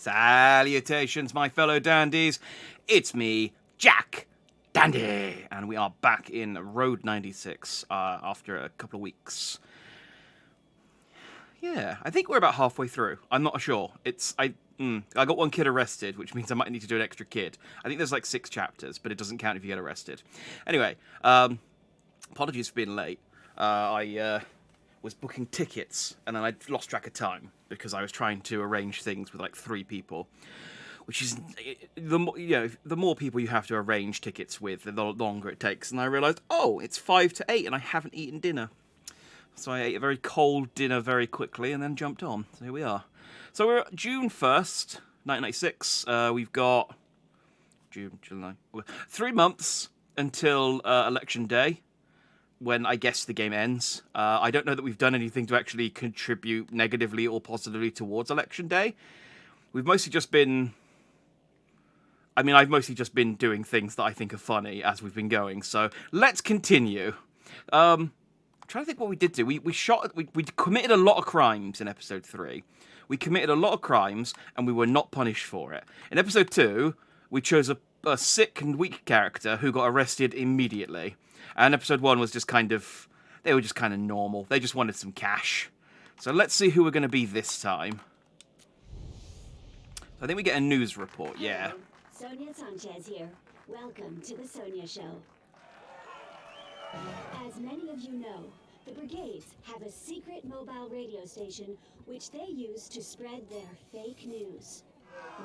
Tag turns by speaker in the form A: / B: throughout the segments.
A: Salutations, my fellow dandies. It's me, Jack Dandy, and we are back in Road 96 after a couple of weeks. Yeah, I think we're about halfway through. I'm not sure. I got one kid arrested, which means I might need to do an extra kid. I think there's like 6 chapters, but it doesn't count if you get arrested. Anyway, apologies for being late. I was booking tickets, and then I lost track of time because I was trying to arrange things with like 3 people, which is the more people you have to arrange tickets with, the longer it takes. And I realised, oh, it's 5 to 8, and I haven't eaten dinner. So I ate a very cold dinner very quickly and then jumped on. So here we are. So we're at June 1st, 1996. We've got June, July, 3 months until Election Day, when I guess the game ends. I don't know that we've done anything to actually contribute negatively or positively towards Election Day. We've mostly just been... I've mostly just been doing things that I think are funny as we've been going. So let's continue. I'm trying to think what we did do. We committed a lot of crimes in episode 3. We committed a lot of crimes, and we were not punished for it. In episode 2, we chose a sick and weak character who got arrested immediately. And episode 1 was just they were just kind of normal. They just wanted some cash. So let's see who we're going to be this time. I think we get a news report, yeah.
B: Hello, Sonia Sanchez here. Welcome to the Sonia Show. As many of you know, the brigades have a secret mobile radio station which they use to spread their fake news.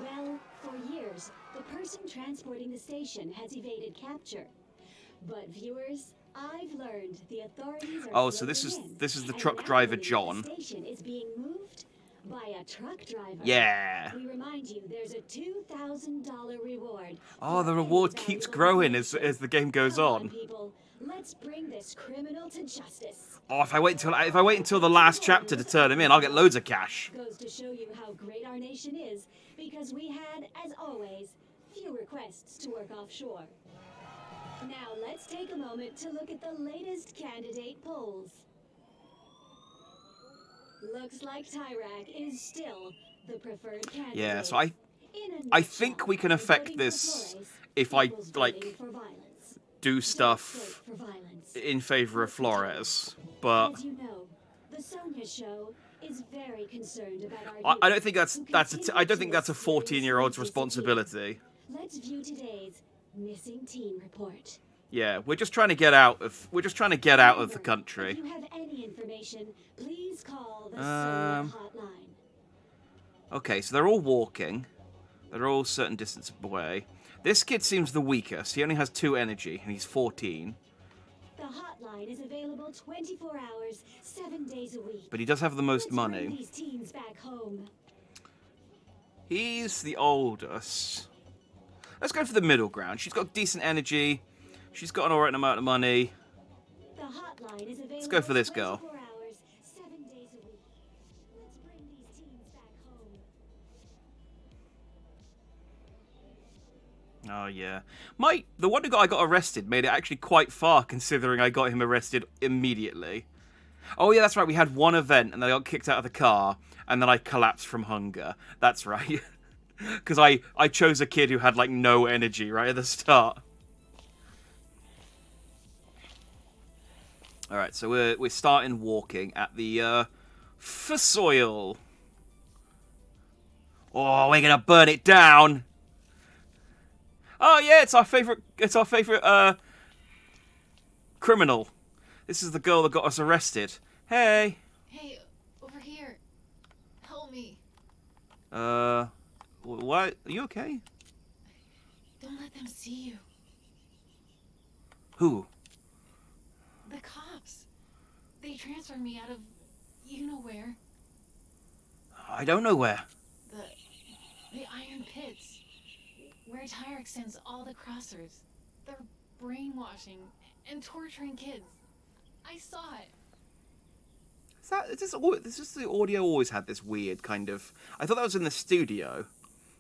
B: Well, for years, the person transporting the station has evaded capture. But viewers, I've learned the authorities are
A: Oh, so this is the truck driver John.
B: The station is being moved by a truck driver.
A: Yeah.
B: We remind you there's a $2,000 reward.
A: Oh, the reward keeps growing as the game goes on.
B: People. Let's bring this criminal to justice.
A: Oh, if I wait until the last chapter to turn him in, I'll get loads of cash.
B: Goes to show you how great our nation is, because we had, as always, few requests to work offshore. Now let's take a moment to look at the latest candidate polls. Looks like Tyrak is still the preferred candidate.
A: Yeah, so I think we can affect this if I do stuff in favor of Flores, but
B: as you know, the Sonia Show is very concerned about our
A: I don't think that's a 14-year-old's responsibility.
B: Let's view today's missing teen report.
A: Yeah, we're just trying to get out of the country.
B: If you have any information, please call the Sonia hotline.
A: Okay, so they're all walking. They're all a certain distance away. This kid seems the weakest. He only has 2 energy, and he's 14.
B: The hotline is available 24 hours, 7 days a week.
A: But he does have the most money.
B: Bring these teens back home.
A: He's the oldest. Let's go for the middle ground. She's got decent energy. She's got an alright amount of money.
B: The hotline is available.
A: Let's go for this girl.
B: 24 hours, 7 days a week. Let's bring these teens back home.
A: Oh yeah, the one I got arrested made it actually quite far, considering I got him arrested immediately. Oh yeah, that's right. We had one event, and I got kicked out of the car, and then I collapsed from hunger. That's right, because I chose a kid who had like no energy right at the start. All right, so we're starting walking at the Fosoil. Oh, we're gonna burn it down. Oh yeah, it's our favorite criminal. This is the girl that got us arrested. Hey.
C: Hey, over here. Help me.
A: What? Are you okay?
C: Don't let them see you.
A: Who?
C: The cops. They transferred me out of you know where.
A: I don't know where.
C: The iron pits. Where Tyrak sends all the crossers. They're brainwashing and torturing kids. I saw it.
A: It's just the audio always had this weird kind of... I thought that was in the studio,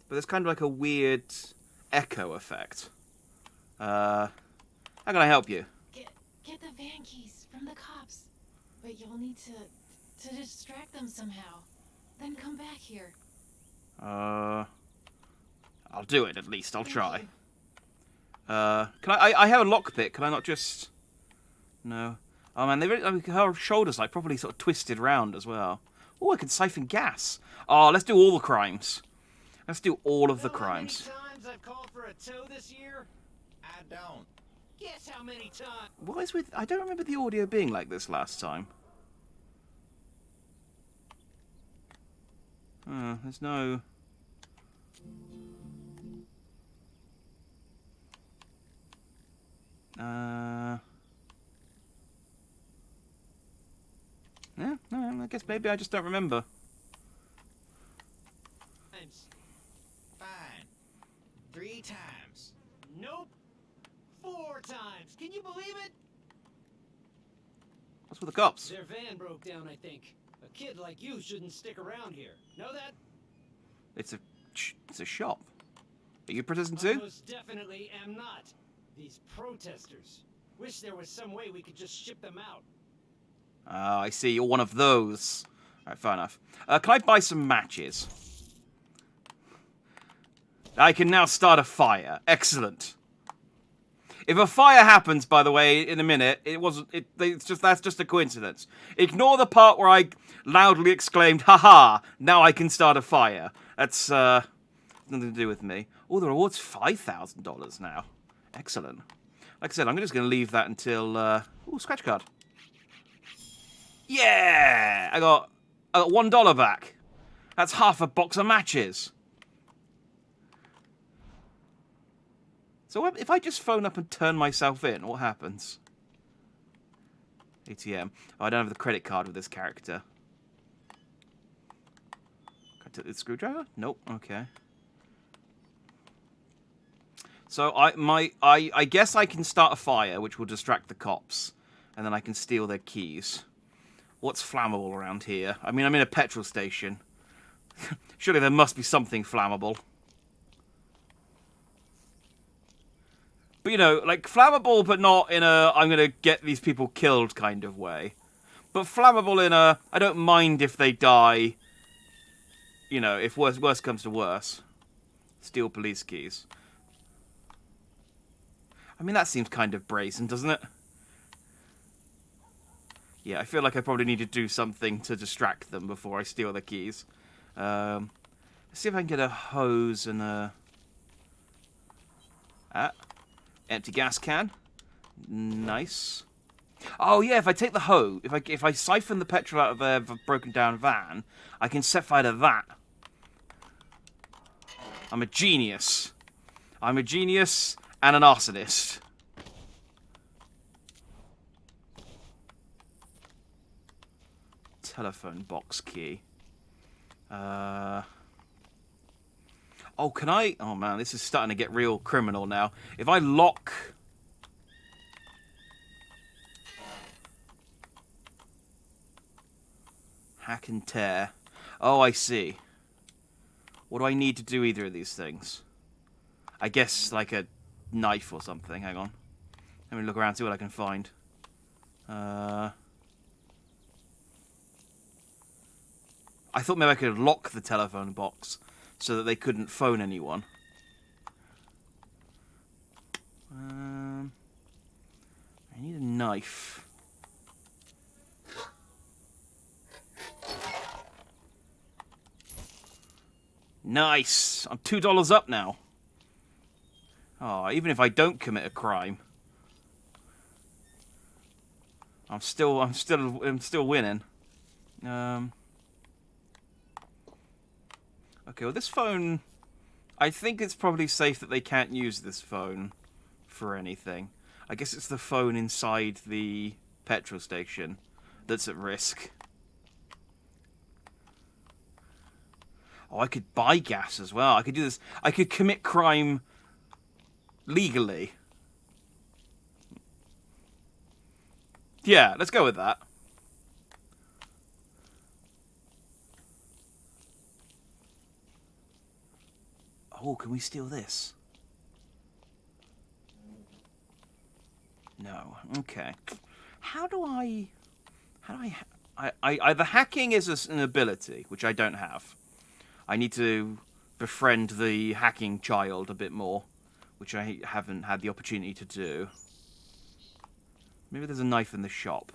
A: but there's kind of like a weird echo effect. How can I help you?
C: Get the van keys from the cops. But you'll need to distract them somehow. Then come back here.
A: I'll do it at least. I'll
C: Thank
A: try.
C: you.
A: Can I have a lockpick. Can I not just... No. Oh, man, her shoulder's, like, probably sort of twisted round as well. Oh, I can siphon gas. Oh, let's do all the crimes. Let's do all of the crimes.
D: How many times I've called for a tow this year? I don't. Guess how many times?
A: What is with... I don't remember the audio being like this last time. There's no... Yeah, no, I guess maybe I just don't remember.
D: Fine. 3 times. Nope. 4 times. Can you believe it?
A: What's with the cops?
D: Their van broke down, I think. A kid like you shouldn't stick around here. Know that?
A: It's a shop. Are you protesting
D: I
A: too?
D: most definitely am not. These protesters. Wish there was some way we could just ship them out.
A: Oh, I see. You're one of those. Alright, fair enough. Can I buy some matches? I can now start a fire. Excellent. If a fire happens, by the way, in a minute, that's just a coincidence. Ignore the part where I loudly exclaimed, "Haha! Now I can start a fire." That's nothing to do with me. Oh, the reward's $5,000 now. Excellent. Like I said, I'm just going to leave that until... Ooh, scratch card. Yeah! I got $1 back. That's half a box of matches. So if I just phone up and turn myself in, what happens? ATM. Oh, I don't have the credit card with this character. Can I take the screwdriver? Nope. Okay. So I guess I can start a fire, which will distract the cops, and then I can steal their keys. What's flammable around here? I mean, I'm in a petrol station. Surely there must be something flammable. But, you know, like, flammable, but not in a I'm going to get these people killed kind of way. But flammable in a I don't mind if they die, you know, if worse comes to worse. Steal police keys. I mean, that seems kind of brazen, doesn't it? Yeah, I feel like I probably need to do something to distract them before I steal their keys. Let's see if I can get a hose and a... empty gas can. Nice. Oh yeah, if I take the hose, if I siphon the petrol out of a broken down van, I can set fire to that. I'm a genius. I'm a genius and an arsonist. Telephone box key. Oh, can I... Oh, man, this is starting to get real criminal now. If I lock... Hack and tear. Oh, I see. What do I need to do either of these things? I guess, like a knife or something. Hang on. Let me look around and see what I can find. I thought maybe I could lock the telephone box so that they couldn't phone anyone. I need a knife. Nice! I'm $2 up now. Oh, even if I don't commit a crime, I'm still winning. Okay, well, this phone... I think it's probably safe that they can't use this phone for anything. I guess it's the phone inside the petrol station that's at risk. Oh, I could buy gas as well. I could do this. I could commit crime legally. Yeah, let's go with that. Oh, can we steal this? No. Okay. The hacking is an ability, which I don't have. I need to befriend the hacking child a bit more, which I haven't had the opportunity to do. Maybe there's a knife in the shop.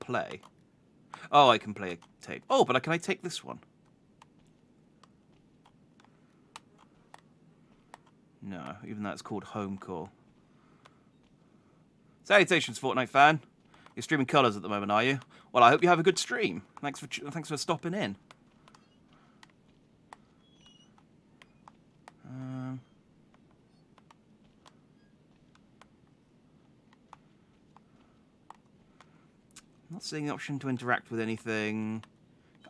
A: Play. Oh, I can play a tape. Oh, but can I take this one? No, even though it's called Home Call. Salutations, Fortnite fan. You're streaming colours at the moment, are you? Well, I hope you have a good stream. Thanks for stopping in. Not seeing the option to interact with anything.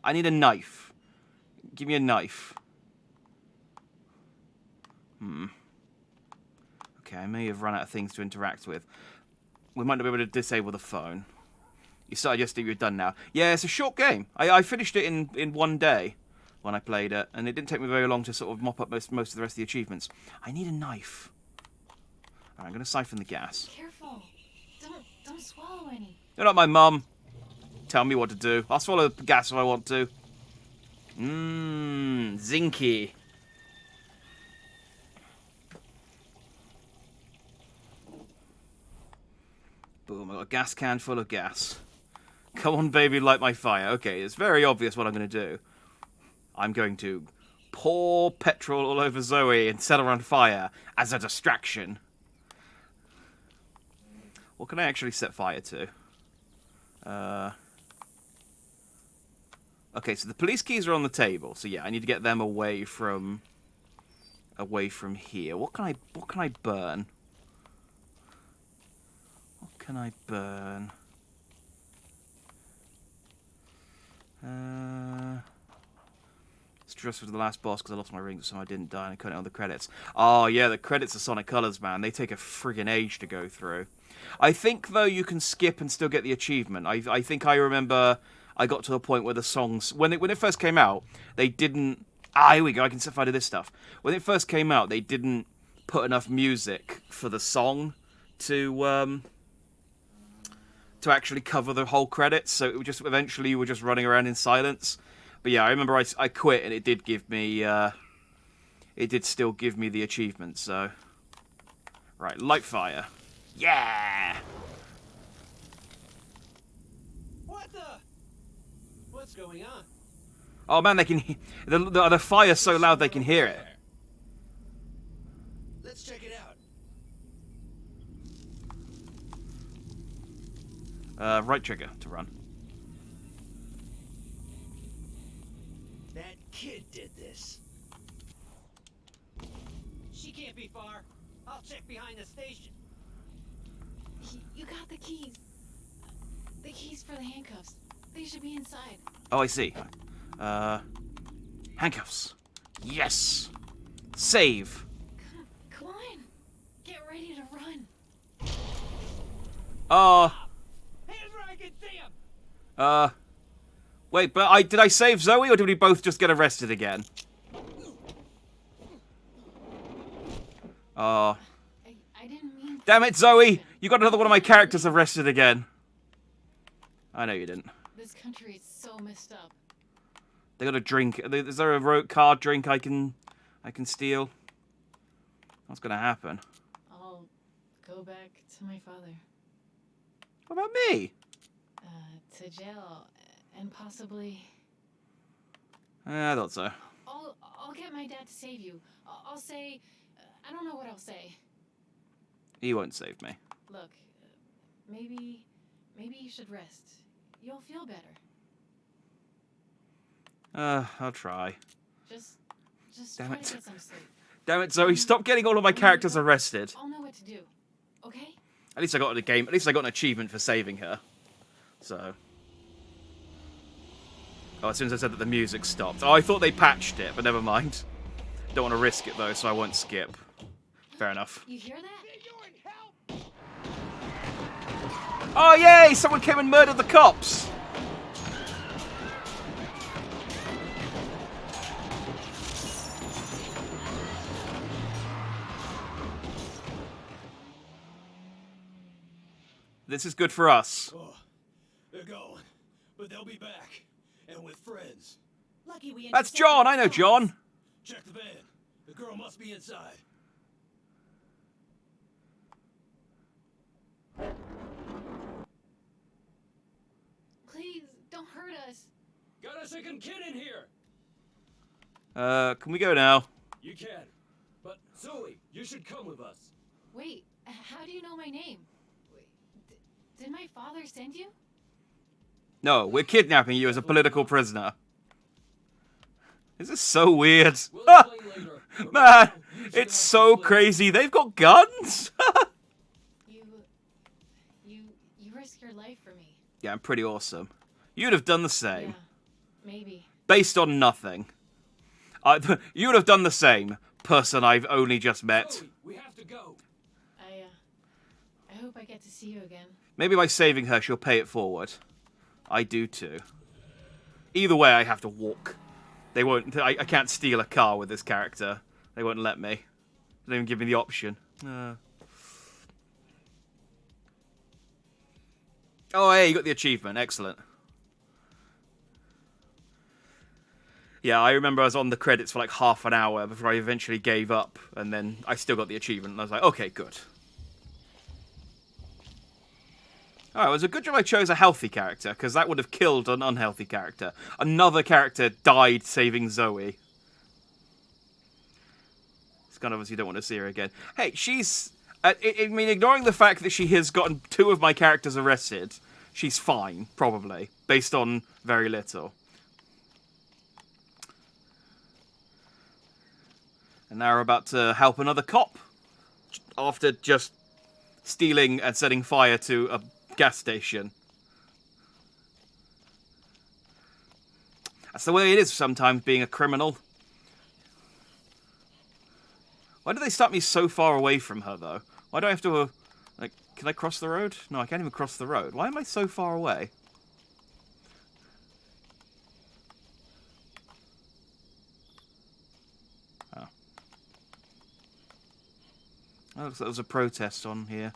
A: I need a knife. Give me a knife. Okay, I may have run out of things to interact with. We might not be able to disable the phone. You started yesterday, you're done now. Yeah, it's a short game. I finished it in one day when I played it, and it didn't take me very long to sort of mop up most of the rest of the achievements. I need a knife. Alright, I'm going to siphon the gas.
C: Careful. Don't swallow any.
A: You're not my mum. Tell me what to do. I'll swallow the gas if I want to. Zinky. Boom, I've got a gas can full of gas. Come on, baby, light my fire. Okay, it's very obvious what I'm going to do. I'm going to pour petrol all over Zoe and set her on fire as a distraction. What can I actually set fire to? Okay, so the police keys are on the table. So yeah, I need to get them away from here. What can I burn? What can I burn? Stress was the last boss because I lost my ring, so I didn't die and I couldn't on the credits. Oh yeah, the credits of Sonic Colors, man. They take a friggin' age to go through. I think though you can skip and still get the achievement. I think I remember I got to a point where the songs when it first came out, they didn't. Here we go. I can set fire to this stuff. When it first came out, they didn't put enough music for the song to actually cover the whole credits. So it was just eventually you were just running around in silence. But yeah, I remember I quit and it did give me it did still give me the achievement. So right, light fire. Yeah.
D: What's going on?
A: Oh man, they can the fire's so loud they can hear it.
D: Let's check it out.
A: Right trigger to run.
D: That kid did this. She can't be far. I'll check behind the station.
C: You got the keys. The keys for the handcuffs. They should be inside.
A: Oh, I see. Handcuffs. Yes. Save.
C: Come on. Get ready to run.
D: Hands where I can see him.
A: Wait, but did I save Zoe or did we both just get arrested again?
C: I didn't mean.
A: Damn it, Zoe! You got another one of my characters arrested again. I know you didn't.
C: This country is so messed up.
A: They got a drink. Is there a card drink I can steal? What's gonna happen?
C: I'll go back to my father.
A: What about me?
C: To jail, and possibly.
A: I thought so.
C: I'll get my dad to save you. I'll say, I don't know what I'll say.
A: He won't save me.
C: Look, maybe you should rest. You'll feel better.
A: I'll try.
C: Just
A: Damn
C: try
A: it.
C: to get some sleep.
A: Damn it, Zoe! Stop getting all of my characters arrested.
C: I'll know what to do. Okay?
A: At least I got a game. At least I got an achievement for saving her. So. Oh, as soon as I said that the music stopped. Oh, I thought they patched it, but never mind. Don't want to risk it though, so I won't skip. Fair enough.
C: You hear that?
A: Oh yay! Someone came and murdered the cops. This is good for us.
E: Oh, they're gone, but they'll be back, and with friends.
F: Lucky we
A: That's
F: intercepted
A: John. I
F: the
A: know
F: comms.
A: John.
E: Check the van. The girl must be inside.
C: Please, don't hurt us.
D: Got a second kid in here.
A: Can we go now?
D: You can. But Zoe, you should come with us.
C: Wait, how do you know my name? Wait, did my father send you?
A: No, we're kidnapping you as a political prisoner. This is so weird.
D: We'll explain later. But
A: Man,
D: right now, you two
A: it's
D: have
A: so
D: to split.
A: crazy. They've got guns.
C: You risk your life for me.
A: Yeah, I'm pretty awesome. You'd have done the same.
C: Yeah, maybe.
A: Based on nothing. You would have done the same, person I've only just met.
D: Zoe, we have to go.
C: I hope I get to see you again.
A: Maybe by saving her, she'll pay it forward. I do too. Either way, I have to walk. They won't. I can't steal a car with this character. They won't let me. They don't even give me the option. Oh, hey, you got the achievement. Excellent. Yeah, I remember I was on the credits for like half an hour before I eventually gave up, and then I still got the achievement, and I was like, okay, good. Alright, it was a good job I chose a healthy character, because that would have killed an unhealthy character. Another character died saving Zoe. It's kind of obvious you don't want to see her again. Hey, she's... I mean, ignoring the fact that she has gotten 2 of my characters arrested, she's fine, probably, based on very little. And now we're about to help another cop, after just stealing and setting fire to a gas station. That's the way it is sometimes, being a criminal. Why do they stop me so far away from her, though? Why do I have to, like, can I cross the road? No, I can't even cross the road. Why am I so far away? Oh. Oh, looks like there was a protest on here.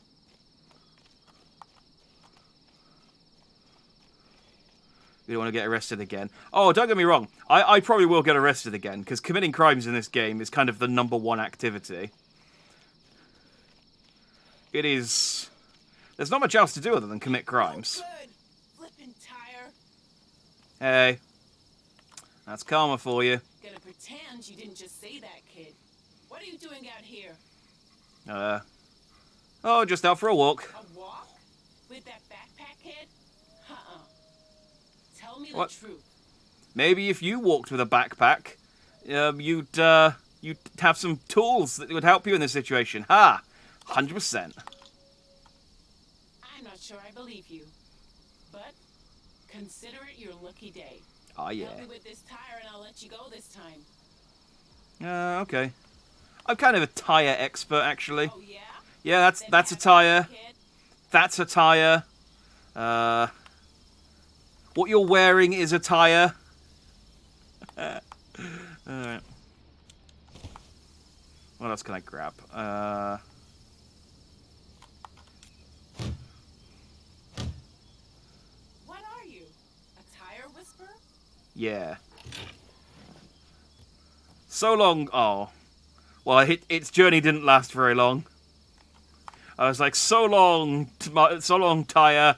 A: We don't want to get arrested again. Oh, don't get me wrong. I probably will get arrested again, because committing crimes in this game is kind of the #1 activity. It is... There's not much else to do other than commit crimes.
F: Good. Flippin' tire.
A: Hey. That's karma for you.
F: Gonna pretend you didn't just say that, kid. What are you doing out here?
A: Oh, just out for a walk.
F: A walk? With that backpack, kid? Uh-uh. Tell me
A: What?
F: the truth.
A: Maybe if you walked with a backpack, you'd have some tools that would help you in this situation. Ha! 100%.
F: I'm not sure I believe you. But consider it your lucky day.
A: Oh, yeah.
F: Help me with this tire and I'll let you go this time.
A: Okay. I'm kind of a tire expert, actually.
F: Oh, yeah?
A: Yeah,
F: Then
A: that's a
F: have it,
A: tire.
F: kid.
A: That's a tire. What you're wearing is a tire. Alright. What else can I grab?
F: What are you? A tire whisperer?
A: Yeah. So long. Oh. Well, its journey didn't last very long. I was like, so long, tire.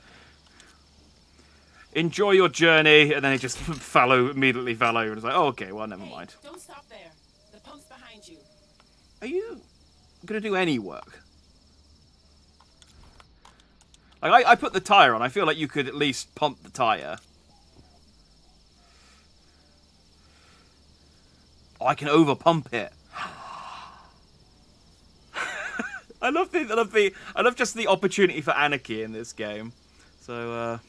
A: Enjoy your journey, and then it just immediately fell over. And it's like, oh, okay, well, never
F: Hey,
A: mind.
F: don't stop there. The pump's behind you.
A: Are you gonna do any work? Like, I put the tire on. I feel like you could at least pump the tire. Oh, I can over pump it. I love just the opportunity for anarchy in this game. So,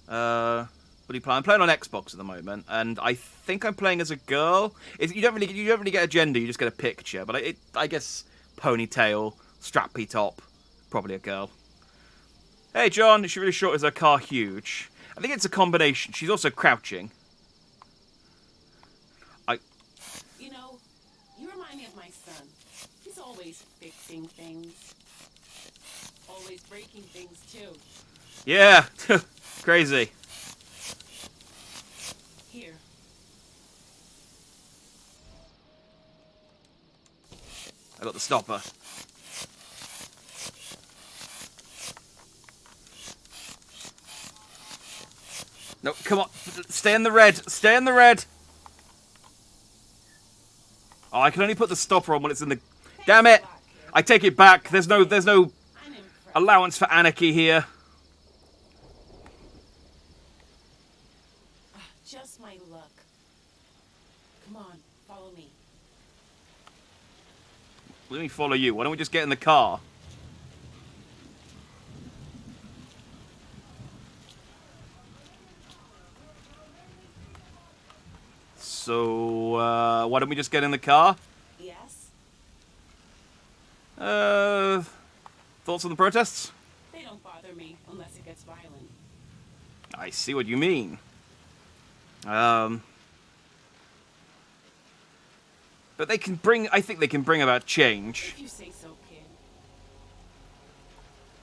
A: what are you playing? I'm playing on Xbox at the moment, and I think I'm playing as a girl. You don't really get a gender. You just get a picture. But I guess ponytail, strappy top, probably a girl. Hey, John. Is she really short? Is her car huge? I think it's a combination. She's also crouching.
F: You know, you remind me of my son. He's always fixing things. Always breaking things, too.
A: Yeah, crazy.
F: Here.
A: I got the stopper. No, come on. Stay in the red. Stay in the red. Oh, I can only put the stopper on when it's in the... Damn it! I take it back. There's no
F: I'm impressed.
A: allowance for anarchy here.
F: Just my luck. Come on, follow me.
A: Let me follow you. Why don't we just get in the car? So, why don't we just get in the car?
F: Yes?
A: Thoughts on the protests?
F: They don't bother me unless it gets violent.
A: I see what you mean. But they can bring... I think they can bring about change.
F: If you say so, kid.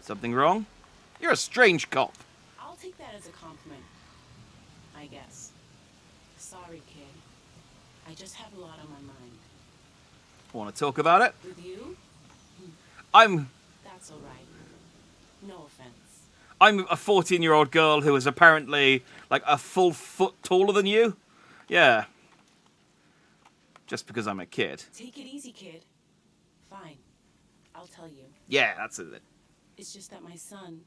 A: Something wrong? You're a strange cop.
F: I'll take that as a compliment. I guess. Sorry, kid. I just have a lot on my mind.
A: Want to talk about it?
F: With you?
A: I'm
F: That's alright. No offense.
A: a 14-year-old girl who is apparently like a full foot taller than you. Yeah. Just because I'm a kid.
F: Take it easy, kid. Fine. I'll tell you.
A: Yeah, that's it.
F: It's just that my son,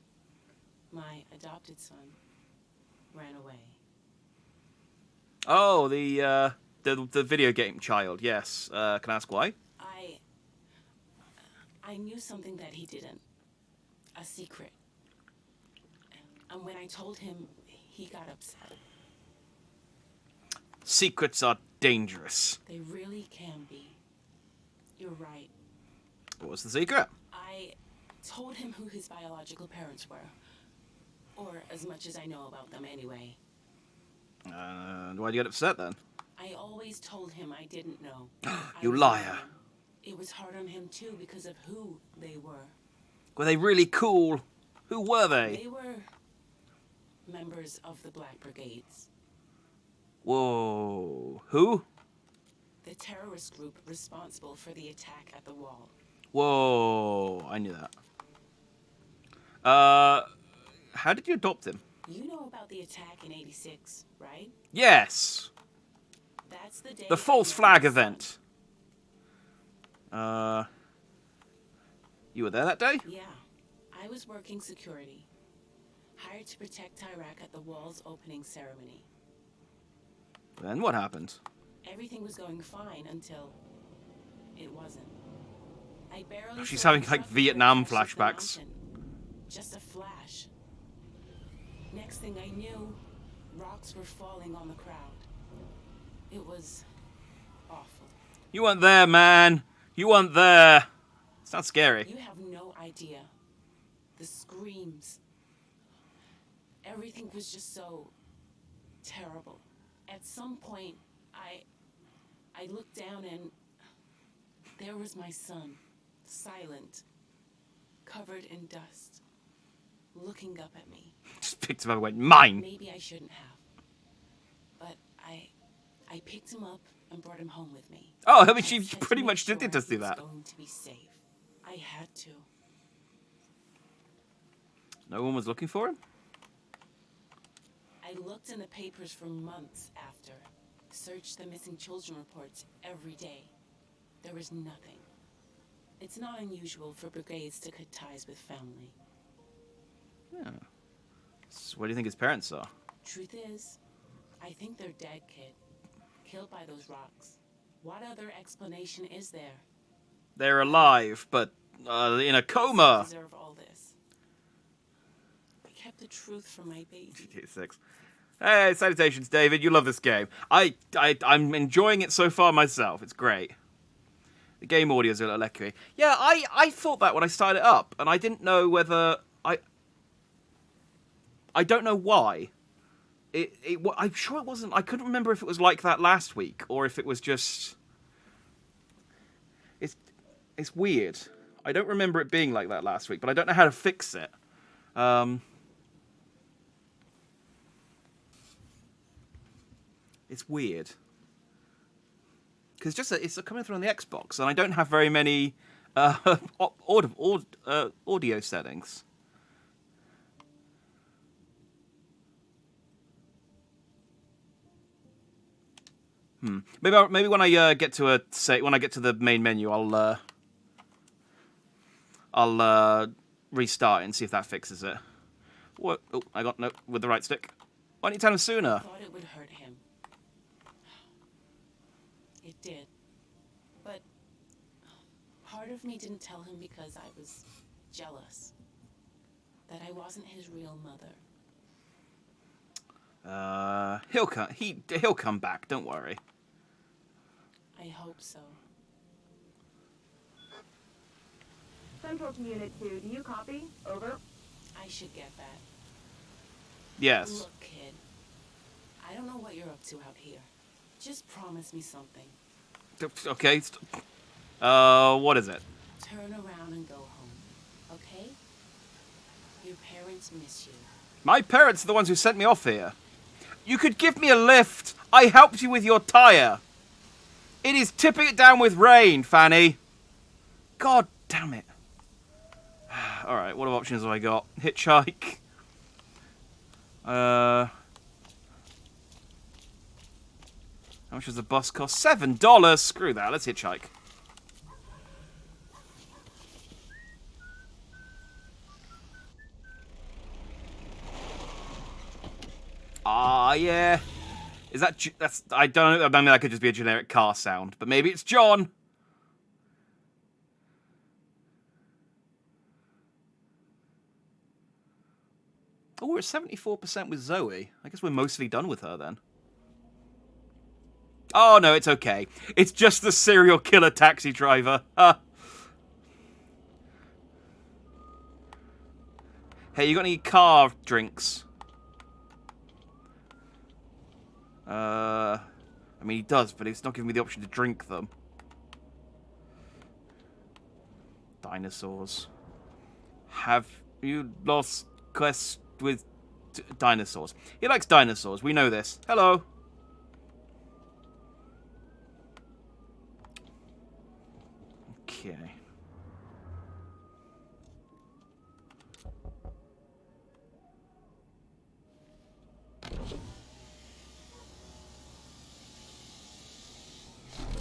F: my adopted son, ran away.
A: Oh, the video game child. Yes. Can I ask why?
F: I knew something that he didn't. A secret. And when I told him, he got upset.
A: Secrets are dangerous.
F: They really can be. You're right.
A: What was the secret?
F: I told him who his biological parents were. Or as much as I know about them anyway.
A: Why'd you get upset then?
F: I always told him I didn't know.
A: You
F: I was
A: liar.
F: lying. It was hard on him too because of who they were.
A: Were they really cool? Who were they?
F: They were members of the Black Brigades.
A: Whoa. Who?
F: The terrorist group responsible for the attack at the wall.
A: Whoa. I knew that. How did you adopt him?
F: You know about the attack in '86, right?
A: Yes.
F: That's the day.
A: The false flag event. You were there that day?
F: Yeah. I was working security. Hired to protect Tyrak at the wall's opening ceremony.
A: Then what happened?
F: Everything was going fine until it wasn't. I barely
A: She's
F: saw
A: having,
F: the
A: like,
F: truck before it
A: Vietnam
F: crashed the
A: flashbacks.
F: mountain. Just a flash. Next thing I knew, rocks were falling on the crowd. It was awful.
A: You weren't there, man. You weren't there. It's not scary.
F: You have no idea. The screams. Everything was just so terrible. At some point, I looked down and there was my son, silent, covered in dust, looking up at me.
A: Just picked him up and went, mine.
F: Maybe I shouldn't have. But I picked him up and brought him home with me.
A: Oh, I mean, she
F: I said to
A: pretty
F: make
A: much did
F: sure
A: just do
F: he was
A: that.
F: going to be safe. I had to.
A: No one was looking for him?
F: I looked in the papers for months after. Searched the missing children reports every day. There was nothing. It's not unusual for brigades to cut ties with family.
A: Yeah. So what do you think his parents are?
F: Truth is, I think they're dead, kid. Killed by those rocks. What other explanation is there?
A: They're alive, but in a coma.
F: They deserve all this. I kept the truth from my baby.
A: GTA 6. Hey, salutations, David. You love this game. I'm enjoying it so far myself. It's great. The game audio is a little echoey. Yeah, I thought that when I started it up, and I didn't know whether I don't know why. I'm sure it wasn't. I couldn't remember if it was like that last week or if it was just. It's weird. I don't remember it being like that last week, but I don't know how to fix it. It's weird. Because it's coming through on the Xbox, and I don't have very many audio settings. Maybe when I get to the main menu, I'll restart it and see if that fixes it. What? Oh, I got no with the right stick. Why didn't you tell him sooner?
F: I thought it would hurt him. It did. But part of me didn't tell him because I was jealous. That I wasn't his real mother.
A: He'll come back, don't worry.
F: I hope so.
G: Central to Unit 2, do you copy? Over.
F: I should get that.
A: Yes.
F: Look, kid. I don't know what you're up to out here. Just promise me something.
A: Okay. What is it?
F: Turn around and go home, okay? Your parents miss you.
A: My parents are the ones who sent me off here. You could give me a lift. I helped you with your tire. It is tipping it down with rain, Fanny. God damn it. Alright, what options have I got? Hitchhike. How much does the bus cost? $7? Screw that, let's hitchhike. Ah, yeah. Is that's... I don't know. I mean, that could just be a generic car sound. But maybe it's John. Oh, we're at 74% with Zoe. I guess we're mostly done with her, then. Oh, no, it's okay. It's just the serial killer taxi driver. Hey, you got any car drinks? I mean, he does, but he's not giving me the option to drink them. Dinosaurs. Have you lost quest with dinosaurs? He likes dinosaurs. We know this. Hello. Okay.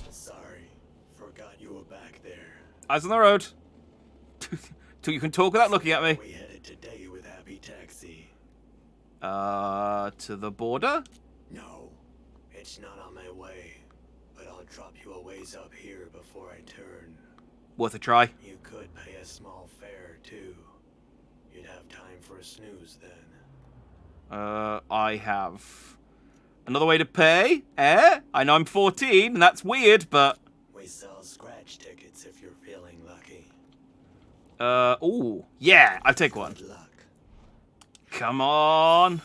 E: Sorry, forgot you were back there.
A: Eyes on the road. Till you can talk without looking at me.
E: We headed today with Happy Taxi.
A: To the border?
E: No, it's not on my way. But I'll drop you a ways up here before I turn.
A: Worth a try.
E: You could pay a small fare, too. You'd have time for a snooze then.
A: I have another way to pay. I know I'm 14, and that's weird, but...
E: We sell scratch tickets if you're feeling lucky.
A: Ooh. Yeah, I'll take one.
E: Good luck.
A: Come on.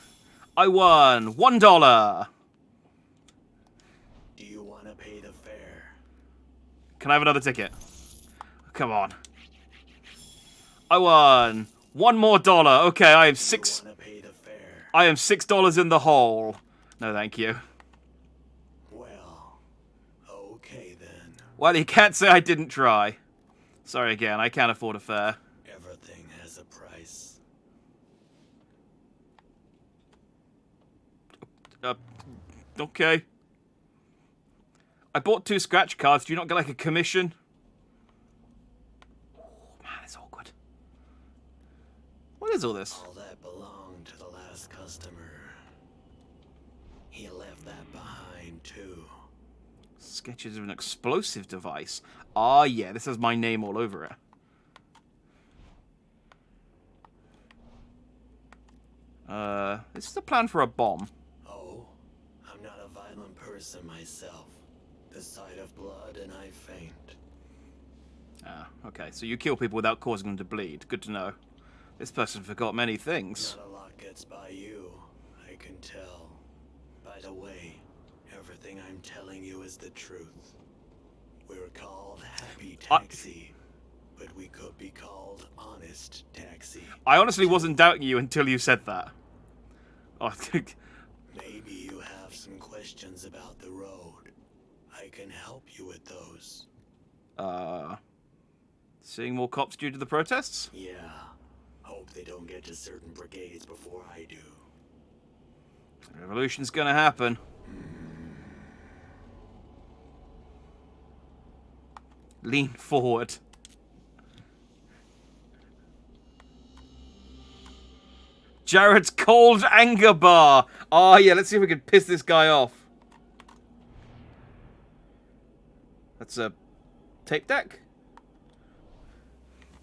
A: I won. $1.
E: Do you want to pay the fare?
A: Can I have another ticket? Come on. I won. One more dollar. Okay, I have six...
E: Want to pay the fare?
A: I am $6 in the hole. No, thank you.
E: Well, okay then.
A: Well, you can't say I didn't try. Sorry again, I can't afford a fare.
E: Everything has a price.
A: Okay. I bought 2 scratch cards. Do you not get like a commission? Oh, man, it's awkward. What is all this?
E: All that belonged to the last customer. He left that behind too.
A: Sketches of an explosive device. Ah, yeah, this has my name all over it. This is a plan for a bomb.
E: Oh, I'm not a violent person myself. The sight of blood and I faint.
A: Ah, okay, so you kill people without causing them to bleed. Good to know. This person forgot many things.
E: Not a lot gets by you, I can tell. By the way, everything I'm telling you is the truth. We're called Happy Taxi. but we could be called honest taxi.
A: I honestly wasn't doubting you until you said that. Oh,
E: Maybe you have some questions about the road. I can help you with those.
A: seeing more cops due to the protests?
E: Yeah. Hope they don't get to certain brigades before I do.
A: Revolution's gonna happen. Lean forward. Jared's cold anger bar. Oh yeah, let's see if we can piss this guy off. That's a tape deck?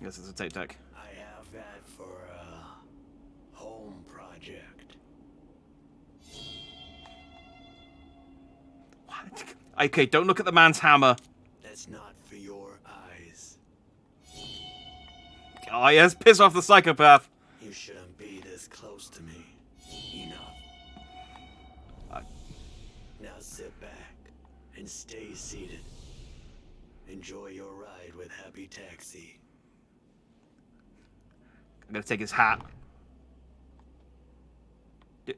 A: Yes, it's a tape deck.
E: I have that for a home project.
A: What? Okay, don't look at the man's hammer.
E: That's not for your eyes.
A: Oh yes, piss off the psychopath.
E: You shouldn't be this close to me. Enough. Now sit back and stay seated. Enjoy your ride with Happy Taxi.
A: I'm gonna take his hat. Did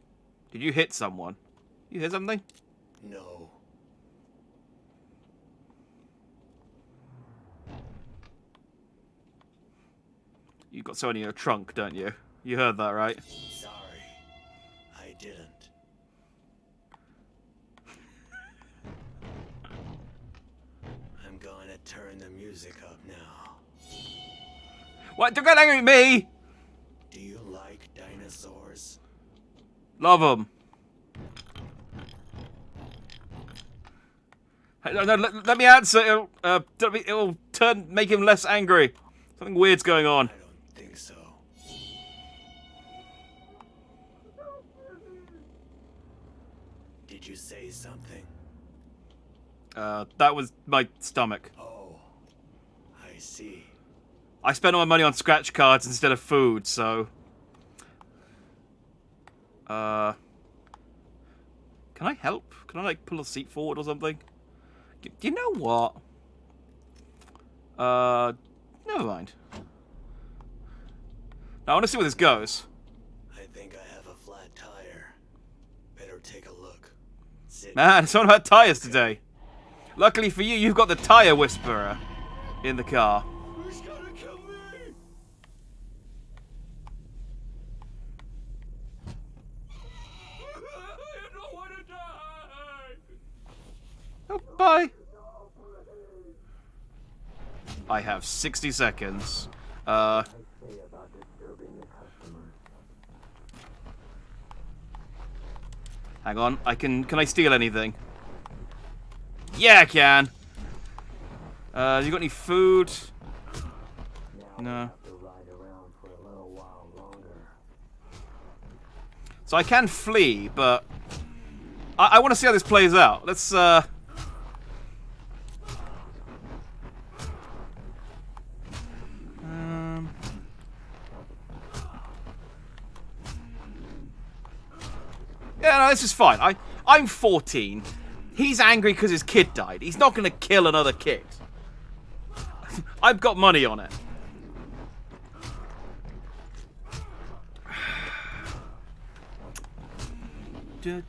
A: you hit someone? You hit something?
E: No.
A: You got someone in your trunk, don't you? You heard that, right?
E: Sorry. I didn't. I'm going to turn the music up now.
A: What? Don't get angry at me!
E: Do you like dinosaurs?
A: Love them. No, let me answer. It'll make him less angry. Something weird's going on.
E: I don't think so. Did you say something?
A: That was my stomach.
E: Oh, I see.
A: I spent all my money on scratch cards instead of food, so... Can I help? Can I, like, pull a seat forward or something? Do you know what? Never mind. Now, I want to see where this goes.
E: I think I have a flat tire. Better take a look. Sit.
A: Man, it's all about tires today. Luckily for you, you've got the tire whisperer in the car.
E: Who's gonna kill me? I don't want to die.
A: Oh, bye. I have 60 seconds. Hang on. Can I steal anything? Yeah, I can. You got any food? No. So I can flee, but I want to see how this plays out. Let's Yeah, no, this is fine. I'm 14. He's angry because his kid died. He's not going to kill another kid. I've got money on it. Can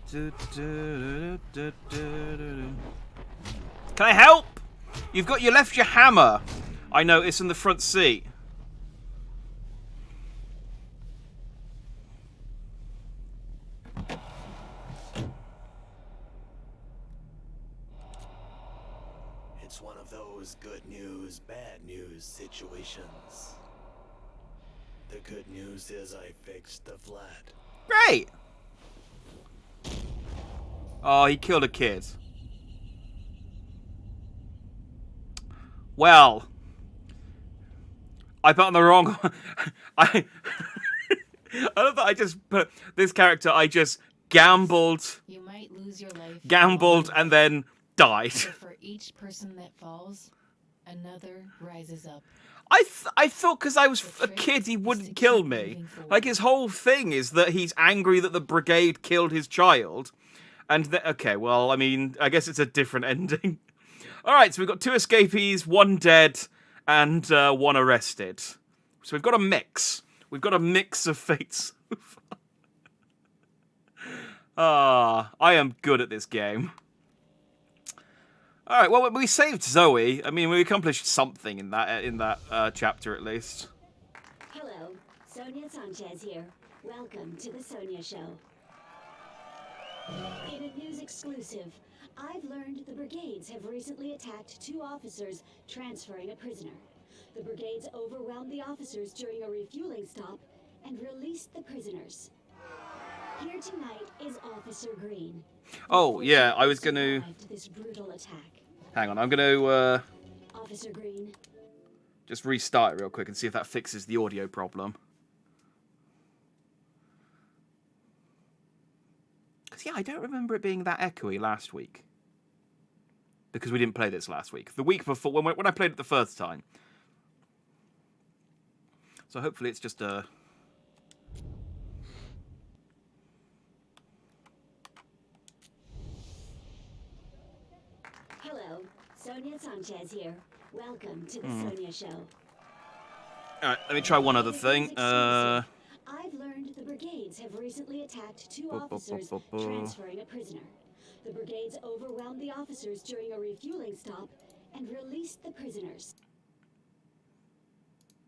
A: I help? You left your hammer. I noticed in the front seat.
E: It's one of those good news, bad news situations. The good news is I fixed the flat.
A: Great. Oh, he killed a kid. Well, I put on the wrong. I love that I just put this character. I just gambled,
C: You might lose your life.
A: gambled, and then died.
C: But for each person that falls, another rises up.
A: I thought because I was a kid he wouldn't kill me. Like his whole thing is that he's angry that the brigade killed his child. And okay, well, I mean, I guess it's a different ending. All right, so we've got 2 escapees, 1 dead, and one arrested. So we've got a mix. We've got a mix of fates. I am good at this game. All right, well, we saved Zoe. I mean, we accomplished something in that chapter at least.
B: Hello, Sonia Sanchez here. Welcome to the Sonia Show. In a news exclusive, I've learned the brigades have recently attacked 2 officers transferring a prisoner. The brigades overwhelmed the officers during a refueling stop and released the prisoners. Here tonight is Officer Green.
A: Oh, yeah, I was going to...
B: This brutal attack.
A: Hang on, I'm going to
B: Officer Green.
A: just restart it real quick and see if that fixes the audio problem. Because, yeah, I don't remember it being that echoey last week. Because we didn't play this last week. The week before, when I played it the first time. So hopefully it's just a...
B: Hello, Sonia Sanchez here. Welcome to the Sonia Show.
A: Alright, let me try one other thing.
B: I've learned the brigades have recently attacked 2 officers transferring a prisoner. The brigades overwhelmed the officers during a refueling stop and released the prisoners.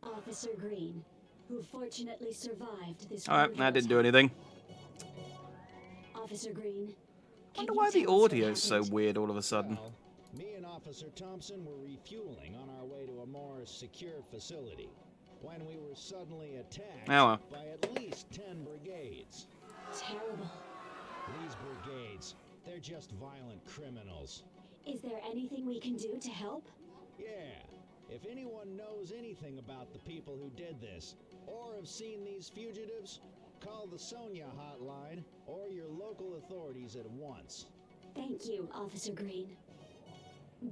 B: Officer Green, who fortunately survived this.
A: Alright, that didn't do anything.
B: Officer Green.
A: I wonder why the audio's so weird all of a sudden.
H: Well, me and Officer Thompson were refueling on our way to a more secure facility when we were suddenly attacked by at least 10 brigades.
B: Terrible.
H: These brigades, they're just violent criminals.
B: Is there anything we can do to help?
H: Yeah, if anyone knows anything about the people who did this, or have seen these fugitives, call the Sonia hotline or your local authorities at once.
B: Thank you, Officer Green.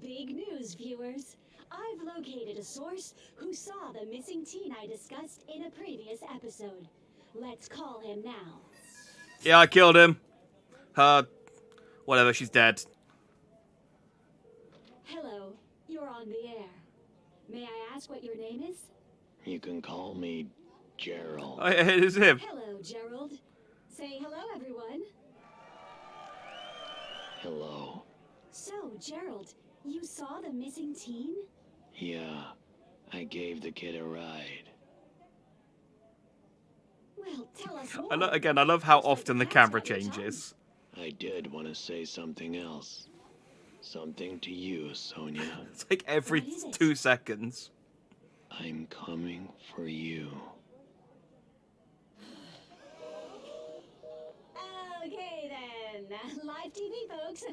B: Big news, viewers. I've located a source who saw the missing teen I discussed in a previous episode. Let's call him now.
A: Yeah, I killed him. Whatever, she's dead.
B: Hello, you're on the air. May I ask what your name is?
E: You can call me Gerald.
A: Oh, it is him.
B: Hello, Gerald. Say hello, everyone.
E: Hello.
B: So, Gerald, you saw the missing teen?
E: Yeah, I gave the kid a ride.
B: Well, tell us more.
A: I love how often the camera changes.
E: I did want to say something else. Something to you, Sonia.
A: It's like every
B: What is it?
A: 2 seconds.
E: I'm coming for you.
B: Okay, then. Live TV, folks.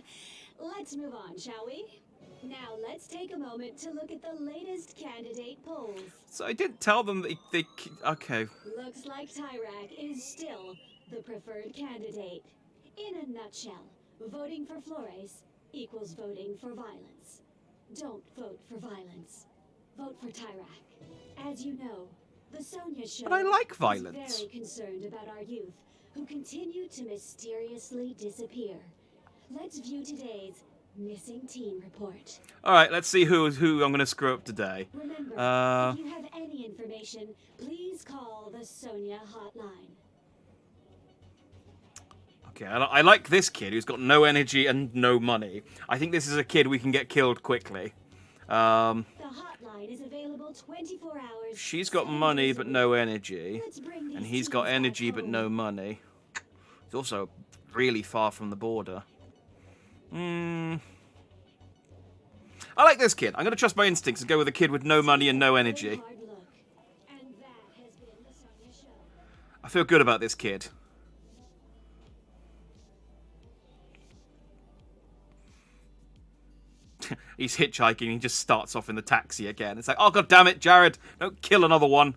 B: Let's move on, shall we? Now, let's take a moment to look at the latest candidate polls.
A: So I didn't tell them that they... Okay.
B: Looks like Tyrak is still the preferred candidate. In a nutshell, voting for Flores equals voting for violence. Don't vote for violence. Vote for Tyrak. As you know, the Sonia Show
A: But I like
B: is
A: violence.
B: very concerned about our youth who continue to mysteriously disappear. Let's view today's missing teen report.
A: All right, let's see who I'm going to screw up today.
B: Remember, if you have any information, please call the Sonia hotline.
A: Okay, I like this kid who's got no energy and no money. I think this is a kid we can get killed quickly.
B: The hotline is available 24 hours.
A: She's got
B: 7
A: money
B: days a
A: but
B: week.
A: no energy.
B: Let's bring these
A: And he's got
B: teens
A: energy
B: back
A: but
B: home.
A: no money. He's also really far from the border. I like this kid. I'm going to trust my instincts and go with a kid with no money and no energy.
B: Hard look. And that has been the Sonia Show.
A: I feel good about this kid. He's hitchhiking. He just starts off in the taxi again. It's like, oh god damn it, Jared! Don't kill another one.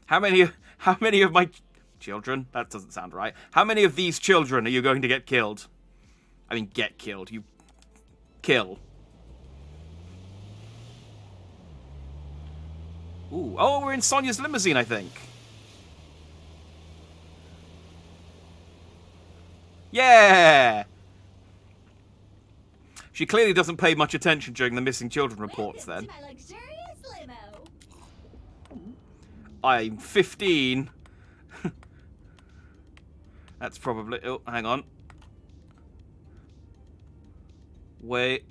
A: How many of my children? That doesn't sound right. How many of these children are you going to get killed? I mean, get killed. You kill. Ooh, oh, we're in Sonia's limousine, I think. Yeah! She clearly doesn't pay much attention during the missing children reports then.
B: To my luxurious
A: I'm 15. That's probably... Oh, hang on. Wait.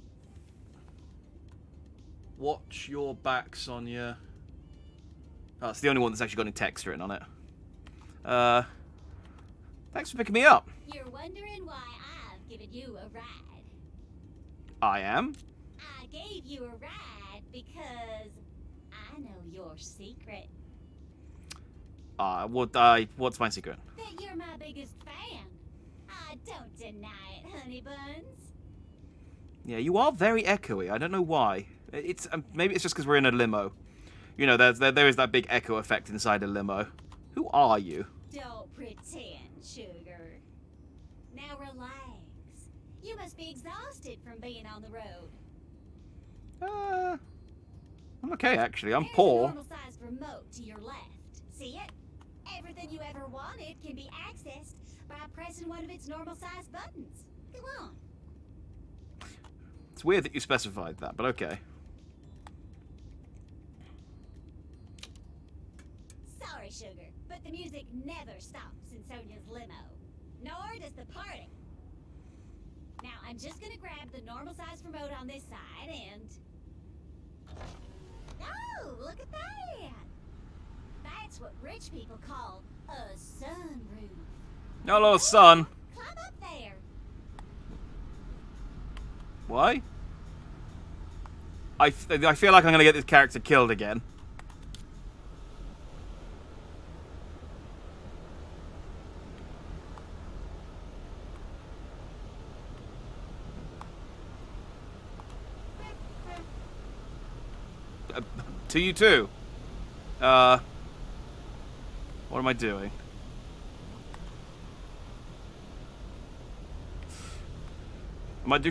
A: Watch your back, Sonia. Oh, it's the only one that's actually got any text written on it. Thanks for picking me up.
B: You're wondering why I've given you a ride.
A: I am.
B: I gave you a ride because I know your secret.
A: What's my secret?
B: That you're my biggest fan. I don't deny it, honey buns.
A: Yeah, you are very echoey. I don't know why. It's maybe it's just because we're in a limo. You know, there is that big echo effect inside a limo. Who are you?
B: Don't pretend, sugar. Now relax. You must be exhausted from being on the road.
A: I'm okay actually. I'm
B: There's
A: poor.
B: a normal-sized remote to your left. See it? Everything you ever wanted can be accessed by pressing one of its normal-sized buttons. Go on.
A: It's weird that you specified that, but okay.
B: Sorry, sugar, but the music never stops in Sonia's limo. Nor does the party. Now, I'm just gonna grab the normal-sized remote on this side and... Oh, look at that! That's what rich people call a sunroof.
A: Hello, son.
B: Climb up there.
A: Why? I feel like I'm gonna get this character killed again. To you too. What am I doing?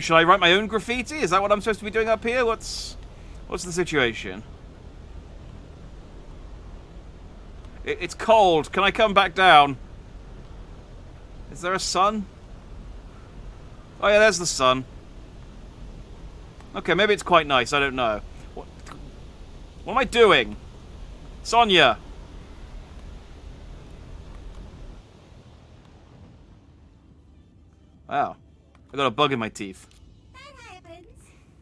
A: Should I write my own graffiti? Is that what I'm supposed to be doing up here? What's the situation? It's cold. Can I come back down? Is there a sun? Oh yeah, there's the sun. Okay, maybe it's quite nice. I don't know. What am I doing? Sonia! Wow. I got a bug in my teeth.
B: That happens.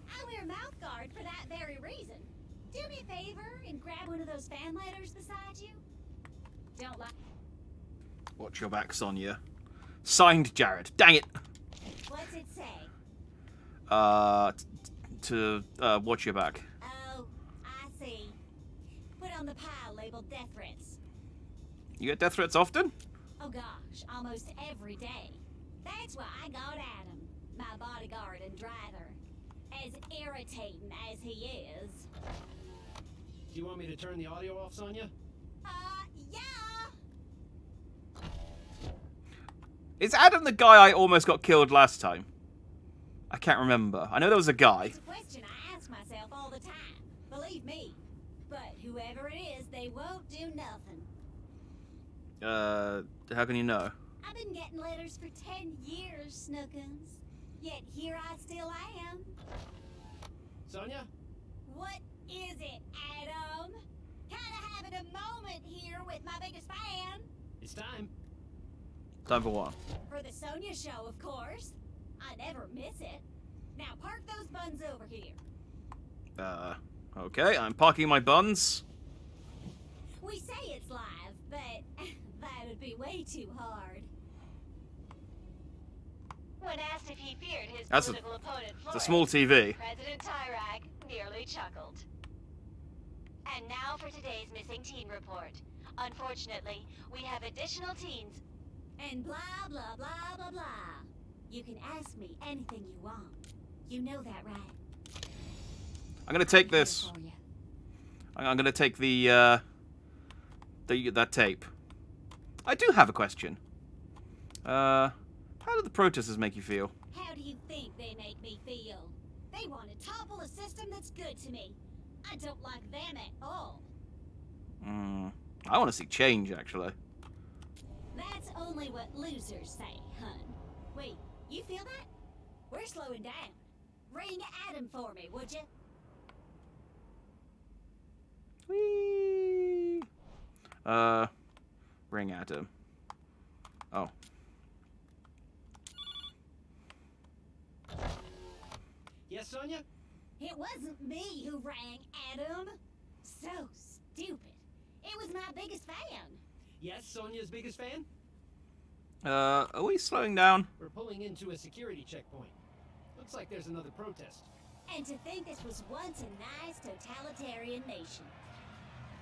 B: I wear a mouth guard for that very reason. Do me a favor and grab one of those fan letters beside you. Don't like...
A: Watch your back, Sonia. Signed, Jared. Dang it!
B: What's it say?
A: Watch your back.
B: Oh, I see. Put on the pile labeled death threats.
A: You get death threats often?
B: Oh gosh, almost every day. That's why I got Adam, my bodyguard and driver. As irritating as he is.
D: Do you want me to turn the audio off, Sonia?
B: Yeah.
A: Is Adam the guy I almost got killed last time? I can't remember. I know there was a guy.
B: It's a question I ask myself all the time. Believe me. But whoever it is, they won't do nothing.
A: How can you know?
B: I've been getting letters for 10 years, Snookums. Yet here I still am.
D: Sonia?
B: What is it, Adam? Kinda having a moment here with my biggest fan.
D: It's time.
A: Time for what?
B: For the Sonia show, of course. I never miss it. Now park those buns over here.
A: Okay, I'm parking my buns.
B: We say it's live, but that would be way too hard.
I: When asked if he feared his
A: That's
I: political opponent,
A: It's a
I: Flores,
A: small TV.
I: President Tyrag merely chuckled. And now for today's missing teen report. Unfortunately, we have additional teens.
B: And blah, blah, blah, blah, blah. You can ask me anything you want. You know that, right?
A: I'm gonna take
B: I'm here
A: this.
B: for you.
A: I'm gonna take that tape. I do have a question. How do the protesters make you feel?
B: How do you think they make me feel? They want to topple a system that's good to me. I don't like them at all.
A: I want to see change, actually.
B: That's only what losers say, hun. Wait, you feel that? We're slowing down. Ring Adam for me, would you?
A: Whee! Ring Adam. Oh.
D: Yes, Sonia?
B: It wasn't me who rang, Adam. So stupid. It was my biggest fan.
D: Yes, Sonia's biggest fan?
A: Are we slowing down?
D: We're pulling into a security checkpoint. Looks like there's another protest.
B: And to think this was once a nice totalitarian nation.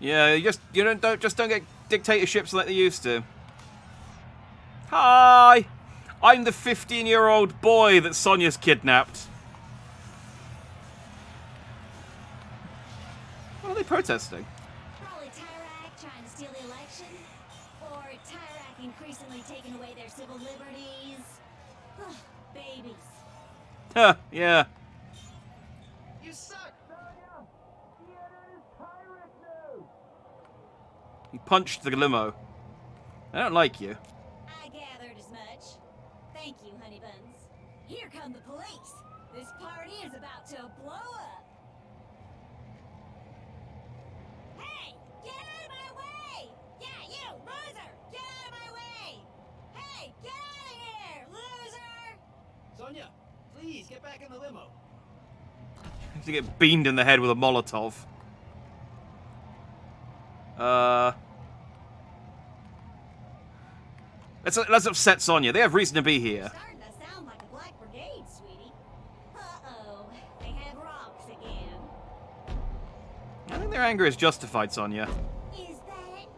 A: Yeah, you don't get dictatorships like they used to. Hi! I'm the 15-year-old boy that Sonia's kidnapped. What are they protesting?
B: Probably Tyrak trying to steal the election. Or Tyrak increasingly taking away their civil liberties. Ugh, babies.
A: Huh, yeah.
D: You suck! Sonia! CNN is pirate news!
A: He punched the limo. I don't like you.
B: I gathered as much. Thank you, honey buns. Here come the police. This party is about to blow up. Hey, get out of my way! Yeah, you, loser! Get out of my way! Hey, get out of here, loser!
D: Sonia, please get back in the limo.
A: To get beamed in the head with a Molotov. Let's upset Sonia. They have reason to be here.
B: Starting to sound like a Black Brigade, sweetie. Uh-oh, they have rocks again.
A: I think their anger is justified, Sonia.
B: Is that right?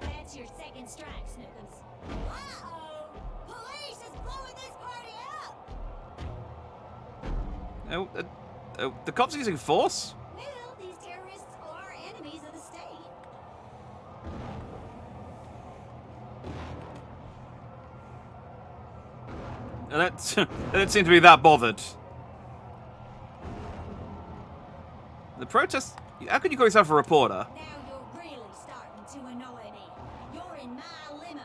B: That's your second strike, Snookums. Uh-oh! Police is blowing this party up!
A: The cops are using force?
B: Well, these terrorists are enemies of the state.
A: And they don't seem to be that bothered. The protest... How could you call yourself a reporter?
B: Now you're really starting to annoy me. You're in my limo.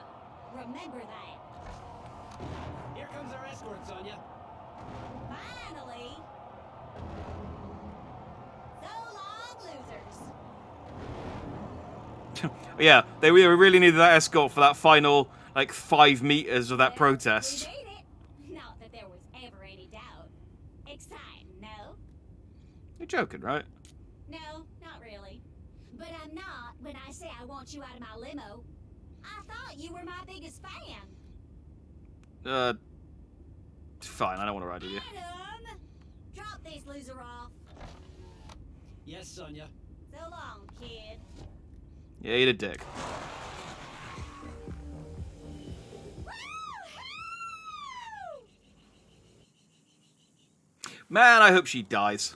B: Remember that.
D: Here comes our escort, Sonia.
B: Finally! So long, losers.
A: Yeah, they really needed that escort for that final, 5 meters of that
B: Well,
A: protest.
B: We made it. Not that there was ever any doubt. Exciting, no?
A: You're joking, right?
B: No, not really. But I'm not when I say I want you out of my limo. I thought you were my biggest fan.
A: Fine, I don't want to ride with you.
B: Adam! Drop this loser off.
D: Yes, Sonia.
B: So long, kid.
A: Yeah, eat a dick. Man, I hope she dies.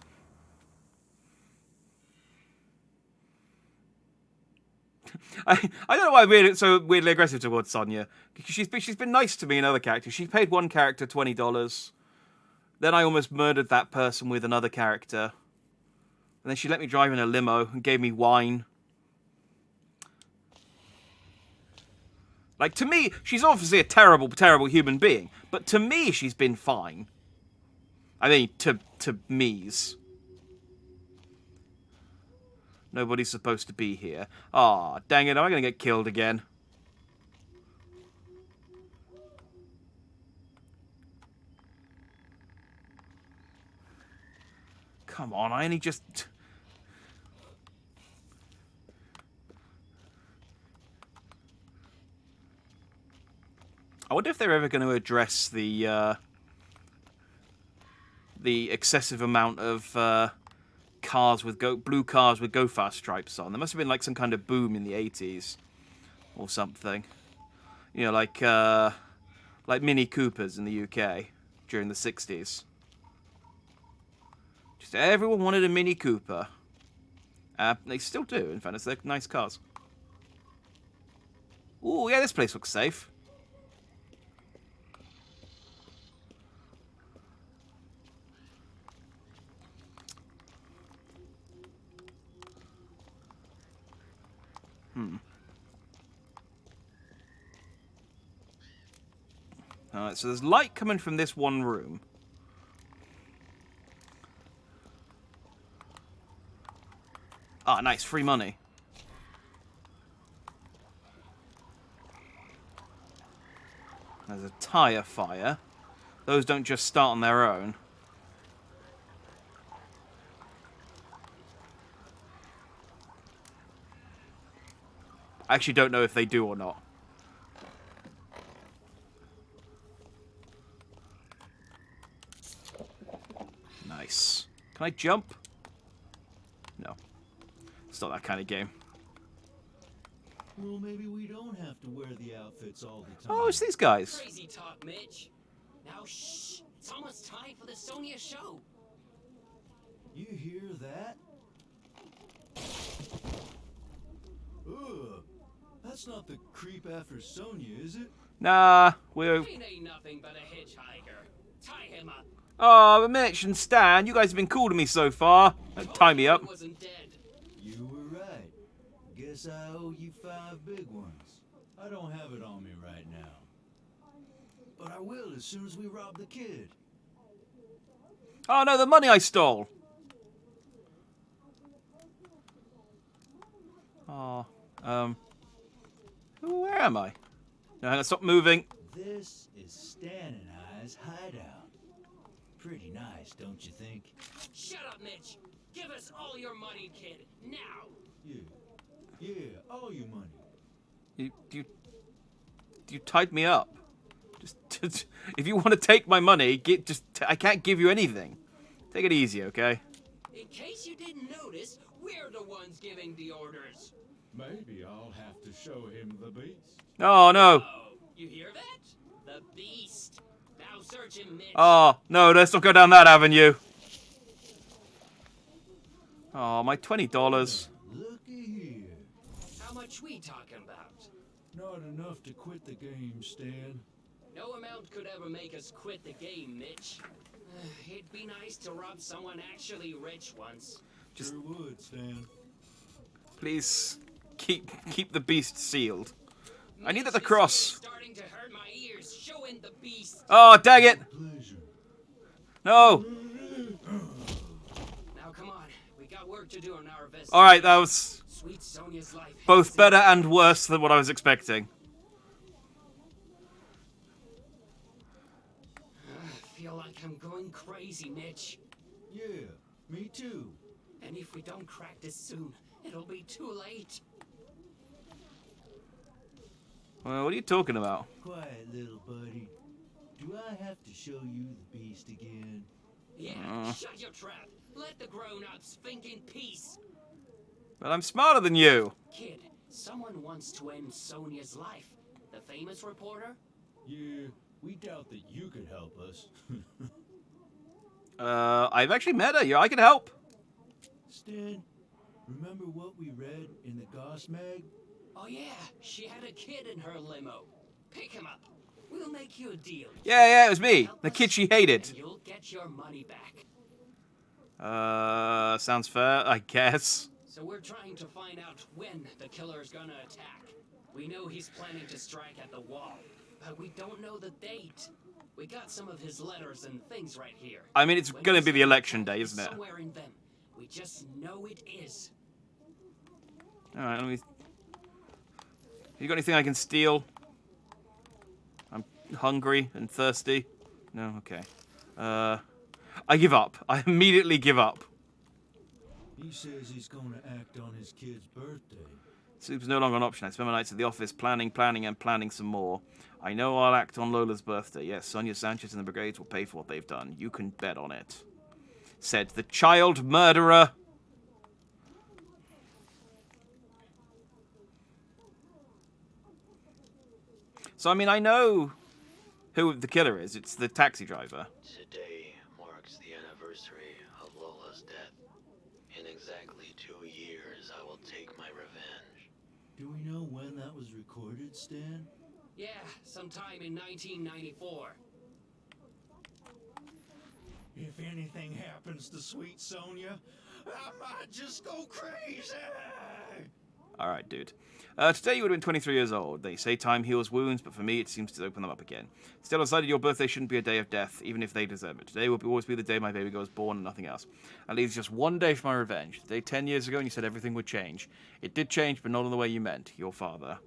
A: I don't know why I'm so weirdly aggressive towards Sonya. She's been nice to me in other characters. She paid one character $20. Then I almost murdered that person with another character. And then she let me drive in a limo and gave me wine. To me, she's obviously a terrible, terrible human being. But to me, she's been fine. I mean, to me's. Nobody's supposed to be here. Aw, dang it, am I going to get killed again? Come on, I only just... I wonder if they're ever going to address the excessive amount of cars with blue cars with Go Fast stripes on. There must have been some kind of boom in the 80s or something. You know, like Mini Coopers in the UK during the 60s. Just everyone wanted a Mini Cooper. They still do, in fairness. They're nice cars. Ooh, yeah, this place looks safe. Alright, so there's light coming from this one room. Ah, nice, free money. There's a tire fire. Those don't just start on their own. I actually don't know if they do or not. Nice. Can I jump? No. It's not that kind of game.
J: Well, maybe we don't have to wear the outfits all the time.
A: Oh, it's these guys.
D: Crazy talk, Mitch. Now, shh. It's almost time for the Sonya show.
J: You hear that? Ugh. That's not the creep after Sonya, is it?
A: Nah, we're...
D: He ain't nothing but a hitchhiker. Tie him up.
A: Oh, Mitch and Stan, you guys have been cool to me so far. Don't tie me up.
D: He wasn't dead.
J: You were right. Guess I owe you 5 big ones. I don't have it on me right now. But I will as soon as we rob the kid.
A: Oh no, the money I stole. Oh, where am I? No, hang on, stop moving.
J: This is Stan and I's hideout. Pretty nice, don't you think?
D: Shut up, Mitch. Give us all your money, kid. Now.
J: Yeah, all your money.
A: You tied me up. Just if you want to take my money, I can't give you anything. Take it easy, okay?
D: In case you didn't notice, we're the ones giving the orders.
J: Maybe I'll have to show him the beast.
A: Oh no.
D: Oh, you hear that? The beast. Now search him, Mitch.
A: Oh no, let's not go down that avenue. Oh, my $20.
J: Looky here.
D: How much we talking about?
J: Not enough to quit the game, Stan.
D: No amount could ever make us quit the game, Mitch. It'd be nice to rob someone actually rich once.
A: Just
J: Sure would, Stan.
A: please keep the beast sealed. I need that to
D: Mitch,
A: cross.
D: this is starting to hurt my ears. Show in the beast.
A: Oh, dang it.
J: Pleasure.
A: No.
D: Now come on, we got work to do on our vessel.
A: All right, that was
D: Sweet Sonya's life.
A: both better and worse than what I was expecting.
D: I feel like I'm going crazy, Mitch.
J: Yeah, me too.
D: And if we don't crack this soon, it'll be too late.
A: Well, what are you talking about?
J: Quiet, little buddy. Do I have to show you the beast again?
D: Yeah, shut your trap. Let the grown-ups think in peace.
A: But I'm smarter than you.
D: Kid, someone wants to end Sonya's life. The famous reporter?
J: Yeah, we doubt that you could help us.
A: I've actually met her. Yeah, I can help.
J: Stan, remember what we read in the Goss mag?
D: Oh yeah, she had a kid in her limo. Pick him up. We'll make you a deal.
A: Yeah, it was me.
D: Help
A: The
D: us,
A: kid she hated.
D: and you'll get your money back.
A: Sounds fair, I guess.
D: So we're trying to find out when the killer's gonna attack. We know he's planning to strike at the wall, but we don't know the date. We got some of his letters and things right here.
A: I mean, it's
D: When
A: gonna
D: he's
A: be the election day,
D: it's
A: isn't it?
D: Somewhere in them. We just know it is.
A: All right, let me. You got anything I can steal? I'm hungry and thirsty. No, okay. I give up. I immediately give up.
J: He says he's going to act on his kid's birthday.
A: Sleep's no longer an option. I spend my nights at the office planning, and planning some more. I know I'll act on Lola's birthday. Yes, Sonia Sanchez and the brigades will pay for what they've done. You can bet on it. Said the child murderer. So, I mean, I know who the killer is. It's the taxi driver.
E: Today marks the anniversary of Lola's death. In exactly 2 years, I will take my revenge.
J: Do we know when that was recorded, Stan?
D: Yeah, sometime in 1994.
J: If anything happens to sweet Sonia, I might just go crazy!
A: Alright, dude. Today you would have been 23 years old. They say time heals wounds, but for me it seems to open them up again. Still, I decided your birthday shouldn't be a day of death, even if they deserve it. Today will always be the day my baby girl was born and nothing else. That leaves just one day for my revenge. The day 10 years ago and you said everything would change. It did change, but not in the way you meant. Your father.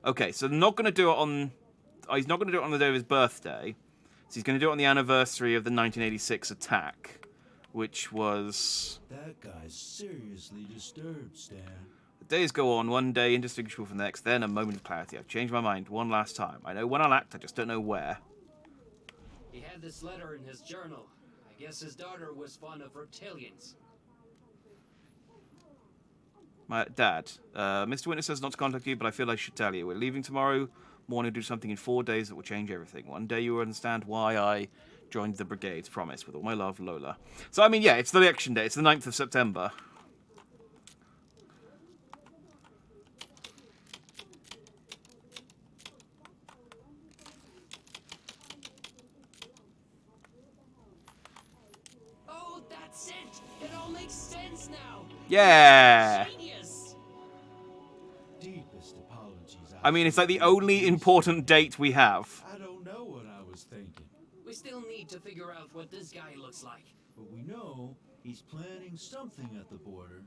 A: Okay, so they're not going to do it he's not going to do it on the day of his birthday. So he's going to do it on the anniversary of the 1986 attack, which was...
J: That guy's seriously disturbed, Stan.
A: The days go on, one day indistinguishable from the next, then a moment of clarity. I've changed my mind one last time. I know when I'll act, I just don't know where.
D: He had this letter in his journal. I guess his daughter was fond of reptilians.
A: My dad, Mr. Witness says not to contact you, but I feel I should tell you. We're leaving tomorrow morning to do something in 4 days that will change everything. One day you will understand why I joined the brigades. Promise. With all my love, Lola. So, I mean, yeah, it's the election day. It's the 9th of September.
D: Oh, that's it! It all makes sense now!
A: Yeah!
D: Genius!
J: Deepest apologies.
A: I mean, it's like the only important date we have.
J: I don't know what I was thinking,
D: We still need to figure out what this guy looks like.
J: but we know he's planning something at the border,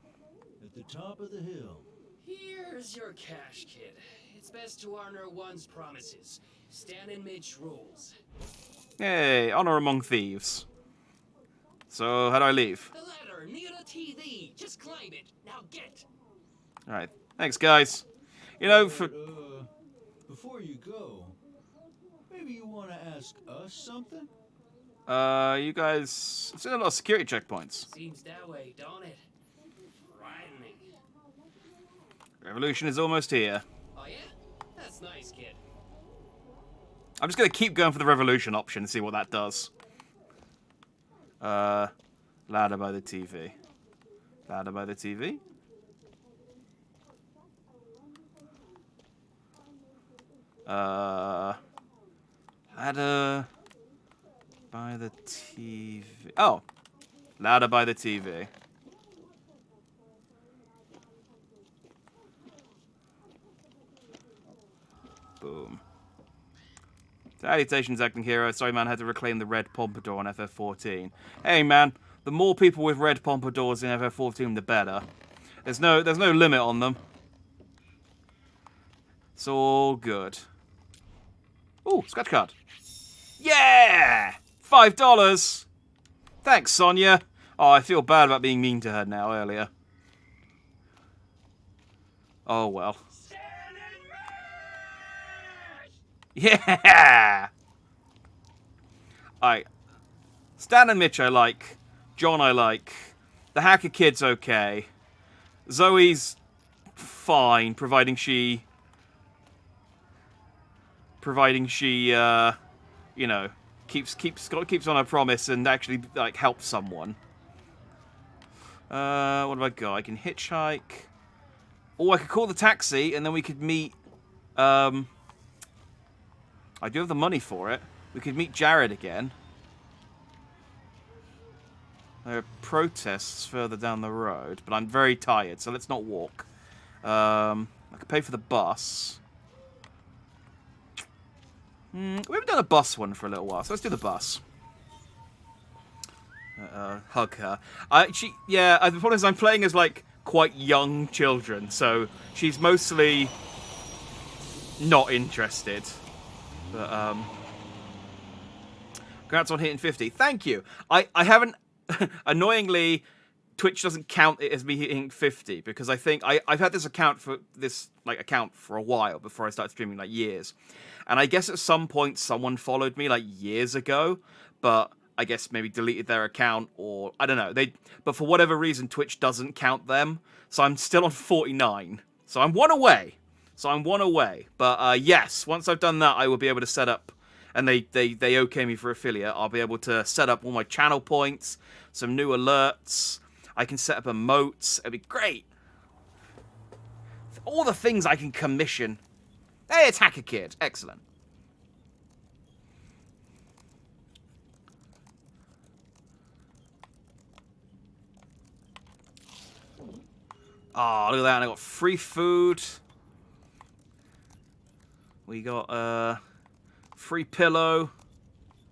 J: at the top of the hill.
D: Here's your cash, kid. It's best to honor one's promises. Stan and Mitch rules.
A: Yay, honor among thieves. So, how do I leave?
D: The ladder near the TV. Just climb it. Now get.
A: Alright, thanks, guys. You know, for...
J: Before you go, maybe you want to ask us something?
A: You guys... It's in a lot of security checkpoints.
D: Seems that way, don't it? Frightening.
A: Revolution is almost here.
D: Oh yeah? That's nice, kid.
A: I'm just going to keep going for the revolution option and see what that does. Ladder by the TV. Ladder by the TV? Ladder by the TV. Oh! Ladder by the TV. Boom. Salutations, acting hero. Sorry, man, I had to reclaim the red pompadour on FF14. Hey, man, the more people with red pompadours in FF14, the better. There's no limit on them. It's all good. Ooh, scratch card. Yeah! $5! Thanks, Sonia. Oh, I feel bad about being mean to her now earlier. Oh, well. Yeah! Alright. Stan and Mitch I like. John I like. The hacker kid's okay. Zoe's fine, providing she... you know, keeps on her promise and actually, like, helps someone. What have I got? I can hitchhike. Oh, I could call the taxi, and then we could meet, I do have the money for it. We could meet Jared again. There are protests further down the road, but I'm very tired, so let's not walk. I could pay for the bus. We haven't done a bus one for a little while, so let's do the bus. Hug her. The problem is I'm playing as, like, quite young children, so she's mostly not interested. But, congrats on hitting 50. Thank you. I haven't... Annoyingly, Twitch doesn't count it as me hitting 50, because I think... I've had this account for a while before I started streaming, like, years. And I guess at some point someone followed me, like, years ago, but I guess maybe deleted their account, or... I don't know. But for whatever reason, Twitch doesn't count them, so I'm still on 49. So I'm one away. But yes, once I've done that, I will be able to set up, and they okay me for affiliate, I'll be able to set up all my channel points, some new alerts, I can set up emotes, it'll be great. All the things I can commission. Hey, it's Hacker Kid. Excellent. Oh, look at that, and I got free food. We got, free pillow.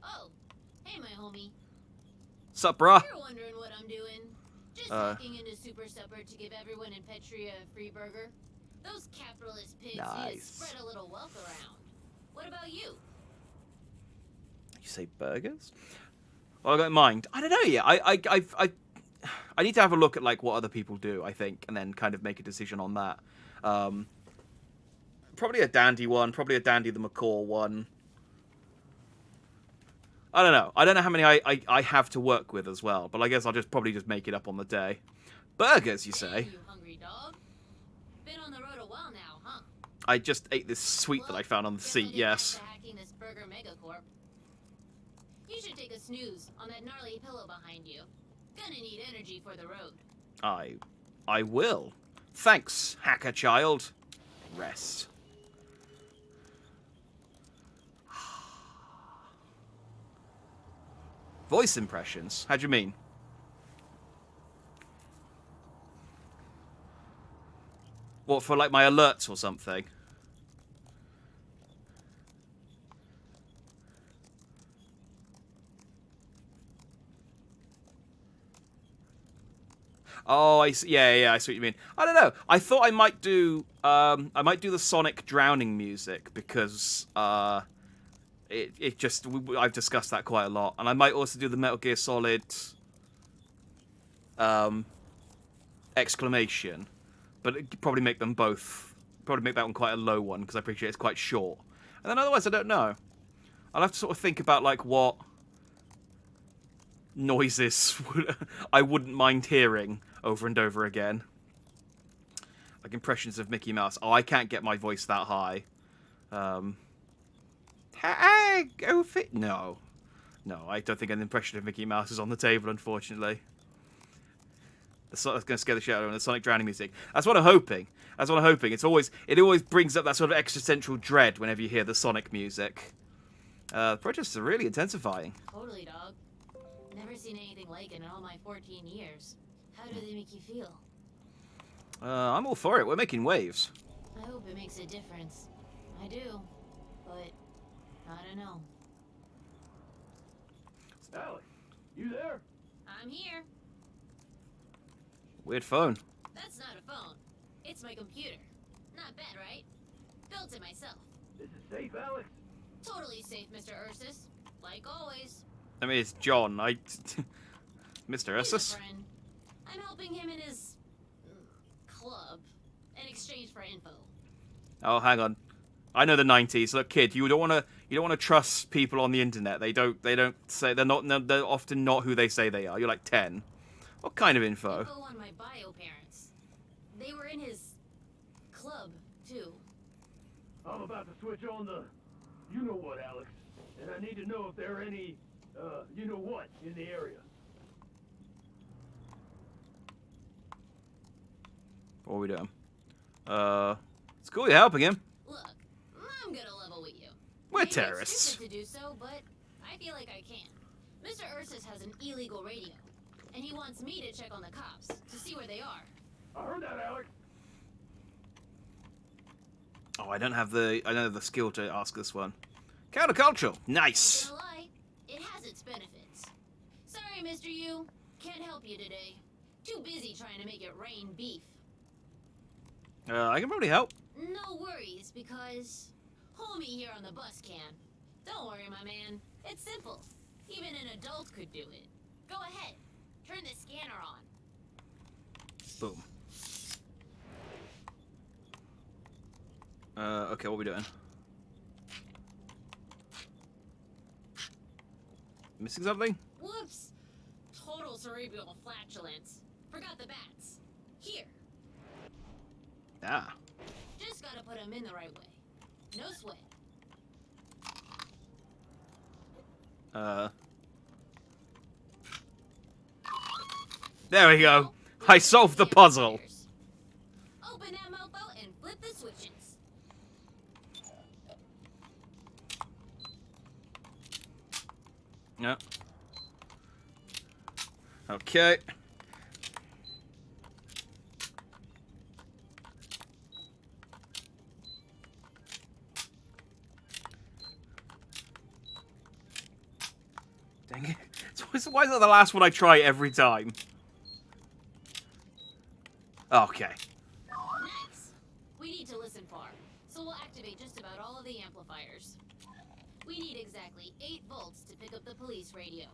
C: Oh, hey, my homie.
A: Sup, bruh?
C: You're wondering what I'm doing. Just hacking into Super Supper to give everyone in Petria a free burger. Those capitalist pigs need to
A: Nice.
C: spread a little wealth around.
K: What about you?
A: You say burgers? Well, I got in mind. I don't know yet. I need to have a look at like what other people do, I think, and then kind of make a decision on that. Probably a Dandy one. Probably a Dandy the McCall one. I don't know. I don't know how many I have to work with as well, but I guess I'll probably just make it up on the day. Burgers, you say?
K: You hungry dog? Been on the road a while now, huh?
A: I just ate this sweet that I found on the
K: guess I
A: seat,
K: didn't
A: yes.
K: have to hacking this burger megacorp. You should take a snooze on that gnarly pillow behind you. Gonna need energy for the road.
A: I will. Thanks, hacker child. Rest. Voice impressions? How do you mean? What, for like my alerts or something? Oh, I see. Yeah, I see what you mean. I don't know. I thought I might do the Sonic drowning music because I've discussed that quite a lot, and I might also do the Metal Gear Solid exclamation, but it'd probably make them both. Probably make that one quite a low one because I appreciate it's quite short. And then otherwise, I don't know. I'll have to sort of think about like what noises I wouldn't mind hearing over and over again. Like impressions of Mickey Mouse. Oh, I can't get my voice that high. Hey, go fit. No, I don't think an impression of Mickey Mouse is on the table, unfortunately. That's going to scare the shit out of him. The Sonic drowning music. That's what I'm hoping. It always brings up that sort of existential dread whenever you hear the Sonic music. The protests are really intensifying.
K: Totally, dog. Never seen anything like it in all my 14 years. How do they make you feel?
A: I'm all for it. We're making waves.
K: I hope it makes a difference. I do. But I don't know.
L: Alex, you there?
K: I'm here.
A: Weird phone.
K: That's not a phone. It's my computer. Not bad, right? Built it myself.
L: Is it safe, Alex?
K: Totally safe, Mr. Ursus. Like always.
A: I mean, it's John. Mr.
K: He's a
A: Ursus?
K: friend. I'm helping him in his club in exchange for info.
A: Oh, hang on. I know the 90s. Look, kid, you don't want to trust people on the internet. They don't say they're often not who they say they are. You're like 10. What kind of info?
K: Info on my bio parents. They were in his club too.
L: I'm about to switch on the you-know-what, Alex. And I need to know if there are any, you-know-what in the area.
A: What are we doing? It's cool you're helping him.
K: Look, I'm gonna level with you.
A: We're
K: Maybe
A: terrorists.
K: It's stupid to do so, but I feel like I can. Mr. Ursus has an illegal radio, and he wants me to check on the cops to see where they are.
L: I heard that, Alex.
A: Oh, I don't have the skill to ask this one. Countercultural. Nice.
K: Not gonna lie, it has its benefits. Sorry, Mr. U. Can't help you today. Too busy trying to make it rain beef.
A: I can probably help.
K: No worries, because homie here on the bus can. Don't worry, my man. It's simple. Even an adult could do it. Go ahead. Turn the scanner on.
A: Boom. Okay, what are we doing? Missing something?
K: Whoops. Total cerebral flatulence. Forgot the bats. Here.
A: Ah.
K: Just gotta put them in the right way. No sweat.
A: There we go. I solved the puzzle.
K: Open that mofo and flip the switches.
A: Yeah. Okay. Dang it. Why is that the last one I try every time? Okay.
K: Nice. We need to listen far, so we'll activate just about all of the amplifiers. We need exactly 8 volts to pick up the police radio.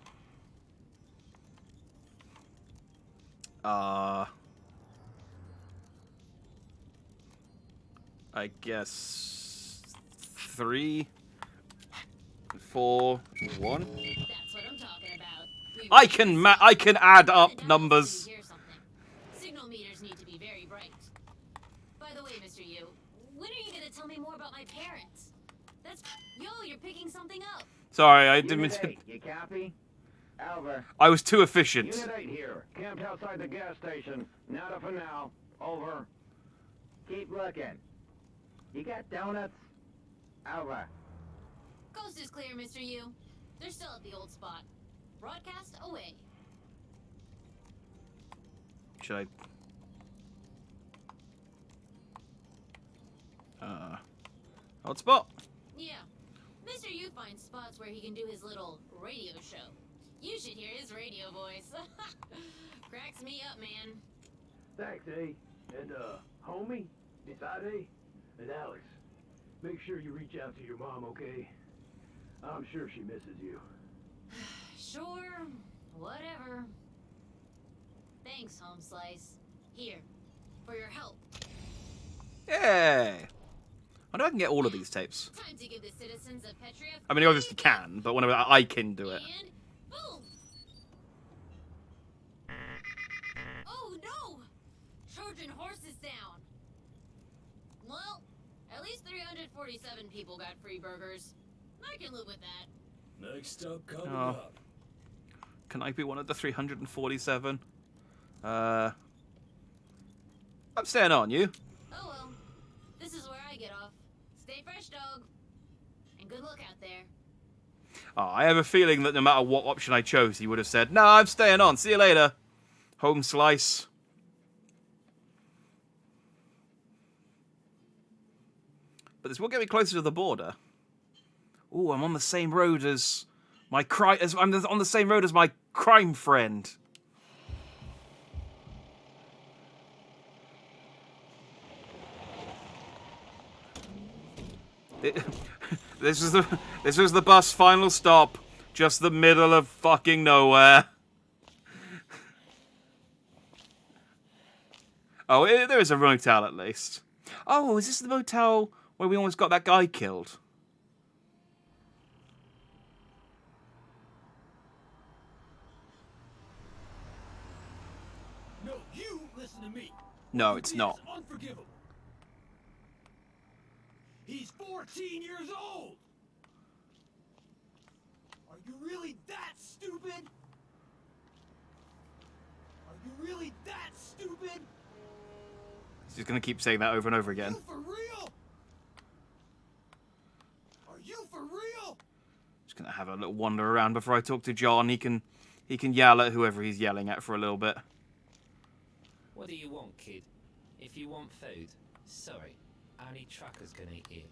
A: I guess 3, 4, 1.
K: That's what I'm talking about.
A: I can add up numbers.
K: Hear something. Signal meters need to be very bright. By the way, Mr. Yu, when are you gonna tell me more about my parents? You're picking something up.
A: Sorry, I didn't mean
L: Unit
A: to.
L: 8, you copy? Over.
A: I was too efficient.
L: Unit 8 here. Camped outside the gas station. Nada for now. Over. Keep looking. You got donuts? Over.
K: Coast is clear, Mr. Yu. They're still at the old spot. Broadcast away.
A: Should I? Odd spot.
K: Yeah. Mr. Yu finds spots where he can do his little radio show. You should hear his radio voice. Cracks me up, man.
L: Thanks, A. And, homie, beside A, and Alex, make sure you reach out to your mom, okay? I'm sure she misses you.
K: Sure. Whatever. Thanks, Home Slice. Here. For your help.
A: Yay! I know I can get all of these tapes.
K: Time to give the citizens of Petria.
A: I mean, you obviously can, but whenever I can do it.
K: And boom! Oh no! Trojan horse is down. Well, at least 347 people got free burgers. I can live with that.
J: Next stop coming
A: Oh.
J: up.
A: Can I be one of the 347? I'm staying on you.
K: Oh well. This is where I get off. Stay fresh, dog. And good luck out there.
A: Oh, I have a feeling that no matter what option I chose, he would have said, "No, I'm staying on. See you later, Home Slice." But this will get me closer to the border. Ooh, I'm on the same road as my I'm on the same road as my crime friend. This is the bus final stop. Just the middle of fucking nowhere. Oh, there is a motel at least. Oh, is this the motel where we almost got that guy killed?
J: No, you listen to me.
A: No, it's not.
J: It's unforgivable. He's 14 years old. Are you really that stupid? Are you really that stupid?
A: He's just gonna keep saying that over and over again.
J: You for real? Are you for real?
A: Just gonna have a little wander around before I talk to John. He can yell at whoever he's yelling at for a little bit.
M: What do you want, kid? If you want food, sorry, only truckers can eat here.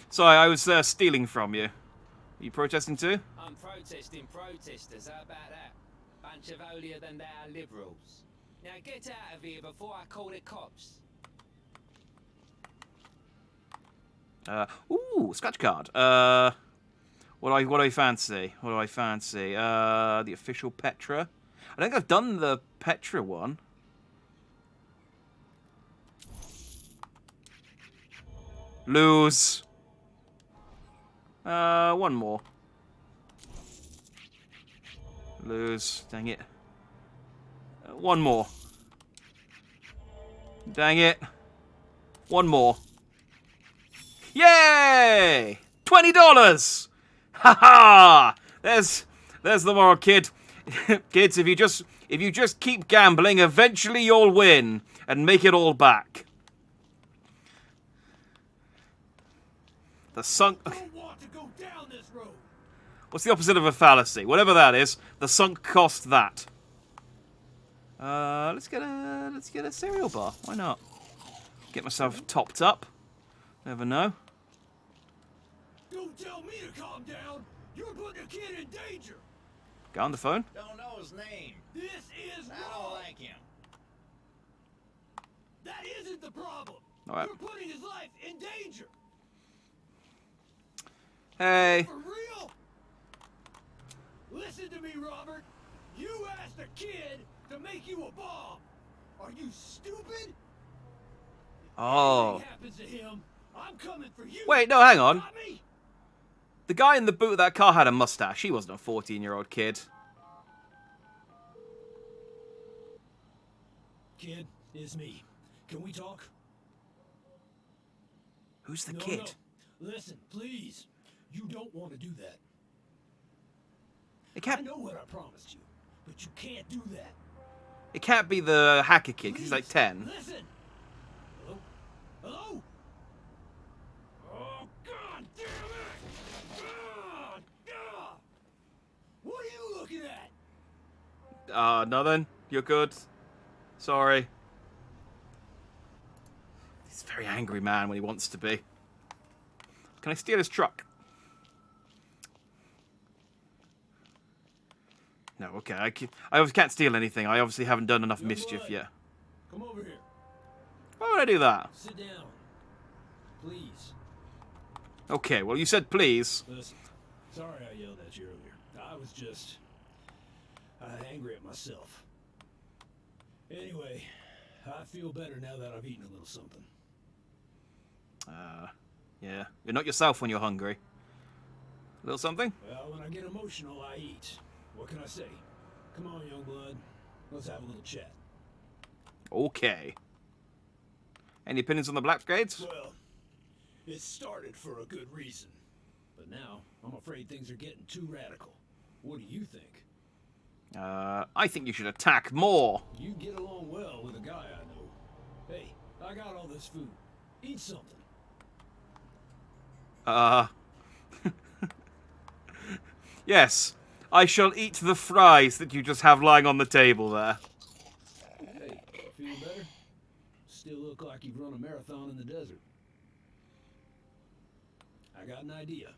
A: Sorry, I was stealing from you. Are you protesting too?
M: I'm protesting protesters, how about that? Bunch of holier than thou liberals. Now get out of here before I call the cops.
A: Ooh, scratch card. What do I fancy? What do I fancy? The official Petra. I think I've done the Petra one. Lose. One more. Lose. Dang it. One more. Dang it. One more. Yay! $20! Ha ha! There's the moral, kid. Kids, if you just keep gambling, eventually you'll win and make it all back. The sunk.
J: Don't want to go down this road.
A: What's the opposite of a fallacy? Whatever that is, the sunk cost that. Let's get a cereal bar. Why not? Get myself topped up. Never know.
J: Don't tell me to calm down. You're putting a kid in danger.
A: Go on the phone.
H: Don't know his name.
J: This is
H: I don't
J: wrong.
H: like him.
L: That isn't the problem.
A: All right.
L: You're putting his life in danger.
A: Hey.
L: For real? Listen to me, Robert. You asked a kid to make you a bomb. Are you stupid?
A: Oh.
L: If anything happens to him, I'm coming for you.
A: Wait, no, hang on.
L: Got me?
A: The guy in the boot of that car had a mustache. He wasn't a 14-year-old kid.
L: Kid, it's me. Can we talk?
A: Who's the
L: No,
A: kid?
L: no. Listen, please. You don't want to do that.
A: It
L: I
A: can't.
L: know what I promised you, but you can't do that.
A: It can't be the hacker kid because he's like 10.
L: Listen. Hello? Hello? Oh, God damn it! God! God! What are you looking at?
A: Nothing. You're good. Sorry. He's a very angry man when he wants to be. Can I steal his truck? No, okay. I obviously can't steal anything. I obviously haven't done enough mischief yet.
L: Come over here.
A: Why would I do that?
L: Sit down. Please.
A: Okay, well, you said please.
L: Listen. Sorry I yelled at you earlier. I was just... angry at myself. Anyway, I feel better now that I've eaten a little something.
A: Yeah. You're not yourself when you're hungry. A little something?
L: Well, when I get emotional, I eat. What can I say? Come on, young blood. Let's have a little chat.
A: Okay. Any opinions on the Black Brigades?
L: Well, it started for a good reason. But now, I'm afraid things are getting too radical. What do you think?
A: I think you should attack more.
L: You get along well with a guy I know. Hey, I got all this food. Eat something.
A: Yes. I shall eat the fries that you just have lying on the table there.
L: Hey, feel better? Still look like you've run a marathon in the desert. I got an idea.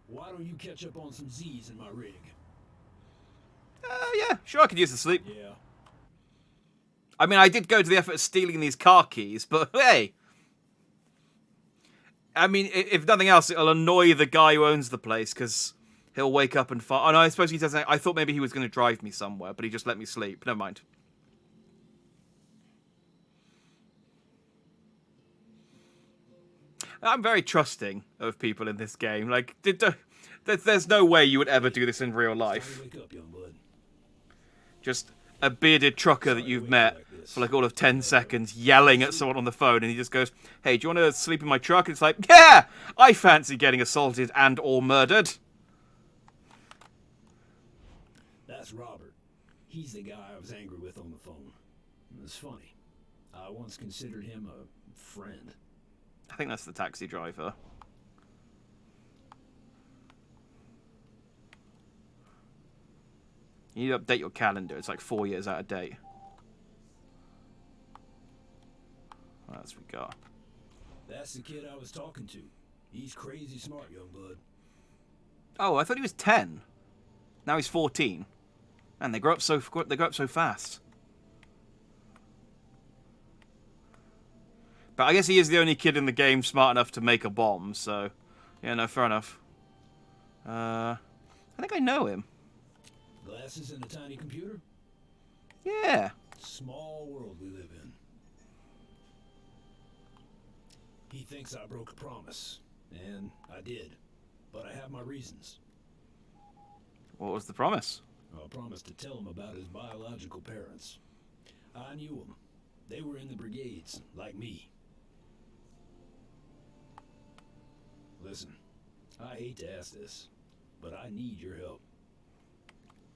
L: Why don't you catch up on some Z's in my rig?
A: Yeah, sure, I could use the sleep.
L: Yeah.
A: I mean, I did go to the effort of stealing these car keys, but hey. I mean, if nothing else, it'll annoy the guy who owns the place, because he'll wake up and find... Oh, no, I suppose he doesn't... I thought maybe he was going to drive me somewhere, but he just let me sleep. Never mind. I'm very trusting of people in this game. Like, there's no way you would ever do this in real life.
L: Wake up, young blood.
A: Just a bearded trucker that you've met for like all of 10 seconds yelling at someone on the phone, and he just goes, hey, do you want to sleep in my truck? And it's like, yeah, I fancy getting assaulted and or murdered.
L: That's Robert. He's the guy I was angry with on the phone. It's funny. I once considered him a friend.
A: I think that's the taxi driver. You need to update your calendar. It's like 4 years out of date. What else we got?
L: That's the kid I was talking to. He's crazy smart, young blood.
A: Oh, I thought he was 10. Now he's 14. Man, they grow up so fast. But I guess he is the only kid in the game smart enough to make a bomb, so... Yeah, no, fair enough. I think I know him.
L: Glasses and a tiny computer?
A: Yeah.
L: Small world we live in. He thinks I broke a promise, and I did. But I have my reasons.
A: What was the promise?
L: I promised to tell him about his biological parents. I knew them. They were in the brigades, like me. Listen, I hate to ask this, but I need your help.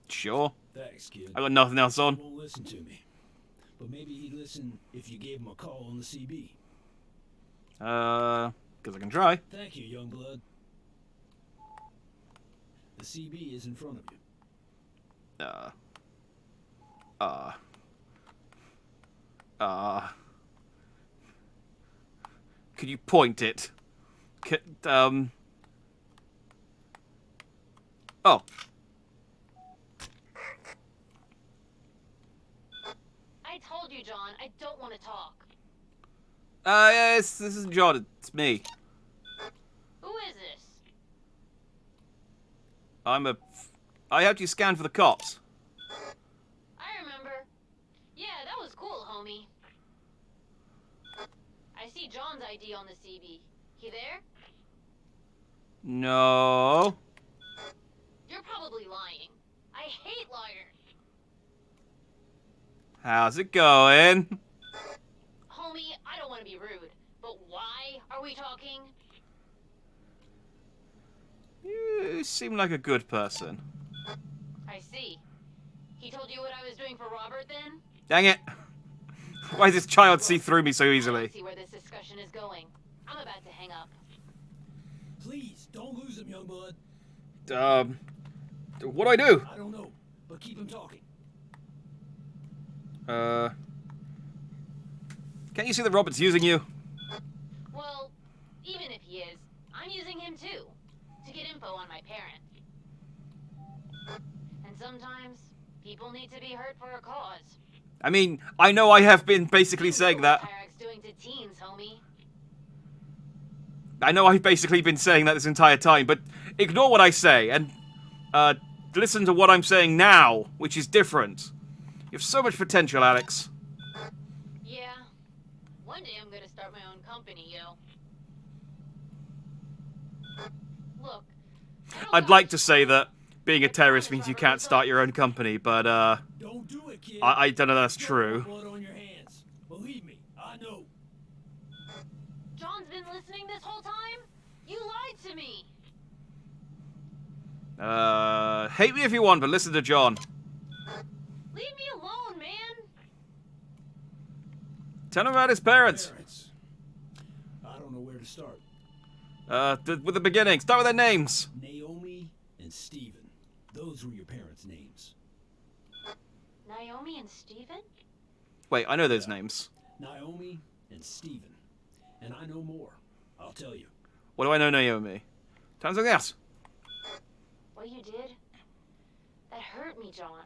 A: Sure.
L: Thanks, kid.
A: I got nothing else on.
L: He won't listen to me. But maybe he'd listen if you gave him a call on the CB.
A: Because I can try.
L: Thank you, young blood. The CB is in front of you.
A: Could you point it? Oh.
I: I told you, John, I don't want to talk.
A: Yes, this is John. It's me.
K: Who is this?
A: I helped you scan for the cops.
K: I remember. Yeah, that was cool, homie. I see John's ID on the CB. He there?
A: No.
K: You're probably lying. I hate liars.
A: How's it going?
K: Homie, I don't want to be rude, but why are we talking?
A: You seem like a good person.
K: I see. He told you what I was doing for Robert then?
A: Dang it. Why does this child see through me so
K: I
A: easily?
K: don't see where this discussion is going. I'm about to hang up.
L: Please, don't lose him, young bud.
A: What do I do?
L: I don't know, but keep him talking.
A: Can't you see that Robert's using you?
K: Well, even if he is, I'm using him too. To get info on my parent. And sometimes, people need to be hurt for a cause.
A: I mean, I know I have been basically saying that.
K: Tyrak's doing to teens, homie.
A: I know I've basically been saying that this entire time, but ignore what I say and listen to what I'm saying now, which is different. You have so much potential, Alex.
K: Yeah. One day I'm gonna start my own company, yo. Look.
A: I'd like to say that being a terrorist means you can't start your own company, but
L: Don't do it, kid.
A: I don't know that's true.
L: Blood on your hands. Believe me, I know.
K: John's been listening this whole time? You lied to me.
A: Hate me if you want, but listen to John.
K: Leave me alone, man.
A: Tell him about his parents.
L: I don't know where to start.
A: With the beginning. Start with their names.
L: Naomi and Stephen. Those were your parents' names.
K: Naomi and Stephen?
A: Wait, I know those names.
L: Naomi and Stephen. And I know more. I'll tell you.
A: What do I know, Naomi? Tell me something else.
K: What you did? That hurt me, John.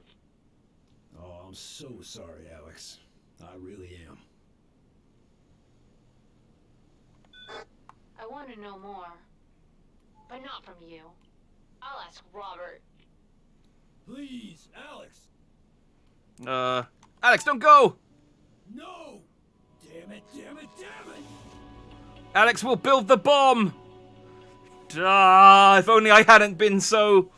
L: Oh, I'm so sorry, Alex. I really am.
K: I want to know more. But not from you. I'll ask Robert.
L: Please, Alex.
A: Alex, don't go!
L: No! Damn it, damn it, damn it!
A: Alex will build the bomb! If only I hadn't been so,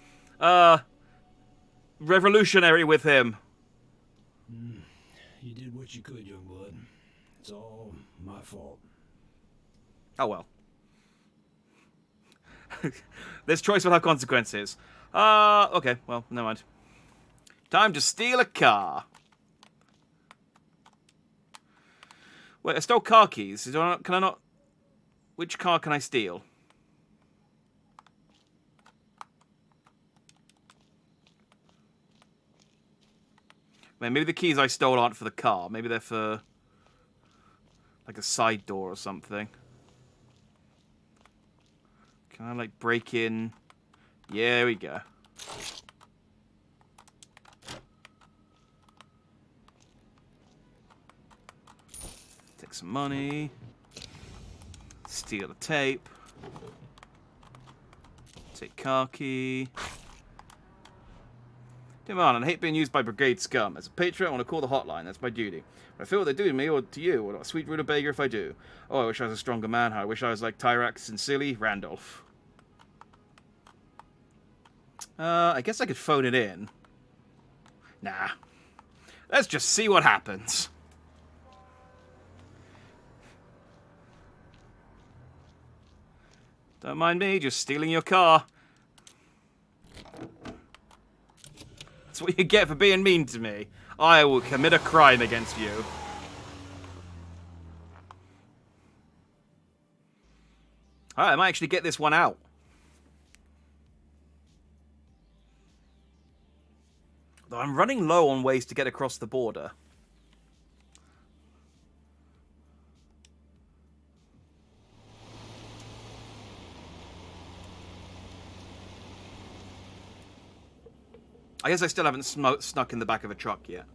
A: revolutionary with him.
L: You did what you could, young blood. It's all my fault.
A: Oh well. This choice will have consequences. Okay, well, never mind. Time to steal a car. Wait, I stole car keys. Can I not... Which car can I steal? Maybe the keys I stole aren't for the car. Maybe they're for... like a side door or something. Can I, like, break in? Yeah, there we go. Take some money. Steal the tape. Take car key. Come on, I hate being used by brigade scum. As a patriot, I want to call the hotline. That's my duty. But I feel what they do to me or to you. What a sweet rutabaga if I do. Oh, I wish I was a stronger man. I wish I was like Tyrak, sincerely, Randolph. I guess I could phone it in. Nah. Let's just see what happens. Don't mind me, just stealing your car. That's what you get for being mean to me. I will commit a crime against you. Alright, I might actually get this one out. Though I'm running low on ways to get across the border. I guess I still haven't snuck in the back of a truck yet.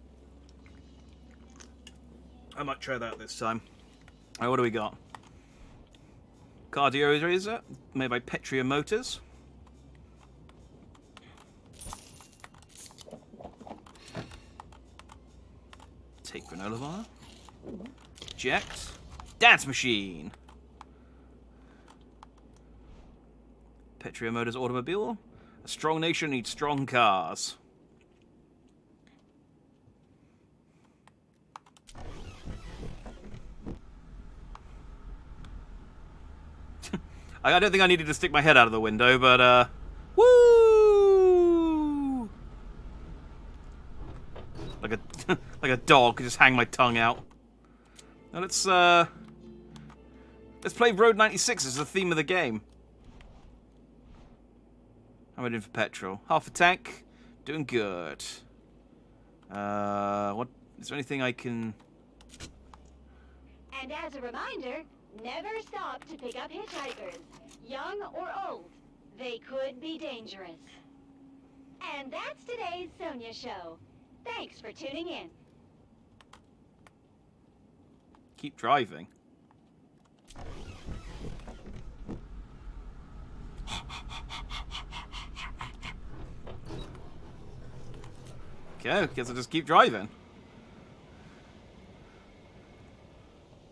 A: I might try that this time. Alright, what do we got? Cardio Eraser, made by Petria Motors. Take granola bar. Eject. Dance machine. Petria Motors automobile. A strong nation needs strong cars. I don't think I needed to stick my head out of the window, but, woo! Like a, like a dog, just hang my tongue out. Now let's play Road 96 as the theme of the game. How am I doing for petrol? Half a tank. Doing good. What, is there anything I can...
I: And as a reminder, never stop to pick up hitchhikers, young or old. They could be dangerous. And that's today's Sonia Show. Thanks for tuning in.
A: Keep driving. Okay, guess I'll just keep driving.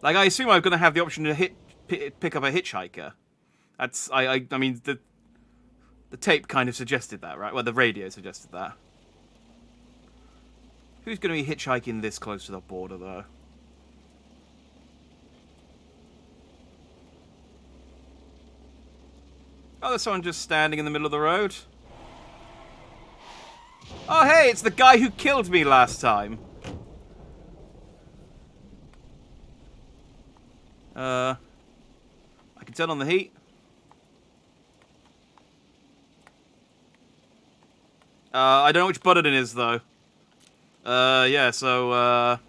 A: Like, I assume I'm going to have the option to pick up a hitchhiker. That's, I mean, the tape kind of suggested that, right? Well, the radio suggested that. Who's going to be hitchhiking this close to the border, though? Oh, there's someone just standing in the middle of the road. Oh, hey, it's the guy who killed me last time. I can turn on the heat. I don't know which button it is, though. Yeah, so,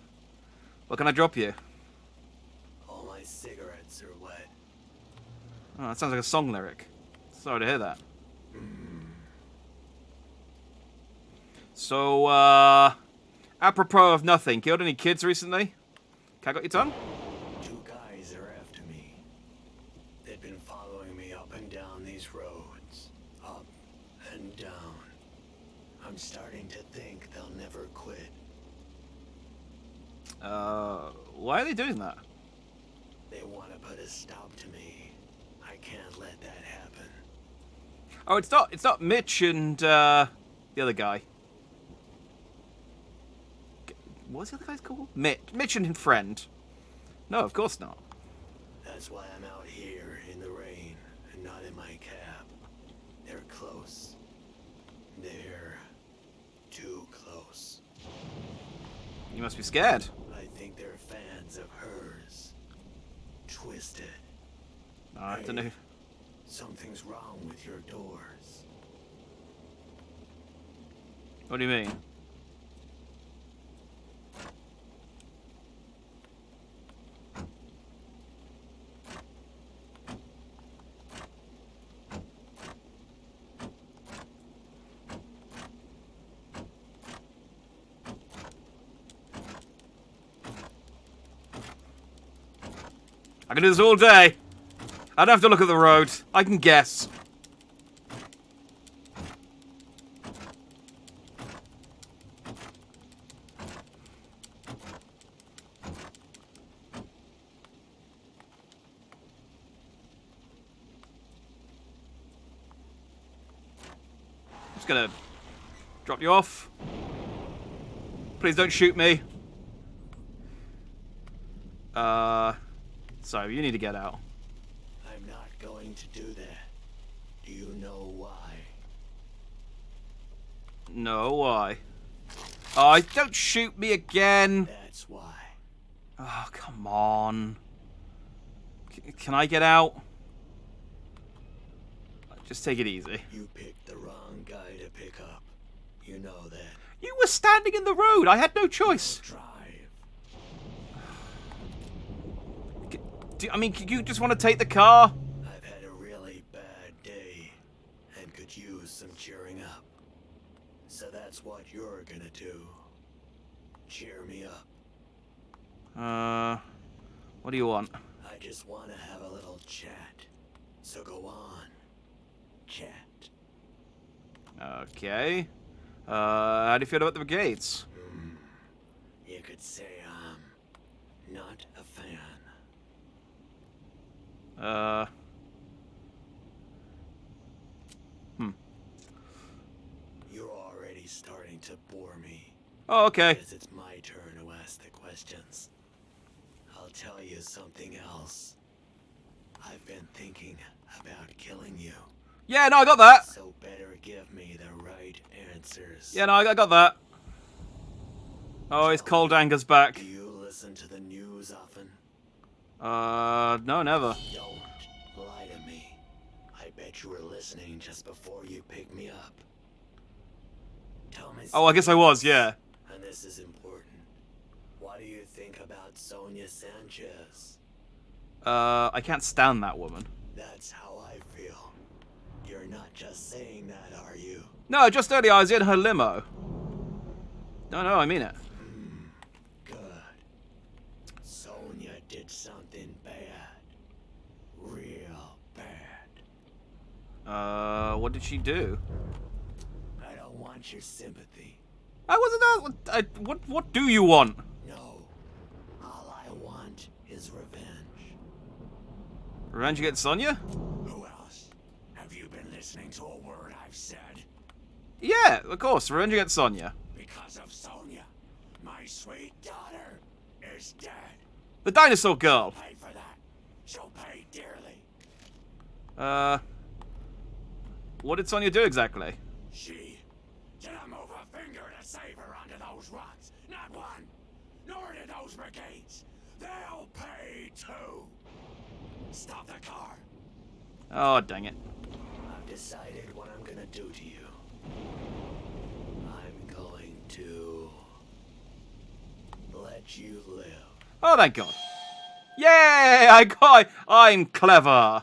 A: what can I drop you?
E: All my cigarettes are wet.
A: Oh, that sounds like a song lyric. Sorry to hear that. So, apropos of nothing, killed any kids recently? Can I got your tongue?
E: Two guys are after me. They've been following me up and down these roads. Up and down. I'm starting to think they'll never quit.
A: Why are they doing that?
E: They want to put a stop to me. I can't let that happen.
A: Oh, it's not Mitch and, the other guy. What's the other guy's called? Mitch and his friend. No, of course not.
E: That's why I'm out here in the rain and not in my cab. They're close. They're too close.
A: You must be scared.
E: I think they're fans of hers. Twisted.
A: I don't know.
E: Something's wrong with your doors.
A: What do you mean? I can do this all day. I don't have to look at the road. I can guess. Just gonna drop you off. Please don't shoot me. Sorry, you need to get out.
E: I'm not going to do that. Do you know why?
A: No, why? Oh, don't shoot me again.
E: That's why.
A: Oh, come on. Can I get out? Just take it easy.
E: You picked the wrong guy to pick up. You know that.
A: You were standing in the road. I had no choice.
E: Drive.
A: I mean, you just want to take the car?
E: I've had a really bad day and could use some cheering up. So that's what you're gonna do. Cheer me up.
A: What do you want?
E: just want to have a little chat. So go on. Chat.
A: Okay. How do you feel about the brigades?
E: You could say I'm not a fan. You're already starting to bore me.
A: Oh, okay.
E: Guess it's my turn to ask the questions. I'll tell you something else. I've been thinking about killing you.
A: Yeah, no, I got that.
E: So better give me the right answers.
A: Yeah, no, I got that. Oh, his cold anger's back.
E: Do you listen to the news often?
A: No, never.
E: Don't lie to me. I bet you were listening just before you picked me up. Tell me.
A: Oh, I guess I was, yeah.
E: And this is important. What do you think about Sonia Sanchez?
A: I can't stand that woman.
E: That's how I feel. You're not just saying that, are you?
A: No, just earlier I was in her limo. No, I mean it.
E: Good. Sonia did something bad. Real bad.
A: What did she do?
E: I don't want your sympathy.
A: I wasn't what do you want?
E: No. All I want is revenge.
A: Revenge against Sonya?
E: Who else? Have you been listening to a word I've said?
A: Yeah, of course, revenge against Sonya.
E: Because of Sonia, my sweet daughter is dead.
A: The dinosaur girl.
E: Pay for that. She'll pay dearly.
A: What did Sonya do exactly?
E: She didn't move a finger to save her onto those rocks. Not one. Nor did those brigades. They'll pay too. Stop the car.
A: Oh, dang it.
E: I've decided what I'm gonna do to you. I'm going to let you live.
A: Oh, thank God. Yay! I'm clever.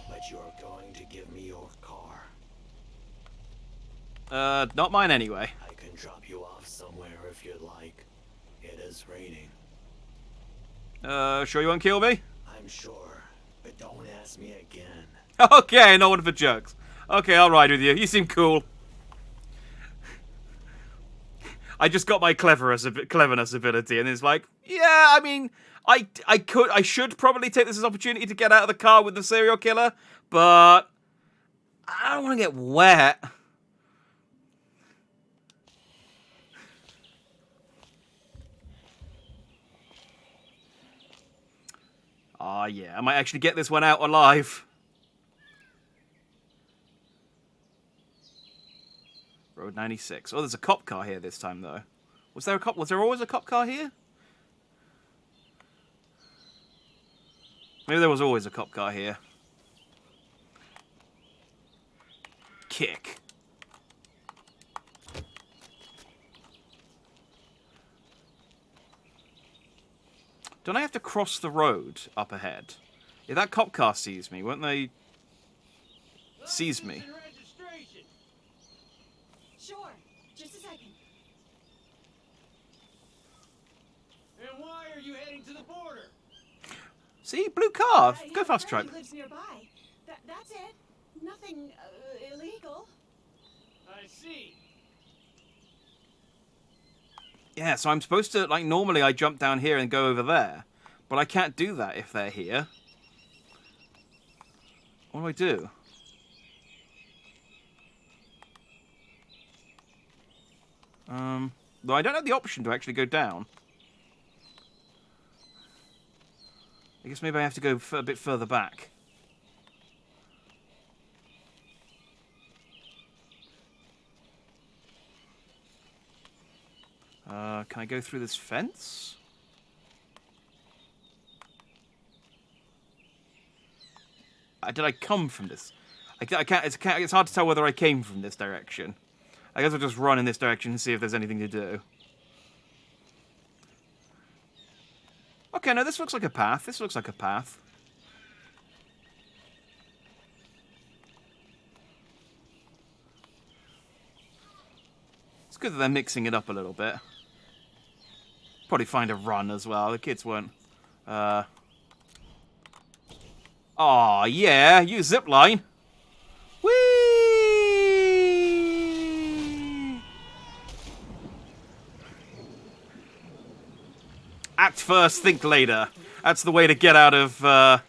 E: But you're going to give me your car.
A: Not mine anyway.
E: I can drop you off somewhere if you'd like. It is raining.
A: Sure you won't kill me?
E: I'm sure, but don't ask me again.
A: Okay, no one for jokes. Okay, I'll ride with you. You seem cool. I just got my cleverness ability, and it's like, yeah, I mean, I should probably take this as an opportunity to get out of the car with the serial killer, but I don't want to get wet. Ah, yeah, I might actually get this one out alive. Road 96. Oh, there's a cop car here this time, though. Was there always a cop car here? Maybe there was always a cop car here. Kick. Don't I have to cross the road up ahead? If that cop car sees me, won't they seize me?
F: Sure. Just a second.
L: And why are you heading to the border?
A: See? Blue car.
F: I
A: Go
F: have a
A: fast
F: friend
A: track.
F: who lives nearby. That's it. Nothing illegal.
L: I see.
A: Yeah, so I'm supposed to, like, normally I jump down here and go over there. But I can't do that if they're here. What do I do? Though I don't have the option to actually go down. I guess maybe I have to go a bit further back. Can I go through this fence? Did I come from this? I can't. It's hard to tell whether I came from this direction. I guess I'll just run in this direction and see if there's anything to do. Okay, no, this looks like a path. This looks like a path. It's good that they're mixing it up a little bit. Probably find a run as well. The kids won't. Aw, yeah, you zipline. Whee! Act first, think later. That's the way to get out of,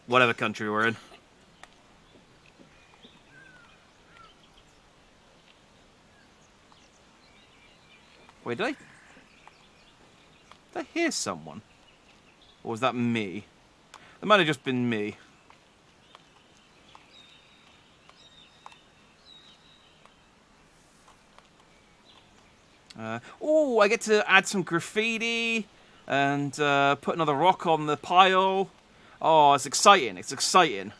A: whatever country we're in. Wait, did I hear someone? Or was that me? It might have just been me. Oh, I get to add some graffiti and put another rock on the pile. Oh, it's exciting. It's exciting.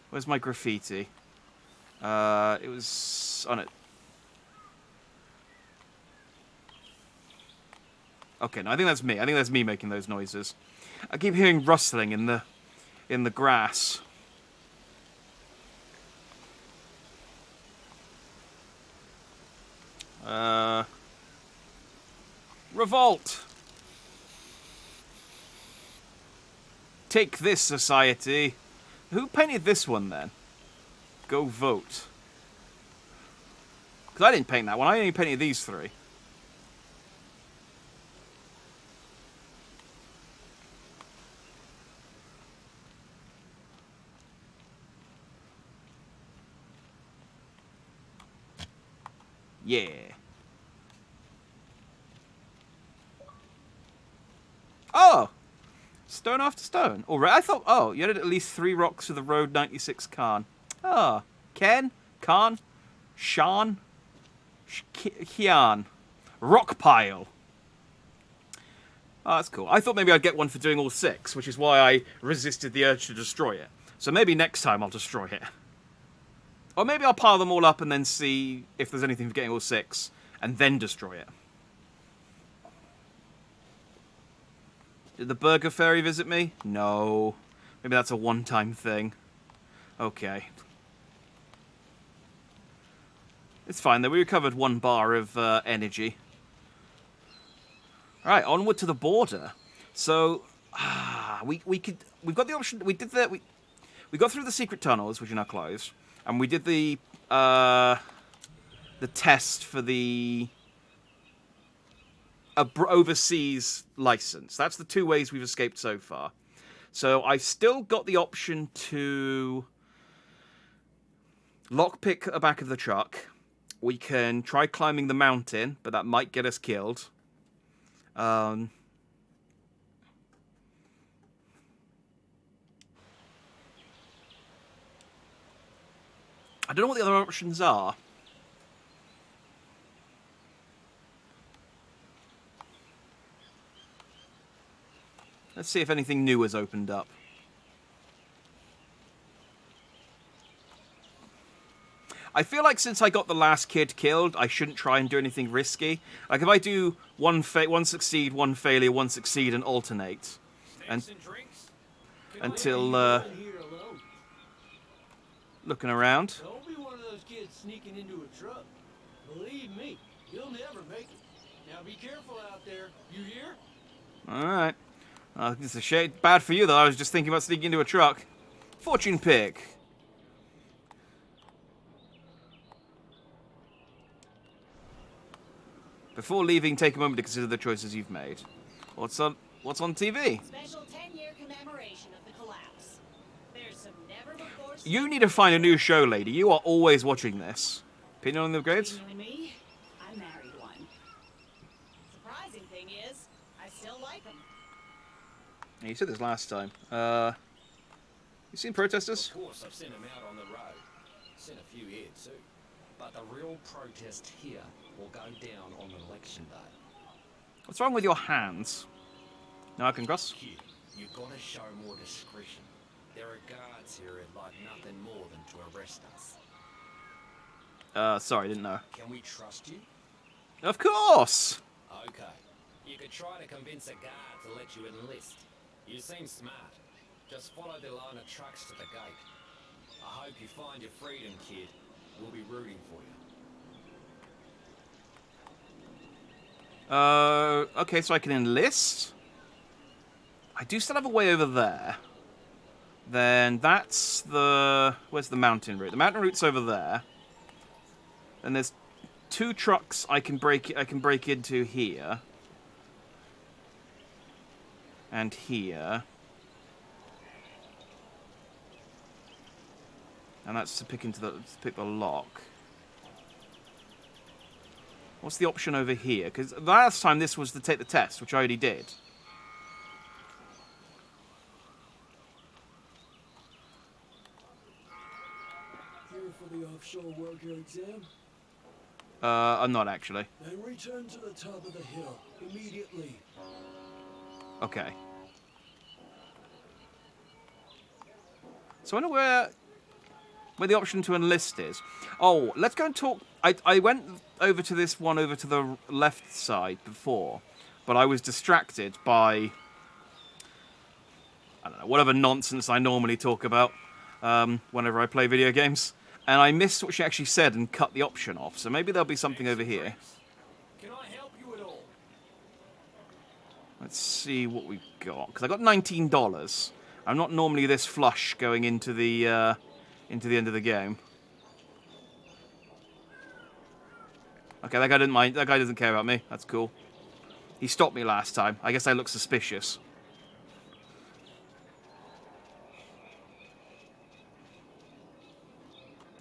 A: Where's my graffiti? It was on it. Okay, no, I think that's me. I think that's me making those noises. I keep hearing rustling in the grass. Revolt! Take this, society. Who painted this one, then? Go vote. Because I didn't paint that one. I only painted these three. Yeah. Oh! Stone after stone. Alright, I thought, oh, you added at least 3 rocks to the Road 96 Khan. Ah. Ken? Khan? Shan? Kian. Rock pile. Oh, that's cool. I thought maybe I'd get one for doing all 6, which is why I resisted the urge to destroy it. So maybe next time I'll destroy it. Or maybe I'll pile them all up and then see if there's anything for getting all 6, and then destroy it. Did the Burger Fairy visit me? No. Maybe that's a one-time thing. Okay. It's fine, though. We recovered 1 bar of energy. Alright, onward to the border. So, we've got the option. We did we got through the secret tunnels, which are now closed, and we did the test for the overseas license. That's the 2 ways we've escaped so far. So I've still got the option to lockpick at the back of the truck. We can try climbing the mountain, but that might get us killed. I don't know what the other options are. Let's see if anything new has opened up. I feel like since I got the last kid killed, I shouldn't try and do anything risky. Like if I do one succeed, 1 failure, 1 succeed, and alternate, and until looking around.
L: Don't be one of those kids sneaking into a truck. Believe me, you'll never make it. Now be careful out there. You hear?
A: All right. It's a shade bad for you though. I was just thinking about sneaking into a truck. Fortune pick. Before leaving, take a moment to consider the choices you've made. What's on TV?
N: Special 10-year commemoration of the collapse. There's some never before
A: You need to find a new show, lady. You are always watching this. Opinion on the upgrades?
N: me, I married one. Surprising thing is, I still like them.
A: You said this last time. You seen protesters?
O: Of course, I've seen them out on the road. Seen a few here too. But the real protest here will go down on election day.
A: What's wrong with your hands? No, I can cross.
O: Kid, you've got to show more discretion. There are guards here who'd like nothing more than to arrest us.
A: Sorry, didn't know.
O: Can we trust you?
A: Of course!
O: Okay. You could try to convince a guard to let you enlist. You seem smart. Just follow the line of trucks to the gate. I hope you find your freedom, kid. We'll be rooting for you.
A: Okay, so I can enlist? I do still have a way over there. Then that's the... Where's the mountain route? The mountain route's over there. And there's 2 trucks I can break into here. And here. And that's to pick the lock. What's the option over here? Because last time this was to take the test, which I already did.
P: Here for the offshore worker exam?
A: I'm not actually.
P: Then return to the top of the hill immediately.
A: Okay. So I wonder where the option to enlist is. Oh, let's go and talk. I went over to this one over to the left side before, but I was distracted by, I don't know, whatever nonsense I normally talk about whenever I play video games. And I missed what she actually said and cut the option off. So maybe there'll be something over here.
P: Can I help you at all?
A: Let's see what we've got. Because I got $19. I'm not normally this flush going into the end of the game. Okay, that guy didn't mind. That guy doesn't care about me. That's cool. He stopped me last time. I guess I look suspicious.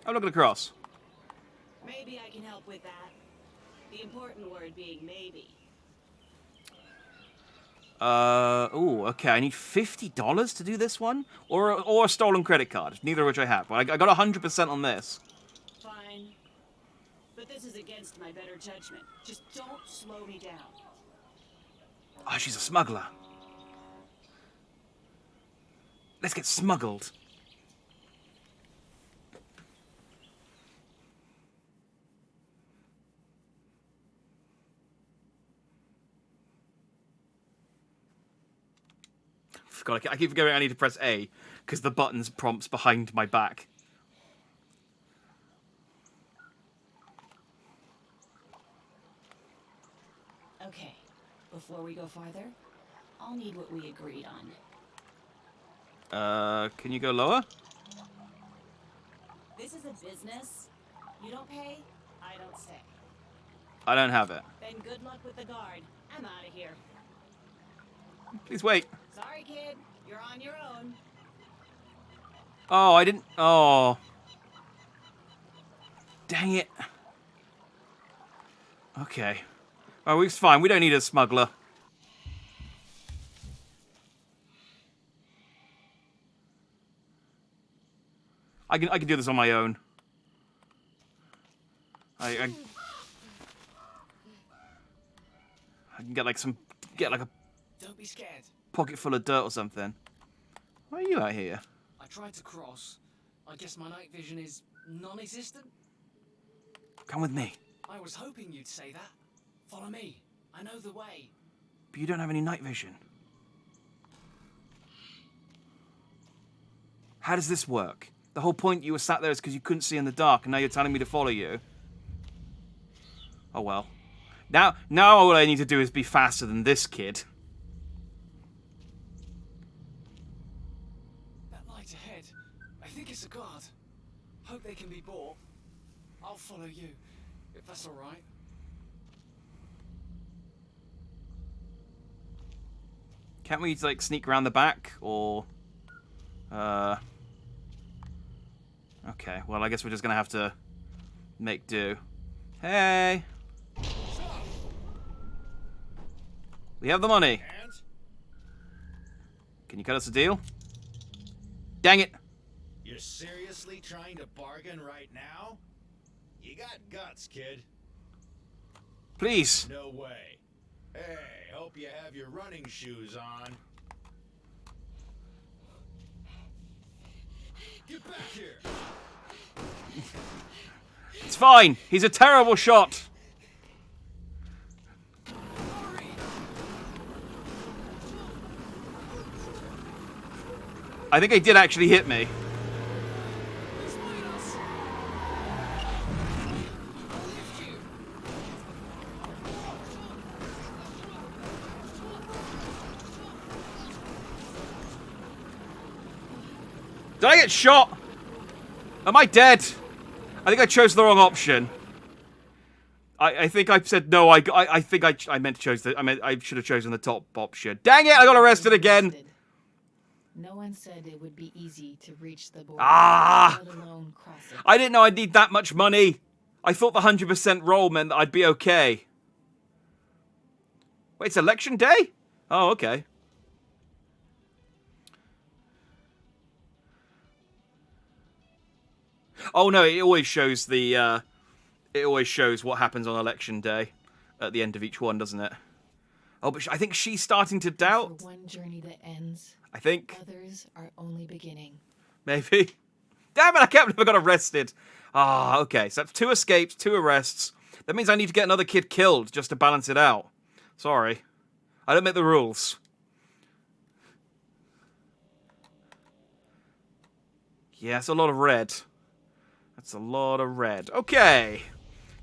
A: I'm looking across.
F: Maybe I can help with that. The important word being maybe.
A: Oh, okay. I need $50 to do this one? Or a stolen credit card. Neither of which I have. But I got 100% on this.
F: Fine. But this is against my better judgment. Just don't slow me down.
A: Oh, she's a smuggler. Let's get smuggled. God, I keep forgetting I need to press A because the button's prompts behind my back.
F: Okay, before we go farther, I'll need what we agreed on.
A: Can you go lower?
F: This is a business. You don't pay, I don't stay.
A: I don't have it.
F: Then good luck with the guard. I'm out of here.
A: Please wait.
F: Sorry, kid. You're on your own.
A: Oh, I didn't... Oh. Dang it. Okay. Oh, it's fine. We don't need a smuggler. I can do this on my own. I can get like a
D: Don't be scared.
A: pocket full of dirt or something. Why are you out here?
D: I tried to cross. I guess my night vision is non-existent.
A: Come with me.
D: I was hoping you'd say that. Follow me. I know the way.
A: But you don't have any night vision. How does this work? The whole point you were sat there is because you couldn't see in the dark, and now you're telling me to follow you. Oh well. Now all I need to do is be faster than this kid.
D: That light ahead. I think it's a guard. Hope they can be bought. I'll follow you, if that's all right.
A: Can't we like sneak around the back or? Okay. Well, I guess we're just gonna have to make do. Hey. We have the money. Can you cut us a deal? Dang it.
H: You're seriously trying to bargain right now? You got guts, kid.
A: Please.
H: No way. Hey, hope you have your running shoes on. Get back here.
A: It's fine. He's a terrible shot. I think he did actually hit me. Did I get shot? Am I dead? I think I chose the wrong option. I think I said no. I think I meant to choose the. I should have chosen the top option. Dang it! I got arrested again.
C: No one said it would be easy to reach the border,
A: Ah!
C: let alone cross it.
A: I didn't know I'd need that much money. I thought the 100% roll meant that I'd be okay. Wait, it's election day? Oh, okay. Oh no, it always shows the. It always shows what happens on election day at the end of each one, doesn't it? Oh, but I think she's starting to doubt.
C: For one journey that ends,
A: I think.
C: Others are only beginning.
A: Maybe. Damn it, I can't believe I got arrested. Ah, okay. So that's 2 escapes, 2 arrests. That means I need to get another kid killed just to balance it out. Sorry. I don't make the rules. Yeah, that's a lot of red. That's a lot of red. Okay.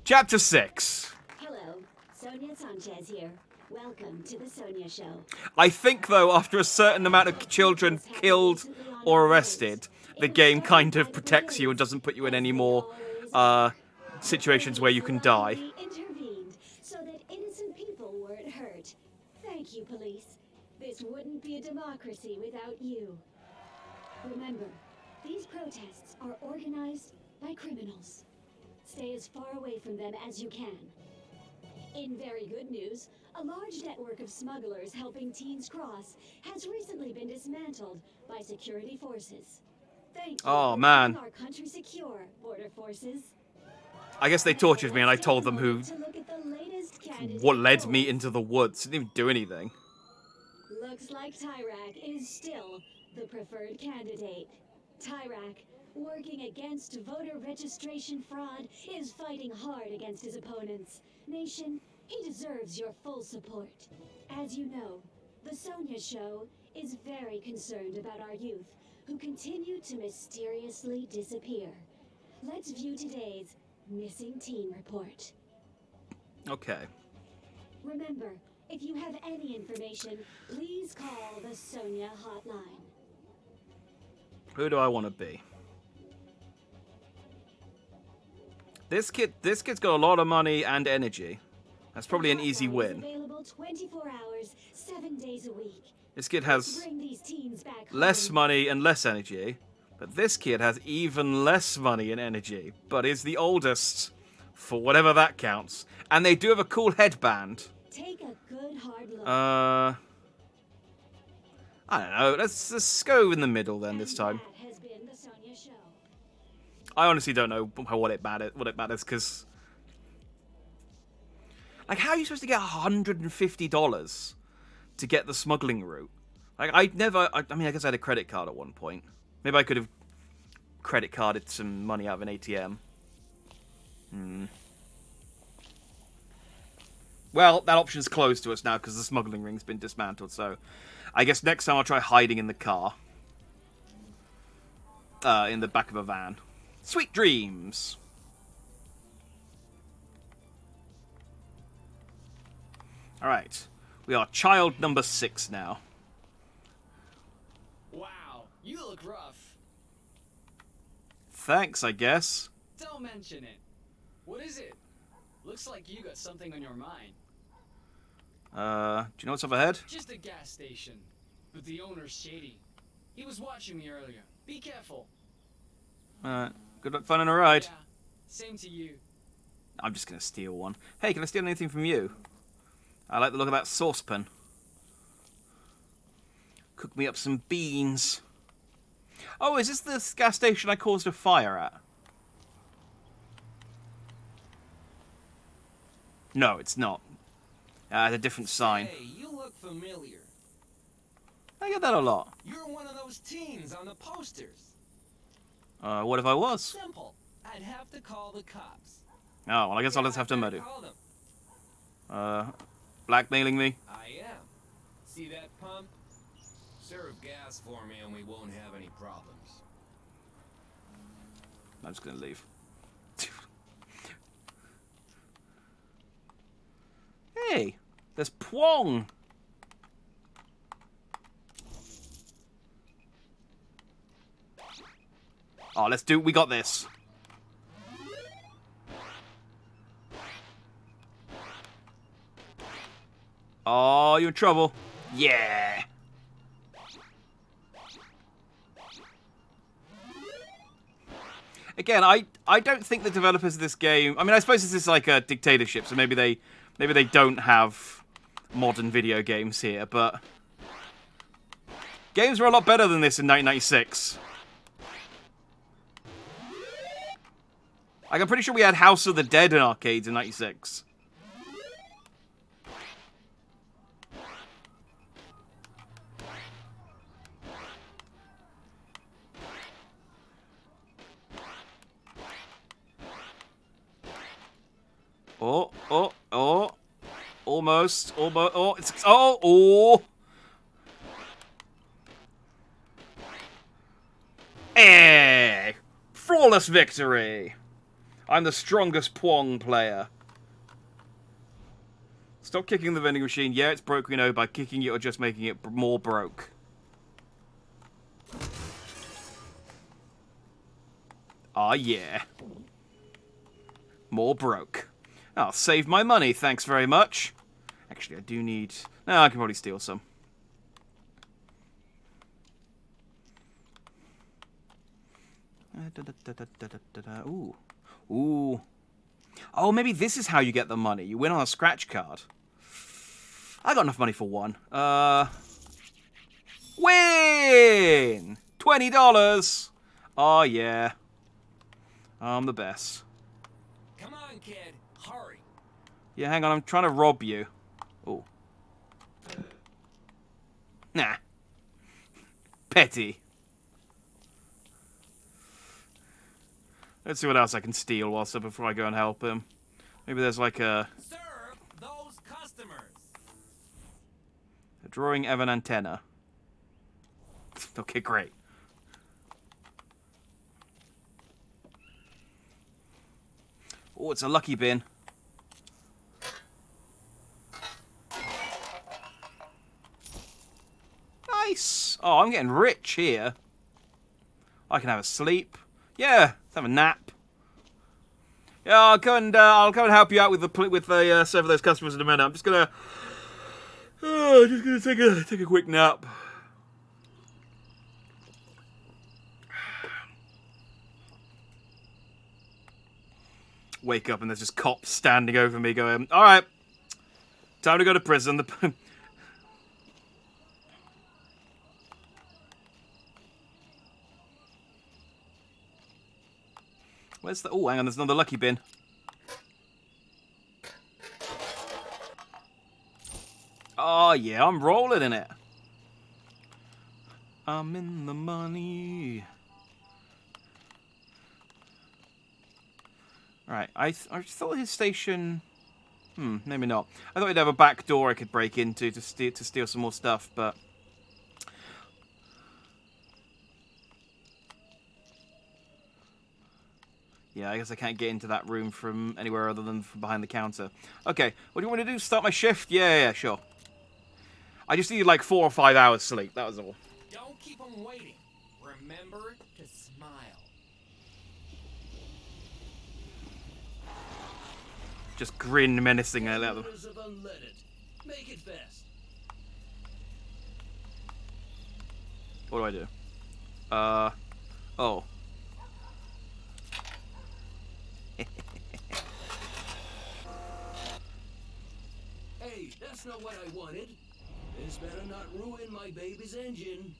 A: Chapter 6.
B: Hello, Sonia Sanchez here. Welcome to the Sonia Show.
A: I think, though, after a certain amount of children killed or arrested, the game kind of protects you and doesn't put you in any more situations where you can die.
B: Intervened so that innocent people weren't hurt. Thank you, police. This wouldn't be a democracy without you. Remember, these protests are organized by criminals. Stay as far away from them as you can. In very good news, a large network of smugglers helping teens cross has recently been dismantled by security forces. Thank you
A: Oh,
B: for
A: man.
B: keeping our country secure, border forces.
A: I guess they tortured me and I told them who...
B: To look at the latest candidate
A: what led
B: polls.
A: me into the woods. Didn't even do anything.
B: Looks like Tyrak is still the preferred candidate. Tyrak, working against voter registration fraud, is fighting hard against his opponents. Nation, he deserves your full support. As you know, the Sonia Show is very concerned about our youth, who continue to mysteriously disappear. Let's view today's missing teen report.
A: Okay.
B: Remember, if you have any information, please call the Sonia hotline.
A: Who do I want to be? This kid's got a lot of money and energy. That's probably an easy win.
B: Available 24 hours, 7 days a week.
A: This kid has
B: Bring these teens back
A: less
B: home.
A: money and less energy, but this kid has even less money and energy, but is the oldest, for whatever that counts. And they do have a cool headband.
B: Take a good hard look.
A: I don't know. Let's go in the middle then this time.
B: That has been the Sonia Show.
A: I honestly don't know what it matters, because... like, how are you supposed to get $150 to get the smuggling route? Like, I mean, I guess I had a credit card at one point. Maybe I could have credit carded some money out of an ATM. Well, that option's closed to us now because the smuggling ring's been dismantled, so... I guess next time I'll try hiding in the car. In the back of a van. Sweet dreams! Alright. We are child number 6 now.
D: Wow, you look rough.
A: Thanks, I guess.
D: Don't mention it. What is it? Looks like you got something on your mind.
A: Do you know what's up ahead?
D: Just a gas station. But the owner's shady. He was watching me earlier. Be careful.
A: Alright. Good luck finding a ride.
D: Yeah, same to you.
A: I'm just gonna steal one. Hey, can I steal anything from you? I like the look of that saucepan. Cook me up some beans. Oh, is this the gas station I caused a fire at? No, it's not. It's a different sign.
M: Hey, you look familiar.
A: I get that a lot.
M: You're one of those teens on the posters.
A: What if I was?
M: Simple. I'd have to call the cops.
A: Oh, well, I guess I'll just have to murder. Blackmailing me?
M: I am. See that pump? Serve gas for me and we won't have any problems.
A: I'm just gonna leave. Hey, there's Pwong. Oh, let's do... We got this. Oh, you're in trouble. Yeah. Again, I don't think the developers of this game... I mean, I suppose this is like a dictatorship, so maybe they don't have modern video games here, but... Games were a lot better than this in 1996. Like, I'm pretty sure we had House of the Dead in arcades in 96. Oh, oh, oh. Almost, oh, it's, oh. Eh! Flawless victory! I'm the strongest Pwong player. Stop kicking the vending machine. Yeah, it's broke, we know. By kicking it or just making it more broke. Ah, yeah. More broke. I'll save my money, thanks very much. Actually, I do need... No, I can probably steal some. Ooh. Ooh. Oh, maybe this is how you get the money. You win on a scratch card. I got enough money for one. Win! $20! Oh, yeah. I'm the best.
M: Come on, kid. Hurry.
A: Yeah, hang on. I'm trying to rob you. Oh. Nah. Petty. Let's see what else I can steal before I go and help him. Maybe there's like a...
M: Serve those customers.
A: A drawing of an antenna. Okay, great. Oh, it's a lucky bin. Nice. Oh, I'm getting rich here. I can have a sleep. Yeah, let's have a nap. Yeah, I'll go and help you out with the serve those customers in a minute. I'm just gonna take a quick nap. Wake up and there's just cops standing over me going, "All right, time to go to prison." Where's the... Oh, hang on, there's another lucky bin. Oh, yeah, I'm rolling in it. I'm in the money. Right, I thought his station... maybe not. I thought he'd have a back door I could break into to steal some more stuff, but... Yeah, I guess I can't get into that room from anywhere other than from behind the counter. Okay, what do you want to do? Start my shift? Yeah, sure. I just needed like 4 or 5 hours sleep, that was all.
M: Don't keep them waiting. Remember to smile.
A: Just grin menacingly at them.
L: Make it fast.
A: What do I do? Oh.
L: Hey, that's not what I wanted. This better not ruin my baby's engine.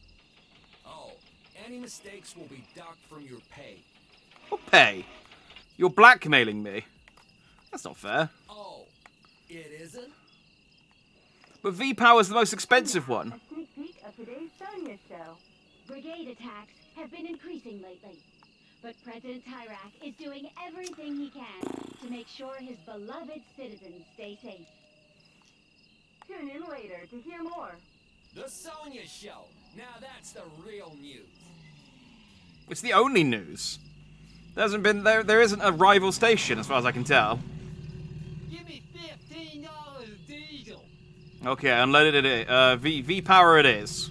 M: Oh, any mistakes will be docked from your pay.
A: What pay? You're blackmailing me. That's not fair.
M: Oh, it isn't?
A: But V-Power's the most expensive one.
G: A sneak peek of today's Sonya show.
B: Brigade attacks have been increasing lately, but President Tyrak is doing everything he can to make sure his beloved citizens stay safe.
G: Tune in later to hear more.
M: The Sonya Show. Now that's the real news.
A: It's the only news. There isn't a rival station as far as I can tell.
M: Give me $15 diesel.
A: Okay, unloaded it. V-Power it is.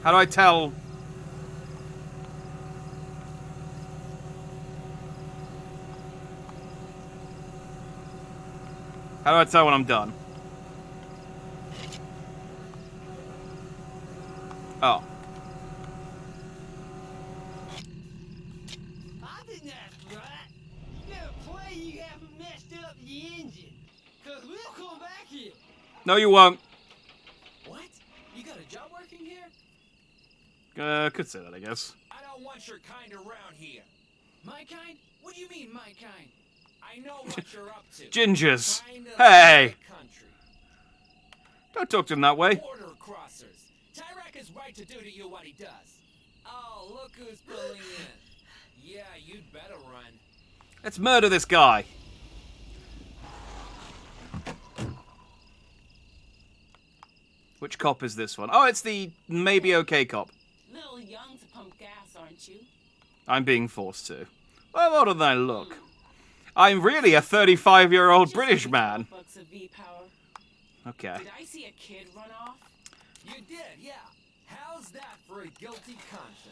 A: How do I tell? How do I tell when I'm done? Oh.
M: I think that's right. You gotta pray you haven't messed up the engine. Cause we'll come back here.
A: No, you won't.
M: What? You got a job working here?
A: Could say that, I guess.
O: I don't want your kind around here.
M: My kind? What do you mean, my kind?
O: I know what you're up to.
A: Gingers.
O: Trying to
A: Hey!
O: leave the country.
A: Don't talk to him that way.
O: Border crossers. Tyrek is right to do to you what he does. Oh, look who's pulling in. Yeah, you'd better run.
A: Let's murder this guy. Which cop is this one? Oh, it's the maybe okay cop.
F: Little young to pump gas, aren't you?
A: I'm being forced to. Well, what do I look? I'm really a 35-year-old British man.
F: Bucks of V-power.
A: Okay.
F: Did I see a kid run off?
O: You did, yeah. How's that for a guilty conscience?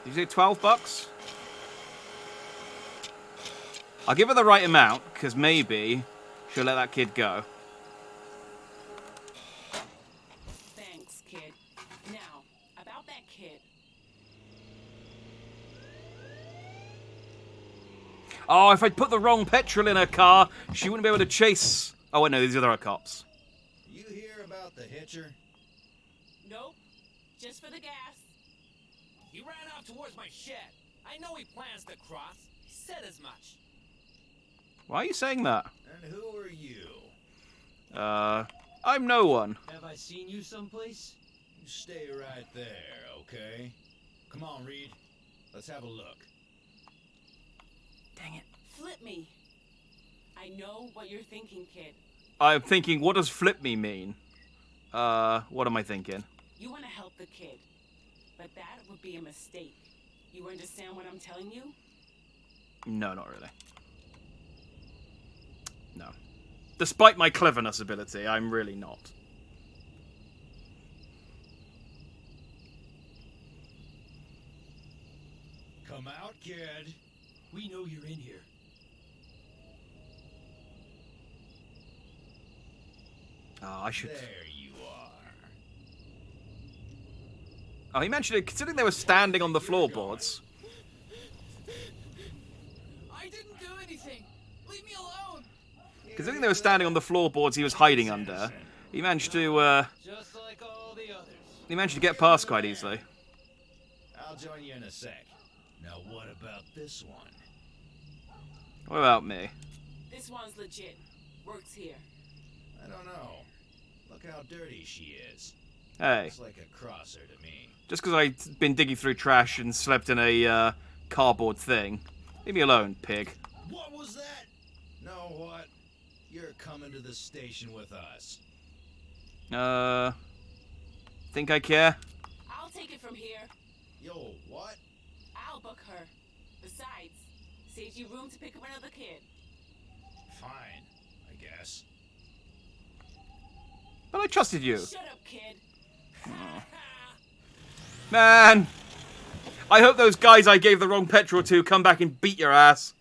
A: Did you say 12 bucks? I'll give her the right amount, because maybe she'll let that kid go.
F: Thanks, kid. Now, about that kid.
A: Oh, if I'd put the wrong petrol in her car, she wouldn't be able to chase... Oh, wait, no, these other are cops.
H: You hear about the hitcher?
F: Nope. Just for the gas.
O: He ran out towards my shed. I know he plans to cross. He said as much.
A: Why are you saying that?
H: And who are you?
A: I'm no one.
L: Have I seen you someplace?
H: You stay right there, okay? Come on, Reed. Let's have a look.
A: Dang it.
F: Flip me. I know what you're thinking, kid.
A: I'm thinking, what does flip me mean? What am I thinking?
F: You want to help the kid, but that would be a mistake. You understand what I'm telling you?
A: No, not really. No. Despite my cleverness ability, I'm really not.
H: Come out, kid.
L: We know you're in here.
A: Oh, I should...
H: There you are.
A: Oh, he mentioned it, considering they were standing on the floorboards.
M: I didn't do anything. Leave me alone.
A: Considering they were standing on the floorboards he was hiding under, he managed to,
M: Just like all the others.
A: he managed to get past quite easily.
H: I'll join you in a sec. Now what about this one?
A: What about me?
F: This one's legit. Works here.
H: I don't know. Look how dirty she is.
A: Hey.
H: Looks like a crosser to me.
A: Just because I've been digging through trash and slept in a, cardboard thing. Leave me alone, pig.
H: What was that? Know what? You're coming to the station with us.
A: Think I care?
F: I'll take it from here.
H: Yo, what?
F: I'll book her. Besides, saves you room to pick up another kid.
H: Fine, I guess.
A: But I trusted you.
F: Shut up, kid.
A: Man! I hope those guys I gave the wrong petrol to come back and beat your ass.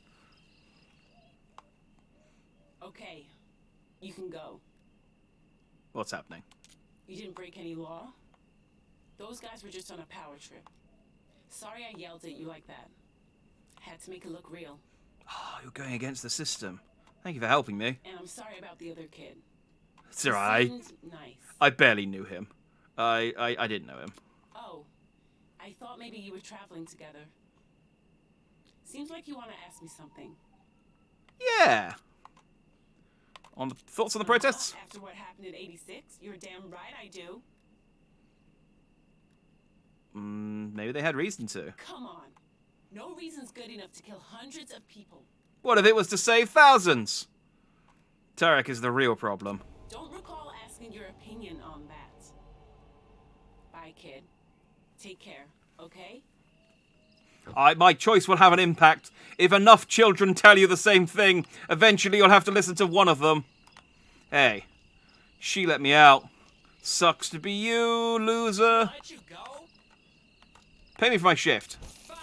F: Okay, you can go.
A: What's happening?
F: You didn't break any law. Those guys were just on a power trip. Sorry I yelled at you like that. Had to make it look real.
A: Oh, you're going against the system. Thank you for helping me.
F: And I'm sorry about the other kid.
A: It's alright.
F: Nice.
A: I barely knew him. I didn't know him.
F: Oh, I thought maybe you were traveling together. Seems like you want to ask me something.
A: Yeah. On the thoughts on the protests?
F: After what happened in '86, you're damn right I do.
A: Maybe they had reason to.
F: Come on. No reason's good enough to kill hundreds of people.
A: What if it was to save thousands? Tarek is the real problem.
F: Don't recall asking your opinion on that. Bye, kid. Take care, okay?
A: My choice will have an impact. If enough children tell you the same thing, eventually you'll have to listen to one of them. Hey, she let me out. Sucks to be you, loser.
M: Let you go?
A: Pay me for my shift.
M: Fine.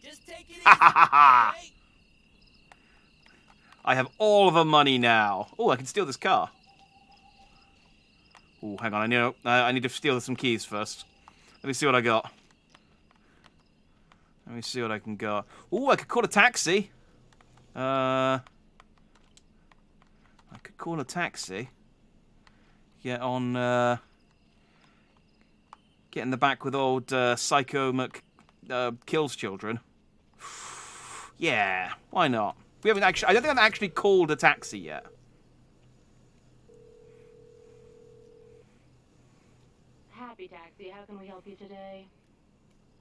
M: Just take it easy.
A: Ha ha ha ha!
M: Okay?
A: I have all the money now. Oh, I can steal this car. Oh, hang on. I need to steal some keys first. Let me see what I got. Let me see what I can get. Oh, I could call a taxi. I could call a taxi. Get on, get in the back with old Psycho kills children. Yeah, why not? We haven't actually. I don't think I've actually called a taxi yet.
G: Happy Taxi, how can we help you today?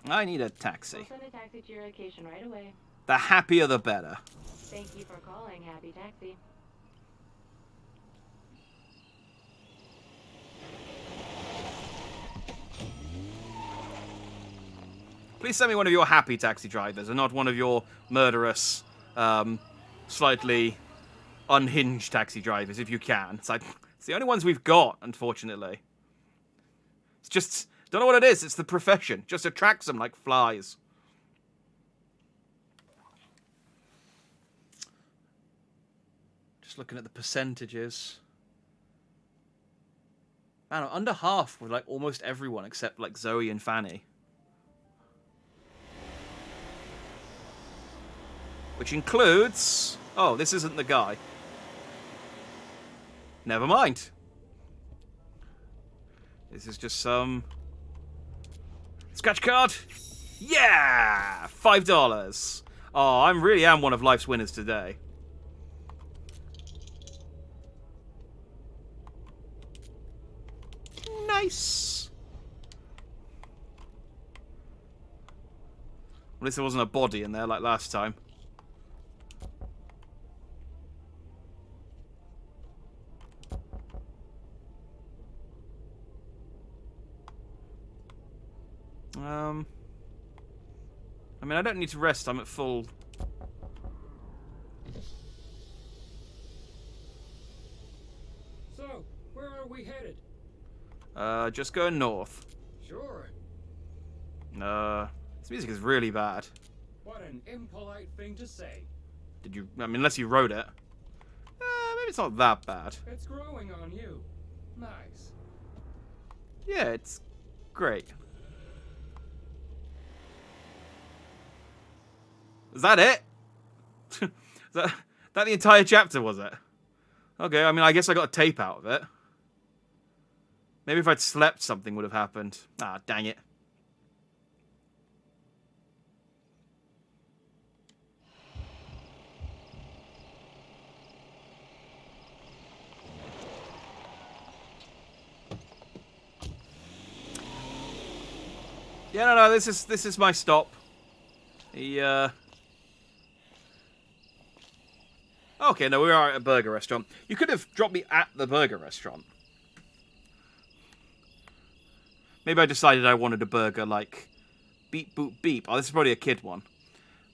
A: I need a taxi.
G: We'll send a taxi to your location right away.
A: The happier the better.
G: Thank you for calling Happy Taxi.
A: Please send me one of your happy taxi drivers and not one of your murderous, slightly unhinged taxi drivers, if you can. It's the only ones we've got, unfortunately. It's just, don't know what it is. It's the profession. Just attracts them like flies. Just looking at the percentages. Man, I'm under half with like almost everyone except like Zoe and Fanny. Which includes... Oh, this isn't the guy. Never mind. This is just some... Scratch card! Yeah! $5. Oh, I really am one of life's winners today. Nice! At least there wasn't a body in there like last time. I mean, I don't need to rest. I'm at full...
Q: So, where are we headed?
A: Just going north.
Q: Sure.
A: This music is really bad.
Q: What an impolite thing to say.
A: Did you... I mean, unless you wrote it. Maybe it's not that bad.
Q: It's growing on you. Nice.
A: Yeah, it's great. Is that it? Is that the entire chapter, was it? Okay, I mean, I guess I got a tape out of it. Maybe if I'd slept, something would have happened. Ah, dang it. Yeah, no, this is my stop. Okay, no, we are at a burger restaurant. You could have dropped me at the burger restaurant. Maybe I decided I wanted a burger like beep, boop, beep. Oh, this is probably a kid one.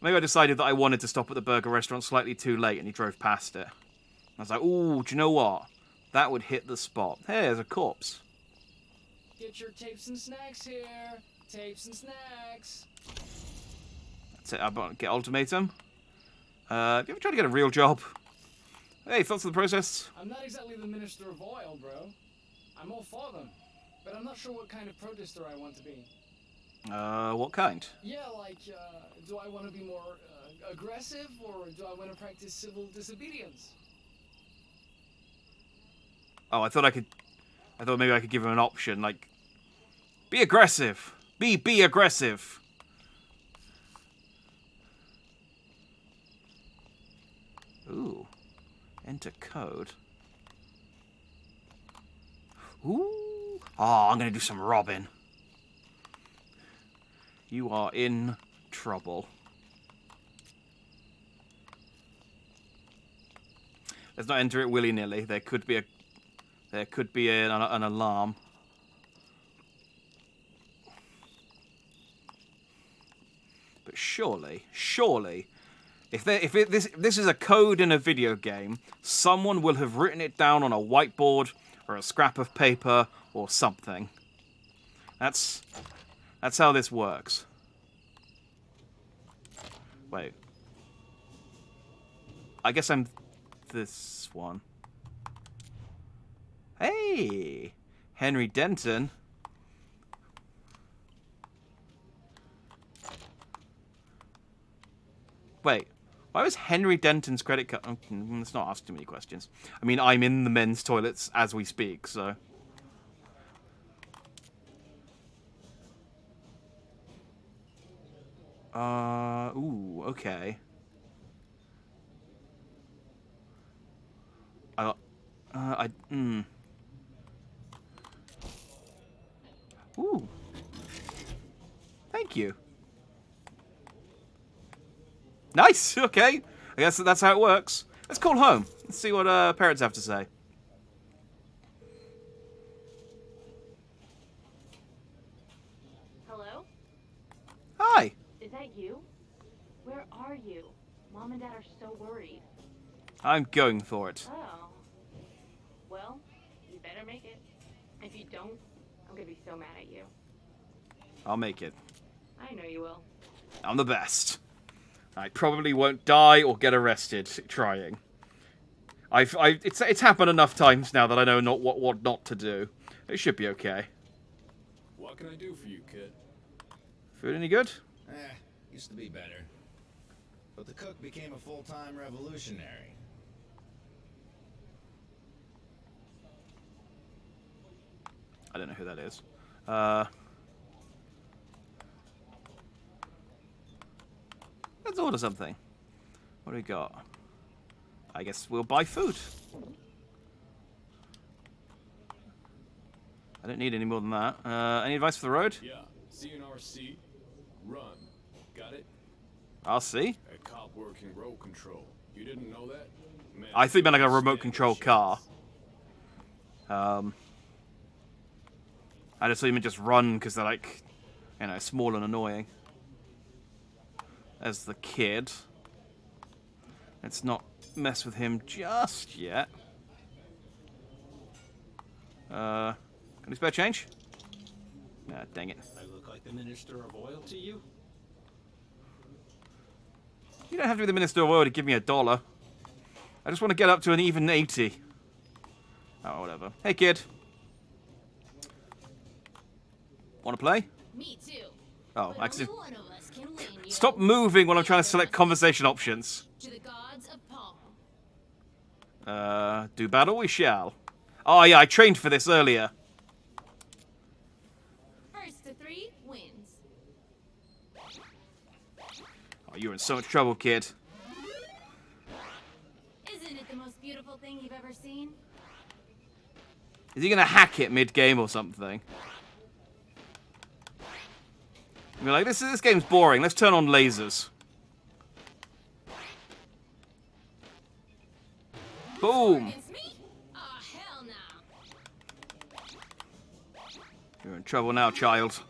A: Maybe I decided that I wanted to stop at the burger restaurant slightly too late and he drove past it. I was like, ooh, do you know what? That would hit the spot. Hey, there's a corpse.
M: Get your tapes and snacks here. Tapes and snacks.
A: That's it. I'll get ultimatum. Have you ever tried to get a real job? Hey, thoughts of the process?
L: I'm not exactly the Minister of Oil, bro. I'm all for them. But I'm not sure what kind of protester I want to be.
A: What kind?
L: Yeah, like, do I want to be more aggressive, or do I want to practice civil disobedience?
A: Oh, I thought maybe I could give him an option, like, be aggressive. Be aggressive. Ooh. Enter code. Ooh. Oh, I'm gonna do some robbing. You are in trouble. Let's not enter it willy-nilly. There could be an alarm. But surely, This is a code in a video game, someone will have written it down on a whiteboard or a scrap of paper or something. That's how this works. Wait. I guess I'm this one. Hey! Henry Denton. Wait. Why was Henry Denton's credit card... Oh, let's not ask too many questions. I mean, I'm in the men's toilets as we speak, so... Ooh, okay. Ooh. Thank you. Nice, okay. I guess that's how it works. Let's call home. Let's see what parents have to say.
G: Hello?
A: Hi.
G: Is that you? Where are you? Mom and Dad are so worried.
A: I'm going for it.
G: Oh. Well, you better make it. If you don't, I'm gonna be so mad at you.
A: I'll make it.
G: I know you will.
A: I'm the best. I probably won't die or get arrested trying. It's happened enough times now that I know what not to do. It should be okay.
J: What can I do for you, kid?
A: Food any good?
H: Used to be better. But the cook became a full-time revolutionary.
A: I don't know who that is. Let's order something. What do we got? I guess we'll buy food. I don't need any more than that. Any advice for the road?
J: Yeah. CNRC. Run. Got it?
A: I'll see.
J: A cop working road control. You didn't know that? Man,
A: I think meant like a remote control car. I just thought you meant just run because they're like, you know, small and annoying. As the kid. Let's not mess with him just yet. Can we spare change? Ah, dang it.
L: I look like the Minister of Oil to you?
A: You don't have to be the Minister of Oil to give me $1. I just want to get up to an even 80. Oh, whatever. Hey, kid. Want to play?
K: Me too.
A: Oh,
K: But
A: actually...
K: only one of us can win, yo.
A: Stop moving when I'm trying to select conversation options.
K: To the gods of Palm.
A: Do battle we shall. Oh, yeah, I trained for this earlier.
K: First to 3 wins.
A: Oh, you're in so much trouble, kid.
K: Isn't it the most beautiful thing you've ever seen?
A: Is he going to hack it mid-game or something? You're like, this game's boring. Let's turn on lasers. Boom.
K: Against me? Oh, hell no.
A: You're in trouble now, child.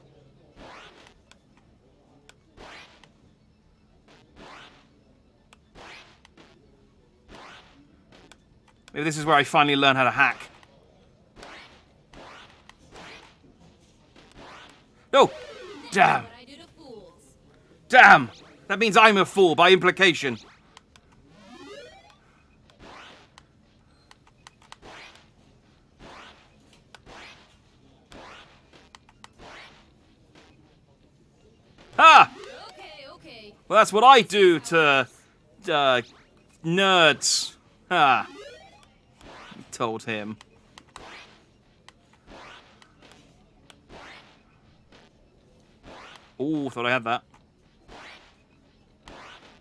A: Maybe this is where I finally learn how to hack. No! Damn!
K: What I do to fools.
A: Damn! That means I'm a fool by implication. Ha!
K: Okay.
A: Well, that's what I do to nerds. Ha! Told him. Oh, thought I had that.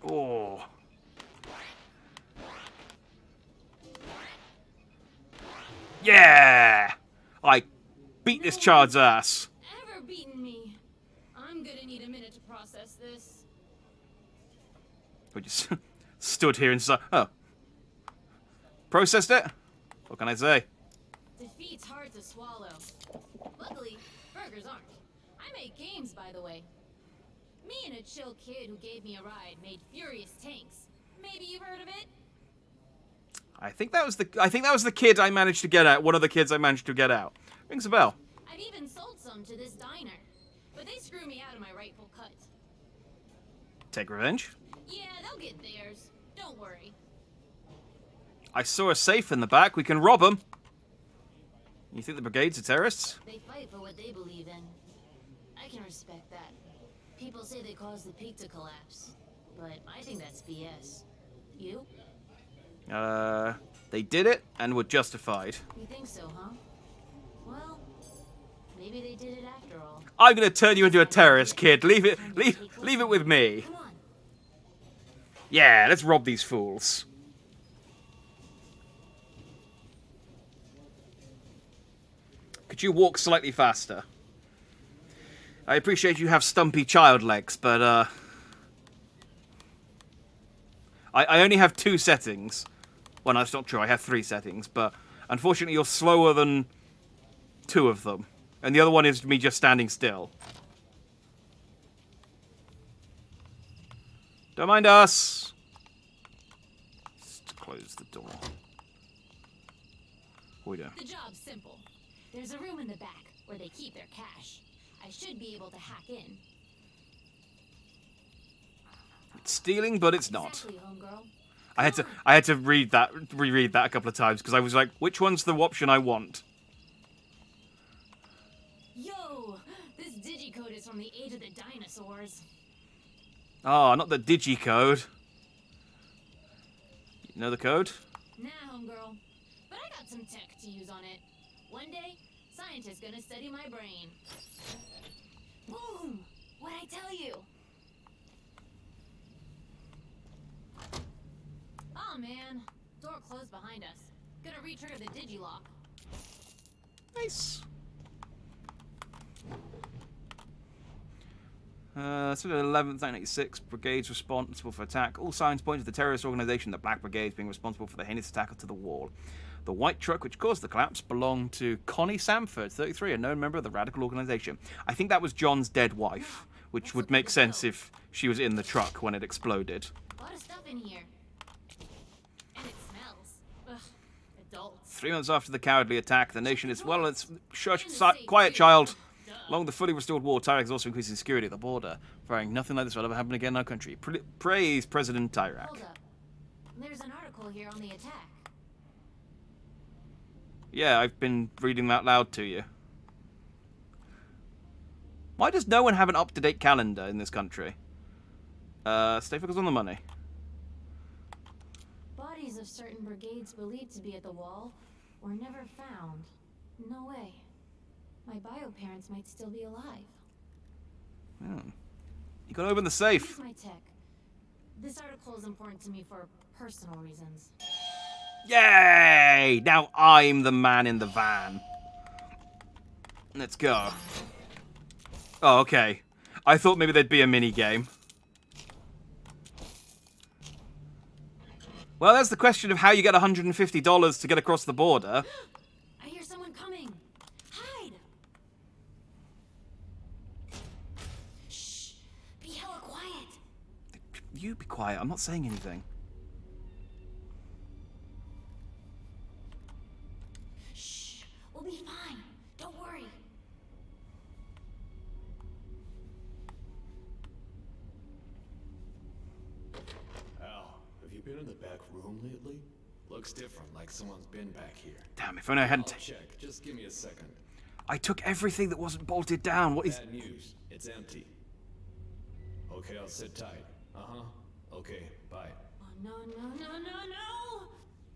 A: Oh. Yeah! I beat this child's ass.
K: Ever beaten me? I'm gonna need a minute to process this.
A: We just stood here and saw. Oh. Processed it? What can I say?
K: Defeat's hard to swallow. Luckily, burgers aren't. I make games, by the way. Me and a chill kid who gave me a ride made furious tanks. Maybe you've heard of it?
A: I think that was the kid I managed to get out. One of the kids I managed to get out. Rings a bell.
K: I've even sold some to this diner, but they screw me out of my rightful cut.
A: Take revenge?
K: Yeah, they'll get theirs. Don't worry.
A: I saw a safe in the back. We can rob them. You think the brigade's are terrorists?
K: They fight for what they believe in. I can respect that. People say they caused the peak to collapse, but I think that's BS. You?
A: They did it and were justified.
K: You think so, huh? Well, maybe they did it after all.
A: I'm gonna turn you into a terrorist, kid. Leave it with me.
K: Come on.
A: Yeah, let's rob these fools. Could you walk slightly faster? I appreciate you have stumpy child legs, but I only have 2 settings. Well, no, that's not true. I have 3 settings, but unfortunately you're slower than 2 of them. And the other one is me just standing still. Don't mind us. Just close the door. What are we doing?
K: The job's simple. There's a room in the back where they keep their cash. I should be able to hack in.
A: It's stealing, but it's not.
K: Exactly, homegirl.
A: I had to reread that a couple of times because I was like, which one's the option I want?
K: Yo, this digicode is from the age of the dinosaurs.
A: Oh, not the digicode. You know the code?
K: Nah, homegirl. But I got some tech to use on it. One day, scientists gonna study my brain. Boom! What'd I tell you? Oh man, door closed behind us. Gonna re-trigger the digilock.
A: Nice. So the 11th, 1986, Brigade's responsible for attack. All signs point to the terrorist organization, the Black Brigade, being responsible for the heinous attack to the wall. The white truck which caused the collapse belonged to Connie Samford, 33, a known member of the radical organization. I think that was John's dead wife, which would make sense if she was in the truck when it exploded.
K: A lot of stuff in here. And it smells. Ugh, adults.
A: 3 months after the cowardly attack, the nation is, well, it's shush, quiet, child. Along with the fully restored war, Tyrak is also increasing security at the border, fearing nothing like this will ever happen again in our country. Praise President Tyrak.
K: Hold up. There's an article here on the attack.
A: Yeah, I've been reading that loud to you. Why does no one have an up-to-date calendar in this country? Stay focused on the money.
K: Bodies of certain brigades believed to be at the wall were never found. No way. My bio parents might still be alive.
A: Hmm. You gotta open the safe.
K: Here's my tech. This article is important to me for personal reasons.
A: Yay! Now I'm the man in the van. Let's go. Oh, okay. I thought maybe there'd be a mini game. Well, that's the question of how you get $150 to get across the border.
K: I hear someone coming. Hide! Shh! Be hella quiet.
A: You be quiet. I'm not saying anything.
K: Shh! We'll be fine. Don't worry.
E: Al, have you been in the back room lately? Looks different, like someone's been back here.
A: Damn, if only I hadn't.
E: I'll check. Just give me a second.
A: I took everything that wasn't bolted down. What is?
E: Bad news. It's empty. Okay, I'll sit tight. Uh-huh. Okay, bye.
K: Oh, no, no, no, no, no!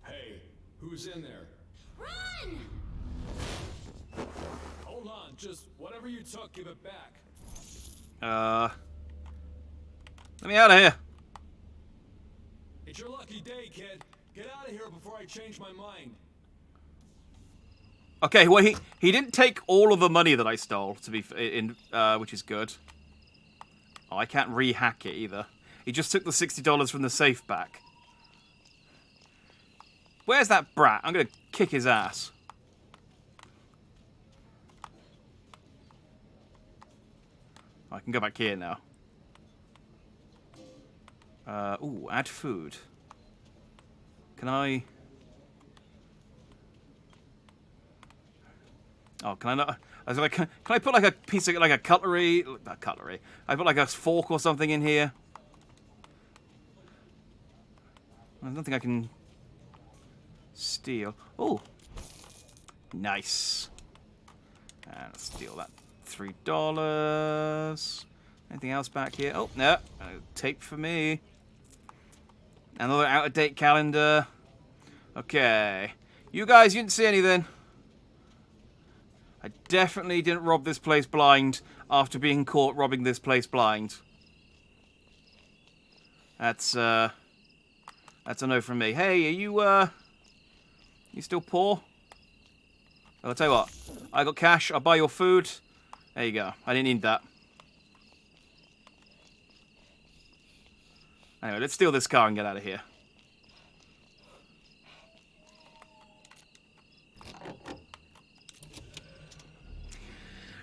E: Hey, who's in there?
K: Run!
L: Hold on, just whatever you took, give it back.
A: Let me out of here.
L: It's your lucky day, kid. Get out of here before I change my mind.
A: Okay, well he didn't take all of the money that I stole to be which is good. Oh, I can't re-hack it either. He just took the $60 from the safe back. Where's that brat? I'm gonna kick his ass. I can go back here now. Ooh, add food. Can I... Oh, can I not... I was like, can I put like a piece of, like a cutlery... Not cutlery. I put like a fork or something in here. I don't think I can steal. Oh. Nice. And let's steal that. $3. Anything else back here? Oh, no. Tape for me. Another out-of-date calendar. Okay. You guys, you didn't see anything. I definitely didn't rob this place blind after being caught robbing this place blind. That's a no from me. Hey, are you still poor? I'll tell you what. I got cash. I'll buy your food. There you go. I didn't need that. Anyway, let's steal this car and get out of here.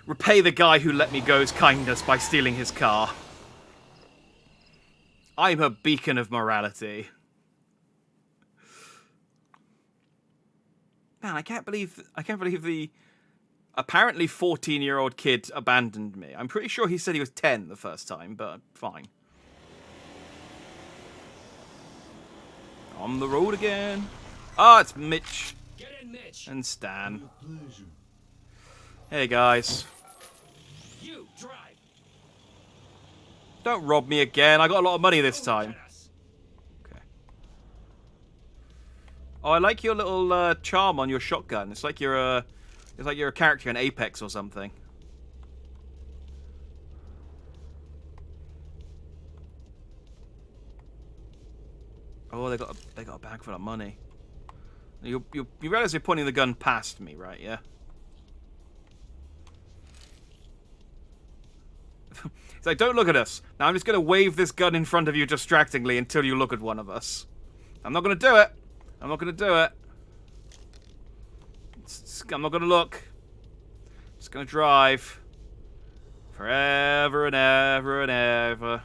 A: Repay the guy who let me go's kindness by stealing his car. I'm a beacon of morality. Man, I can't believe the apparently 14-year-old kid abandoned me. I'm pretty sure he said he was 10 the first time, but fine. On the road again. Ah, it's Mitch.
D: Get in, Mitch.
A: And Stan. Hey guys.
D: You drive.
A: Don't rob me again. I got a lot of money this time. Okay. Oh, I like your little charm on your shotgun. It's like you're a character in Apex or something. Oh, they got a bag full of money. You realize you're pointing the gun past me, right? Yeah. It's like, don't look at us. Now I'm just going to wave this gun in front of you distractingly until you look at one of us. I'm not going to do it. I'm not going to do it. I'm not going to look. Just going to drive. Forever and ever and ever.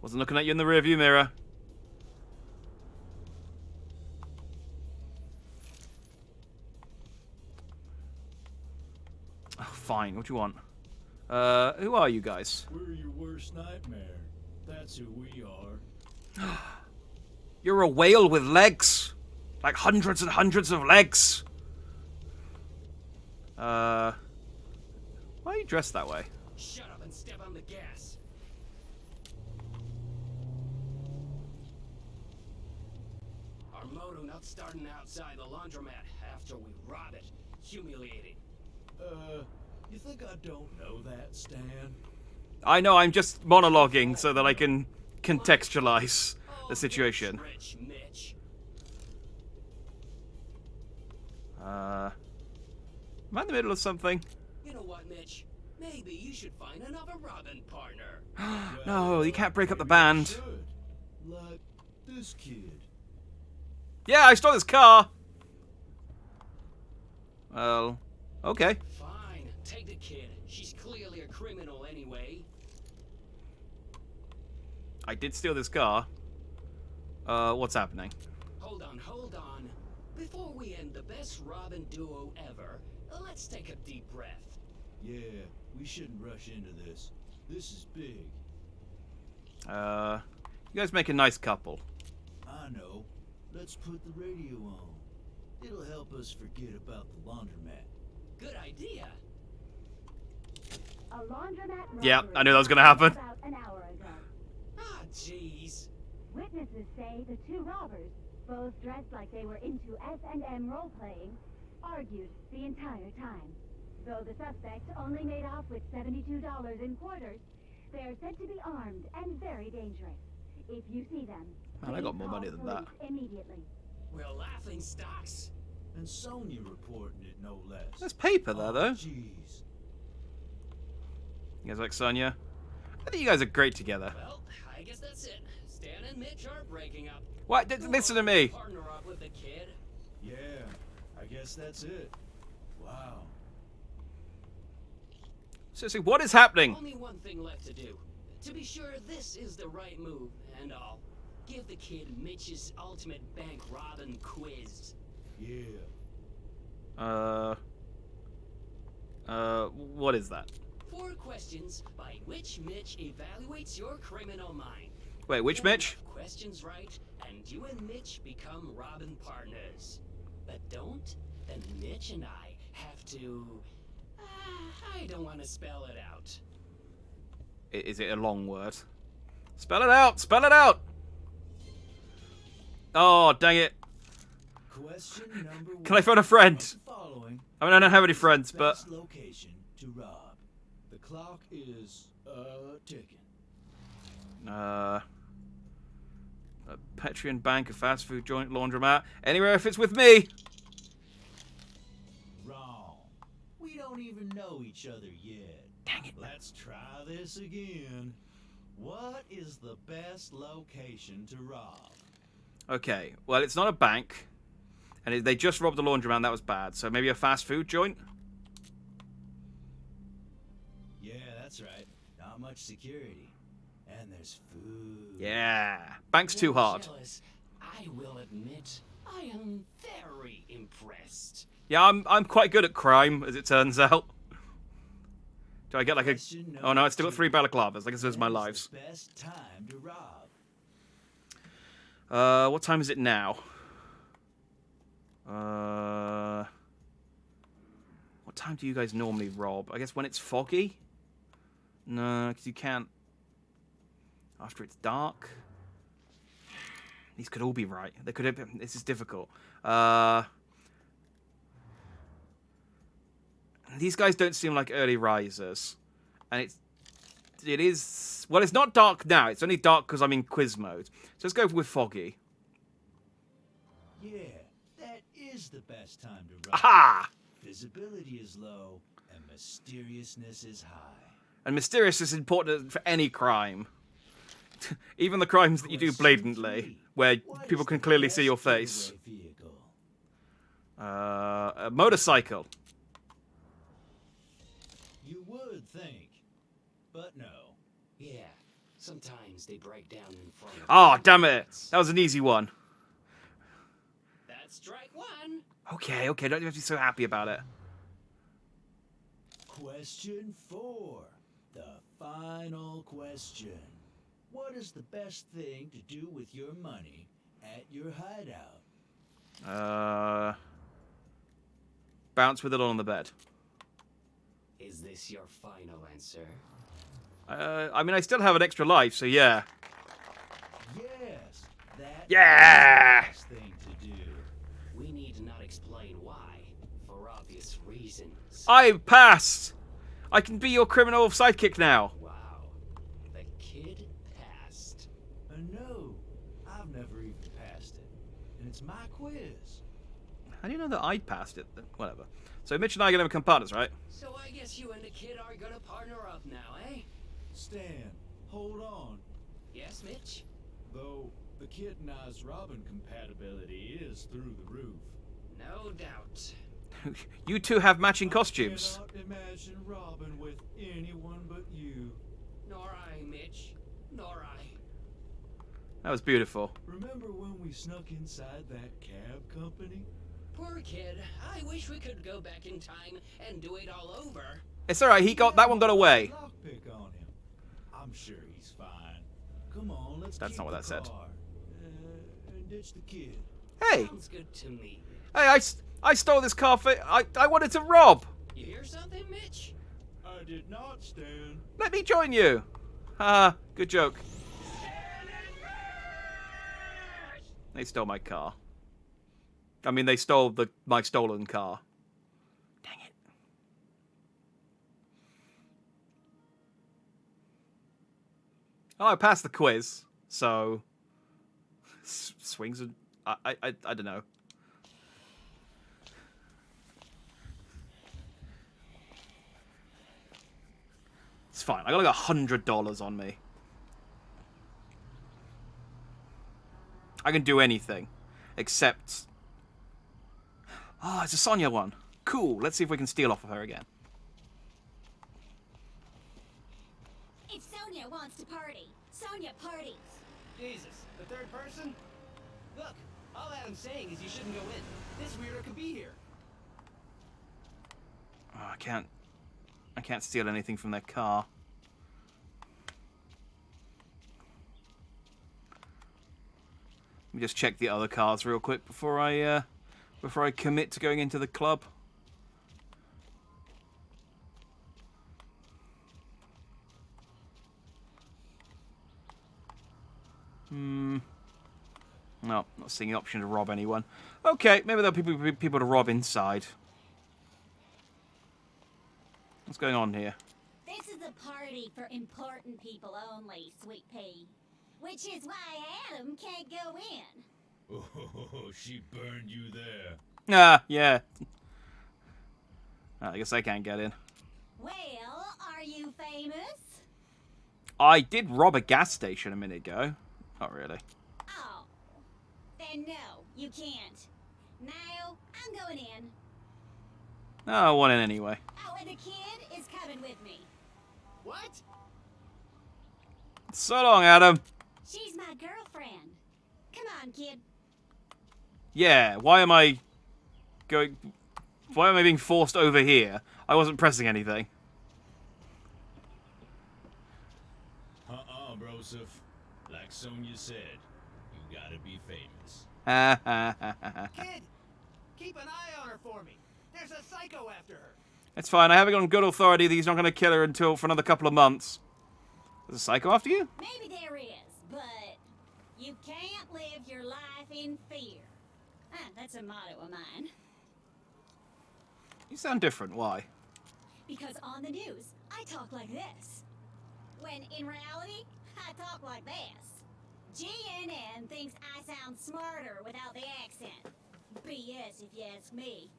A: Wasn't looking at you in the rearview mirror. Oh, fine. What do you want? Who are you guys?
L: We're your worst nightmare. That's who we are.
A: You're a whale with legs. Like hundreds and hundreds of legs. Why are you dressed that way?
D: Shut up and step on the gas. Our motto not starting outside the laundromat after we rob it. Humiliating.
L: You think I don't know that, Stan?
A: I know, I'm just monologuing so that I can contextualize the situation.
D: Rich Mitch.
A: Am I in the middle of something?
D: You know what, Mitch? Maybe you should find another Robin partner.
A: No, you can't break up the band.
L: Like this kid.
A: Yeah, I stole this car. Well, okay.
D: Fine, take the kid. She's clearly a criminal anyway.
A: I did steal this car. What's happening?
D: Hold on. Before we end the best Robin duo ever, let's take a deep breath.
L: Yeah, we shouldn't rush into this. This is big.
A: You guys make a nice couple.
L: I know. Let's put the radio on. It'll help us forget about the laundromat.
D: Good idea.
B: A laundromat
A: Yeah, I knew that was gonna happen.
B: about an hour ago.
D: Ah, jeez.
B: Witnesses say the two robbers, both dressed like they were into S&M role-playing, argued the entire time. Though the suspect only made off with $72 in quarters, they are said to be armed and very dangerous. If you see them,
A: Man, I got more
B: please
A: money
B: call
A: than that.
B: police immediately.
D: We're laughing stocks.
L: And Sonya reporting it, no less.
A: There's paper there, though.
L: Jeez.
A: You guys like Sonya? I think you guys are great together.
D: Well, I guess that's it. Stan and Mitch are breaking up.
A: What? Listen to me.
D: Partner up with the kid.
L: Yeah, I guess that's it. Wow.
A: Seriously, what is happening?
D: Only one thing left to do. To be sure this is the right move and all. give the kid Mitch's ultimate bank robbing quiz.
L: Yeah.
A: What is that?
D: 4 questions by which Mitch evaluates your criminal mind.
A: Wait, which Mitch?
D: Questions right, and you and Mitch become Robin partners. But don't, then Mitch and I have to... I don't want to spell it out.
A: Is it a long word? Spell it out! Spell it out! Oh, dang it.
J: Question number 1.
A: Can I phone a friend?
J: Following
A: I mean, I don't have any friends, but...
J: best location to rob.
L: The clock is, ticking.
A: A Petrian bank, a fast food joint, laundromat. Anywhere if it's with me!
J: Wrong. We don't even know each other yet.
A: Dang it.
J: Let's try this again. What is the best location to rob?
A: Okay, well, it's not a bank. And they just robbed a laundromat, that was bad. So maybe a fast food joint?
J: Yeah, that's right. Not much security. And there's food.
A: Yeah. Bank's too hard.
D: Jealous. I will admit, I am very impressed.
A: Yeah, I'm quite good at crime, as it turns out. Do I get like a... Oh no, I still got 3 balaclavas. I guess those are my lives.
J: Best time to rob.
A: What time is it now? What time do you guys normally rob? I guess when it's foggy? No, because you can't... After it's dark? These could all be right. They could have... This is difficult. These guys don't seem like early risers. And it is... Well, it's not dark now. It's only dark because I'm in quiz mode. So let's go with foggy.
J: Yeah, that is the best time to rob.
A: Aha!
J: Visibility is low, and mysteriousness is high.
A: And mysterious is important for any crime. Even the crimes that you do blatantly, where people can clearly see your face. A motorcycle.
J: You would think, but no.
D: Yeah, sometimes they break down in front of...
A: Oh, damn it. That was an easy one.
D: That's strike 1.
A: Okay, don't have to be so happy about it.
J: Question 4. The final question. What is the best thing to do with your money at your hideout?
A: Bounce with it on the bed.
D: Is this your final answer?
A: I mean, I still have an extra life, so yeah.
J: Yes, that
A: Yeah!
J: is the best thing to do.
D: We need to not explain why, for obvious reasons.
A: I passed! I can be your criminal sidekick now.
D: Wow, the kid passed.
J: No, I've never even passed it. And it's my quiz.
A: How do you know that I passed it? Whatever. So Mitch and I are going to become partners, right?
D: So I guess you and the kid are gonna partner up now, eh?
L: Stan, hold on.
D: Yes, Mitch?
L: Though the kid and I's Robin compatibility is through the roof.
D: No doubt.
A: You two have matching costumes.
L: I cannot imagine Robin with anyone but you.
D: Nor I, Mitch. Nor I.
A: That was beautiful.
L: Remember when we snuck inside that cab company?
D: Poor kid. I wish we could go back in time and do it all over.
A: It's alright, that one got away.
L: Lockpick on him. I'm sure he's fine. Come on, let's
A: That's
L: keep
A: not what
L: the
A: that said.
L: car, and ditch the kid.
A: Hey!
D: Sounds good to me.
A: Hey, I stole this car for... I wanted to rob!
D: You hear something, Mitch?
L: I did not, Stan.
A: Let me join you! Ah, good joke. They stole my car. I mean, they stole my stolen car. Dang it. Oh, I passed the quiz, so... Swings and... I don't know. It's fine. I got like $100 on me. I can do anything. Except... Oh, it's a Sonya one. Cool. Let's see if we can steal off of her again.
B: If Sonya wants to party, Sonya parties.
R: Jesus, the third person? Look, all Adam's saying is you shouldn't go in. This weirdo could be here.
A: Oh, I can't steal anything from their car. Let me just check the other cars real quick before I commit to going into the club. No, not seeing the option to rob anyone. Okay, maybe there'll be people to rob inside. What's going on here?
I: This is a party for important people only, Sweet Pea. Which is why Adam can't go in.
J: Oh, she burned you there.
A: Ah, yeah. I guess I can't get in.
I: Well, are you famous?
A: I did rob a gas station a minute ago. Not really.
I: Oh. Then no, you can't. Now, I'm going in.
A: No, I want in anyway.
I: Oh, and the kid is coming with me.
R: What?
A: So long, Adam.
I: She's my girlfriend. Come on, kid.
A: Yeah, why am I being forced over here? I wasn't pressing anything.
J: Broseph. Like Sonya said, you gotta be famous.
R: Kid, keep an eye on her for me. There's a psycho after her.
A: It's fine. I have it on good authority that he's not going to kill her until for another couple of months. There's a psycho after you?
I: Maybe there is, but you can't live your life in fear. That's a motto of mine.
A: You sound different. Why?
I: Because on the news, I talk like this. When in reality, I talk like this. GNN thinks I sound smarter without the accent. BS if you ask me.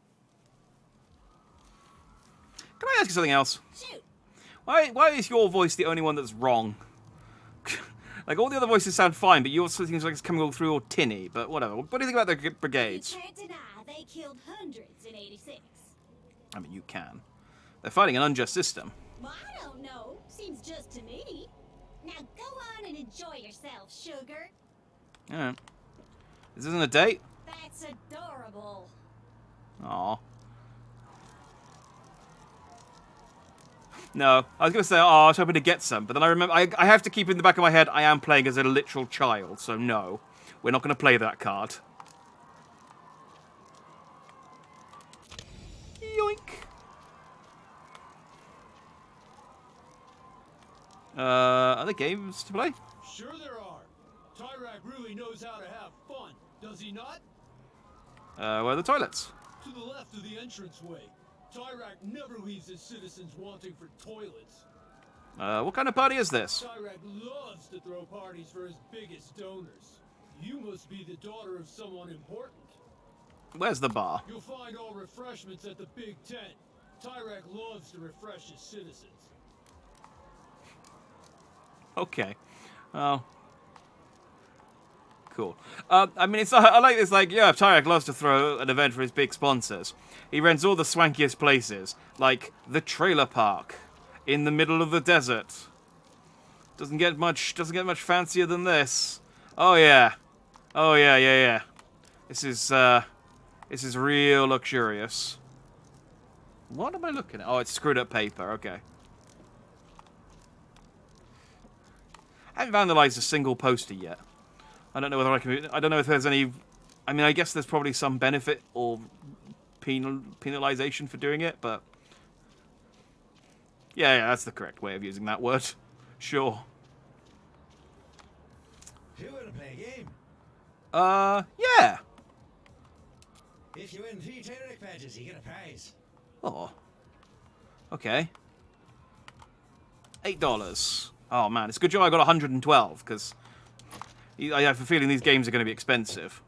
A: Can I ask you something else?
I: Shoot.
A: Why is your voice the only one that's wrong? Like, all the other voices sound fine, but yours seems like it's coming all through all tinny, but whatever. What do you think about the brigades?
I: You can't deny they killed hundreds in 86.
A: I mean, you can. They're fighting an unjust system.
I: Well, I don't know. Seems just to me. Now go on and enjoy yourself, sugar.
A: Alright. This isn't a date?
I: That's adorable.
A: Aw. No, I was going to say, I was hoping to get some, but then I remember, I have to keep in the back of my head, I am playing as a literal child, so no. We're not going to play that card. Yoink. Other games to play?
L: Sure there are. Tyrak really knows how to have fun, does he not?
A: Where are the toilets?
L: To the left of the entranceway. Tyrak never leaves his citizens wanting for toilets.
A: What kind of party is this?
L: Tyrak loves to throw parties for his biggest donors. You must be the daughter of someone important.
A: Where's the bar?
L: You'll find all refreshments at the big tent. Tyrak loves to refresh his citizens.
A: Okay. Oh. Cool. I mean, I like this, like, yeah, Tyrak loves to throw an event for his big sponsors. He rents all the swankiest places, like the trailer park in the middle of the desert. Doesn't get much fancier than this. Oh yeah. Oh yeah. This is real luxurious. What am I looking at? Oh, it's screwed up paper. Okay. I haven't vandalized a single poster yet. I don't know whether I can. I don't know if there's any. I mean, I guess there's probably some benefit or penalization for doing it, but yeah, that's the correct way of using that word. Sure.
J: You want to play a game?
A: Yeah.
J: If you win 3 Tyrak badges, you get a prize.
A: Oh. Okay. $8. Oh man, it's a good job I got 112 because I have a feeling these games are going to be expensive.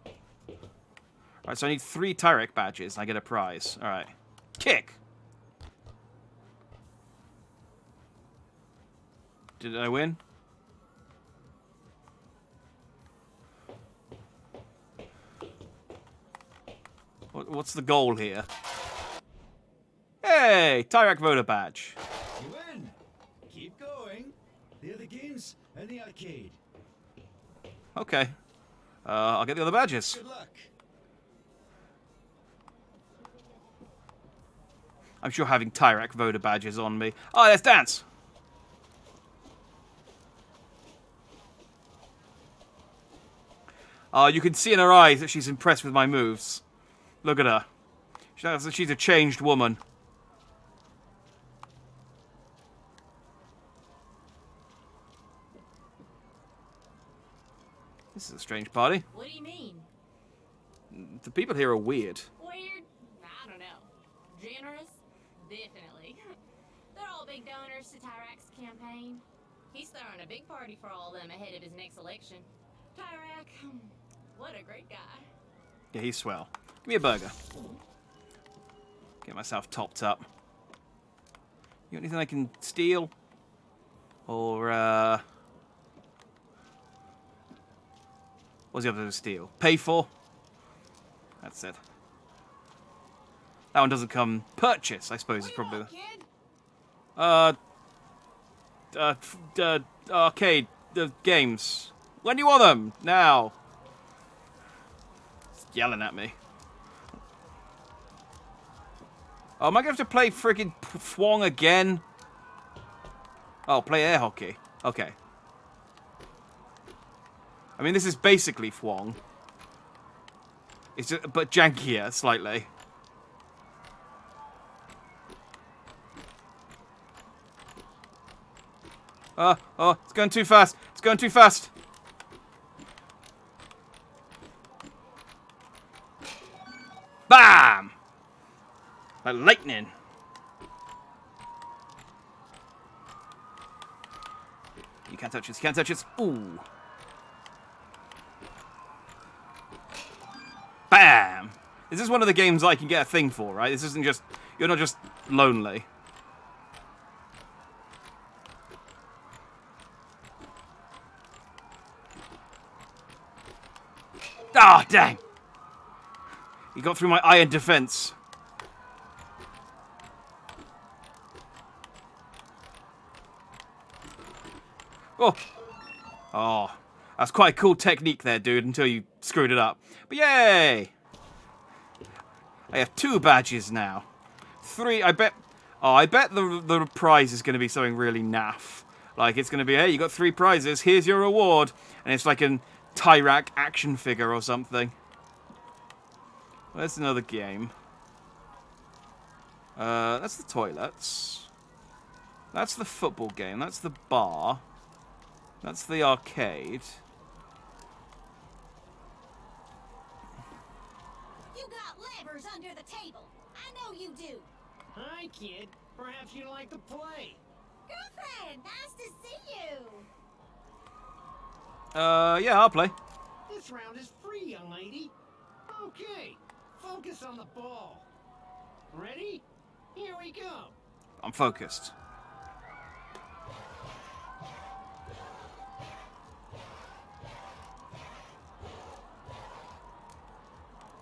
A: Alright, so I need 3 Tyrak badges and I get a prize. Alright. Kick! Did I win? What's the goal here? Hey! Tyrak voter badge.
J: You win! Keep going. The other games and the arcade.
A: Okay. I'll get the other badges.
E: Good luck.
A: I'm sure having Tyrak voter badges on me. Oh, let's dance! You can see in her eyes that she's impressed with my moves. Look at her. She's a changed woman. This is a strange party.
K: What do you mean?
A: The people here are weird.
K: Weird? I don't know. Generous? Definitely. They're all big donors to Tyrak's campaign. He's throwing a big party for all of them ahead of his next election. Tyrak, what a great guy.
A: Yeah, he's swell. Give me a burger. Get myself topped up. You got anything I can steal? Or, what's the other to steal? Pay for? That's it. That one doesn't come. Purchase, I suppose, is probably the... arcade. The games. When do you want them? Now. It's yelling at me. Oh, am I going to have to play friggin' Fwong again? Oh, play air hockey. Okay. I mean, this is basically Fwong. It's just, but jankier, slightly. Oh, it's going too fast. It's going too fast. Bam! Like lightning. You can't touch this. You can't touch this. Ooh. Bam! This is one of the games I can get a thing for, right? This isn't just... You're not just lonely. Ah, dang! He got through my iron defense. Oh. Oh. That's quite a cool technique there, dude, until you screwed it up. But yay! I have 2 badges now. 3, I bet... Oh, I bet the prize is going to be something really naff. Like, it's going to be, hey, you got 3 prizes, here's your reward. And it's like an Tyrak action figure or something. Where's another game? That's the toilets. That's the football game. That's the bar. That's the arcade.
I: You got levers under the table. I know you do.
R: Hi, kid. Perhaps you'd like to play.
I: Girlfriend, nice to see you.
A: Yeah, I'll play.
R: This round is free, young lady. Okay, focus on the ball. Ready? Here we go.
A: I'm focused.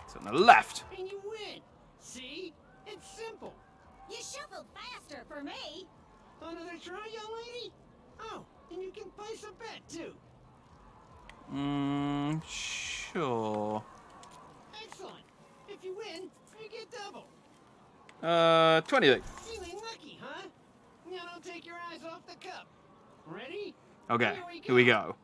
A: It's on the left.
R: And you win. See? It's simple.
I: You shuffled faster for me.
R: Another try, young lady? Oh, and you can place a bet, too.
A: Sure.
R: Excellent. If you win, you get double.
A: 20.
R: Feeling lucky, huh? Now don't take your eyes off the cup. Ready?
A: Okay, here we go.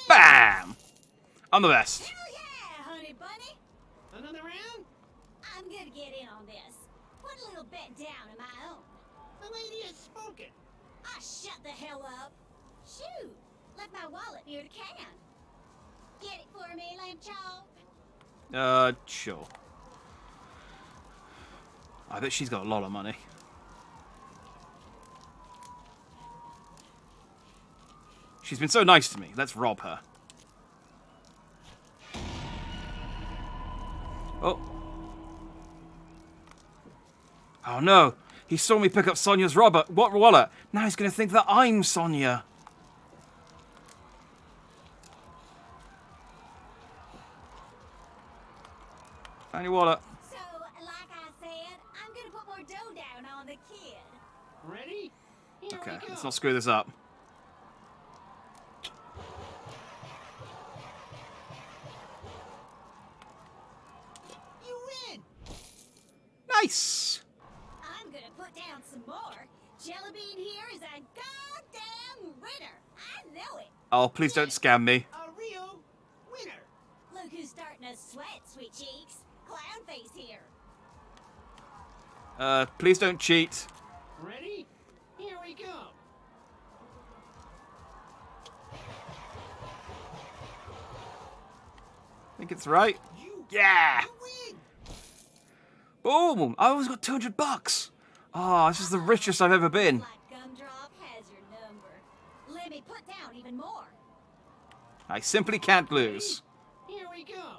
A: Bam! I'm the best.
I: Hell yeah, honey bunny.
R: Another round?
I: I'm gonna get in on this. Put a little bet down of my own.
R: The lady has spoken.
I: Shut the hell up. Shoot, left my wallet near the can. Get it for me, lamb chop.
A: Sure. I bet she's got a lot of money. She's been so nice to me. Let's rob her. Oh. Oh no. He saw me pick up Sonia's wallet. Now he's going to think that I'm Sonia. Found your wallet.
I: So, like I said, I'm gonna put more dough down on the kid.
R: Ready? Here
A: Okay,
R: we go.
A: let's not screw this up.
R: You win.
A: Nice!
N: I'm gonna put down some more. Jellybean here is a goddamn winner. I know it.
A: Oh, please don't scam me.
R: A real winner.
N: Look who's starting to sweat, sweet cheeks. Clownface here.
A: Please don't cheat.
R: Ready? Here we go.
A: I think it's right. Yeah! Boom! I always got $200. Oh, this is the richest I've ever been.
N: Gumdrop has your number. Let me put down even more.
A: I simply can't lose.
R: Here we go.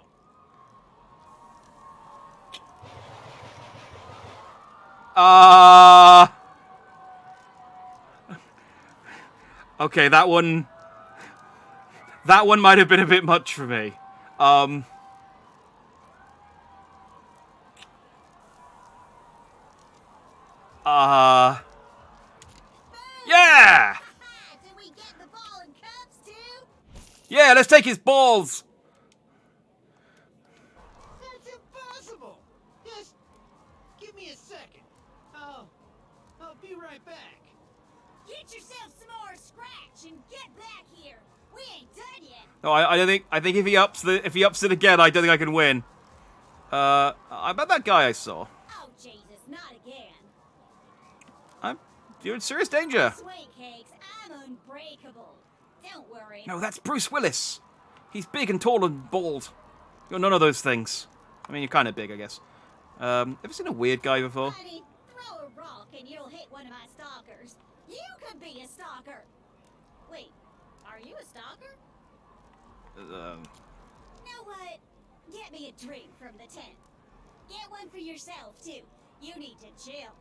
A: Okay, that one might have been a bit much for me. Yeah!
N: Did we get the ball and cups too?
A: Yeah, let's take his balls.
R: That's impossible. Just give me a second. I'll be right back.
N: Get yourself some more scratch and get back here. We ain't done yet.
A: No, I don't think. I think if he ups it again, I don't think I can win. I bet that guy I saw.
N: Oh Jesus, not again.
A: You're in serious danger.
N: Sweet cakes, I'm unbreakable. Don't worry.
A: No, that's Bruce Willis. He's big and tall and bald. You're none of those things. I mean, you're kind of big, I guess. Ever seen a weird guy before?
N: Honey, throw a rock and you'll hit one of my stalkers. You could be a stalker. Wait, are you a stalker? Know what? Get me a drink from the tent. Get one for yourself, too. You need to chill.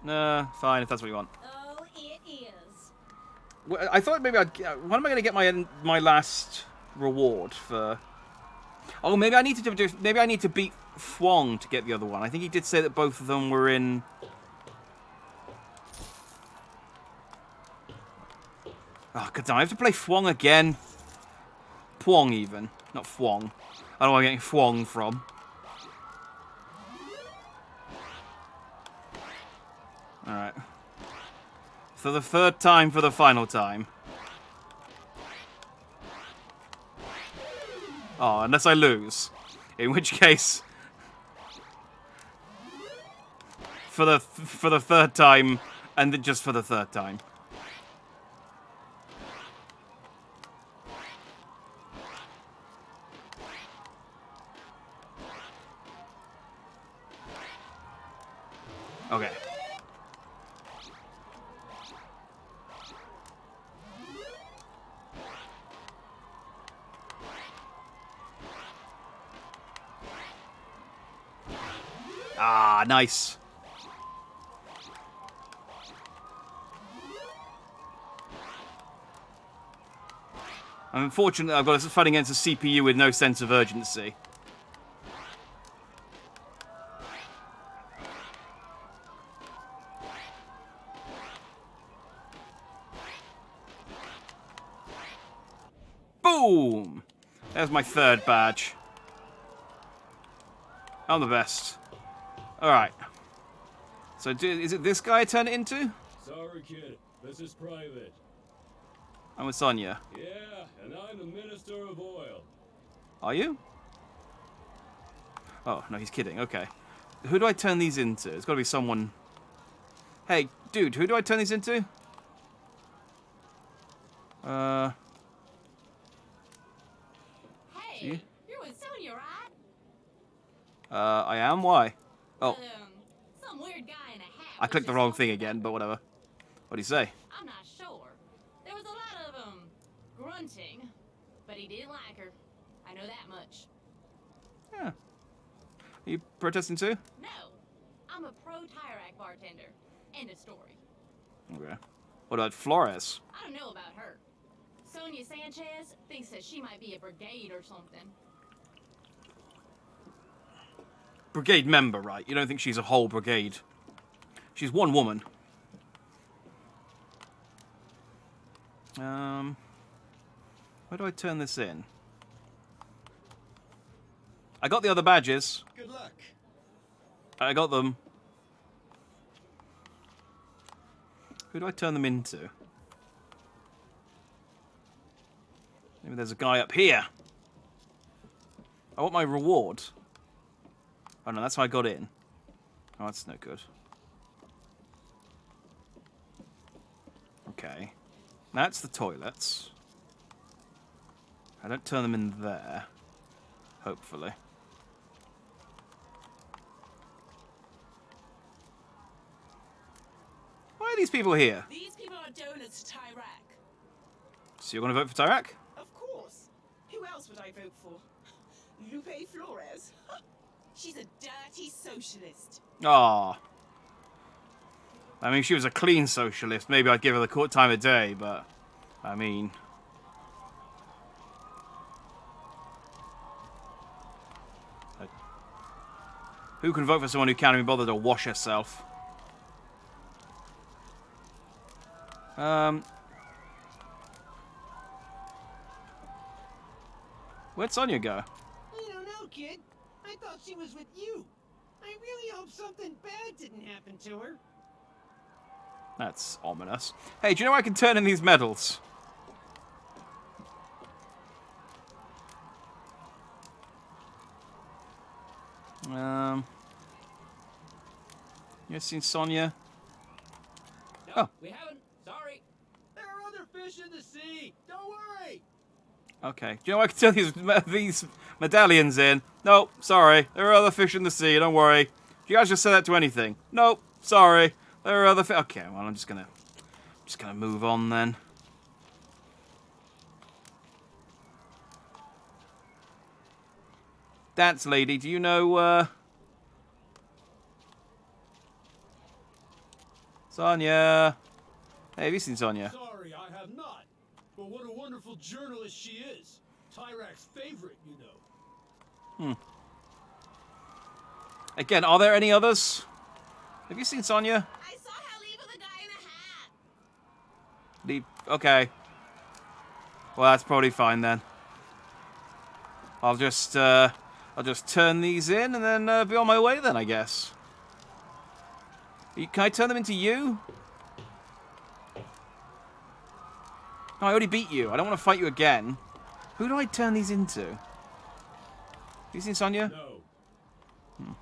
A: Fine, if that's what you want.
N: Oh, it is.
A: Well, I thought maybe I'd... When am I going to get my last reward for... Oh, maybe I need to do... Maybe I need to beat Fwong to get the other one. I think he did say that both of them were in... Oh, god damn, I have to play Fwong again. Pwong, even. Not Fwong. I don't know where I'm getting Fwong from. Alright. For the third time, for the final time. Oh, unless I lose. In which case... For the third time, and then just for the third time. Okay. Ah, nice. I'm unfortunate I've got to fight against a CPU with no sense of urgency. Boom! There's my third badge. I'm the best. Alright. So, is it this guy I turn it into?
L: Sorry, kid. This is private.
A: I'm with Sonya.
L: Yeah, and I'm the Minister of Oil.
A: Are you? Oh, no, he's kidding. Okay. Who do I turn these into? It's got to be someone... Hey, dude, who do I turn these into?
N: Hey,
A: You?
N: you're with Sonya, right?
A: I am? Why? Oh,
N: Some weird guy in a hat.
A: I clicked the wrong thing again, but whatever. What do you say?
N: I'm not sure. There was a lot of, grunting. But he didn't like her. I know that much.
A: Yeah. Are you protesting too?
N: No. I'm a pro-Tyrak bartender. End of story.
A: Okay. What about Flores?
N: I don't know about her. Sonia Sanchez thinks that she might be a brigade or something.
A: Brigade member, right? You don't think she's a whole brigade? She's one woman. Where do I turn this in? I got the other badges.
E: Good luck.
A: I got them. Who do I turn them into? Maybe there's a guy up here. I want my reward. Oh no, that's how I got in. Oh, that's no good. Okay. That's the toilets. I don't turn them in there. Hopefully. Why are these people here?
F: These people are donors to Tyrak.
A: So you're going to vote for Tyrak?
F: Of course. Who else would I vote for? Lupe Flores. She's a dirty socialist.
A: Ah. I mean, if she was a clean socialist, maybe I'd give her the court time of day, but... I mean... Who can vote for someone who can't even bother to wash herself? Where'd Sonya go?
R: I don't know, kid. I thought she was with you. I really hope something bad didn't happen to her.
A: That's ominous. Hey, do you know I can turn in these medals? You ever seen Sonya?
D: No, we haven't. Sorry.
R: There are other fish in the sea. Don't worry.
A: Okay. Do you know I can turn these medallions in? Nope, sorry. There are other fish in the sea, don't worry. Do you guys just say that to anything? Nope, sorry. There are other fish. Okay, well, I'm just gonna move on then. Dance lady, do you know, Sonya? Hey, have you seen Sonya?
L: Sorry, I have not. But what a wonderful journalist she is. Tyrak's favorite, you know.
A: Again, are there any others? Have you seen Sonya?
F: I saw her leave with a guy in a hat.
A: Leave. Okay. Well, that's probably fine then. I'll just turn these in and then be on my way then, I guess. Can I turn them into you? No, I already beat you. I don't want to fight you again. Who do I turn these into? Have you seen Sonya?
L: No.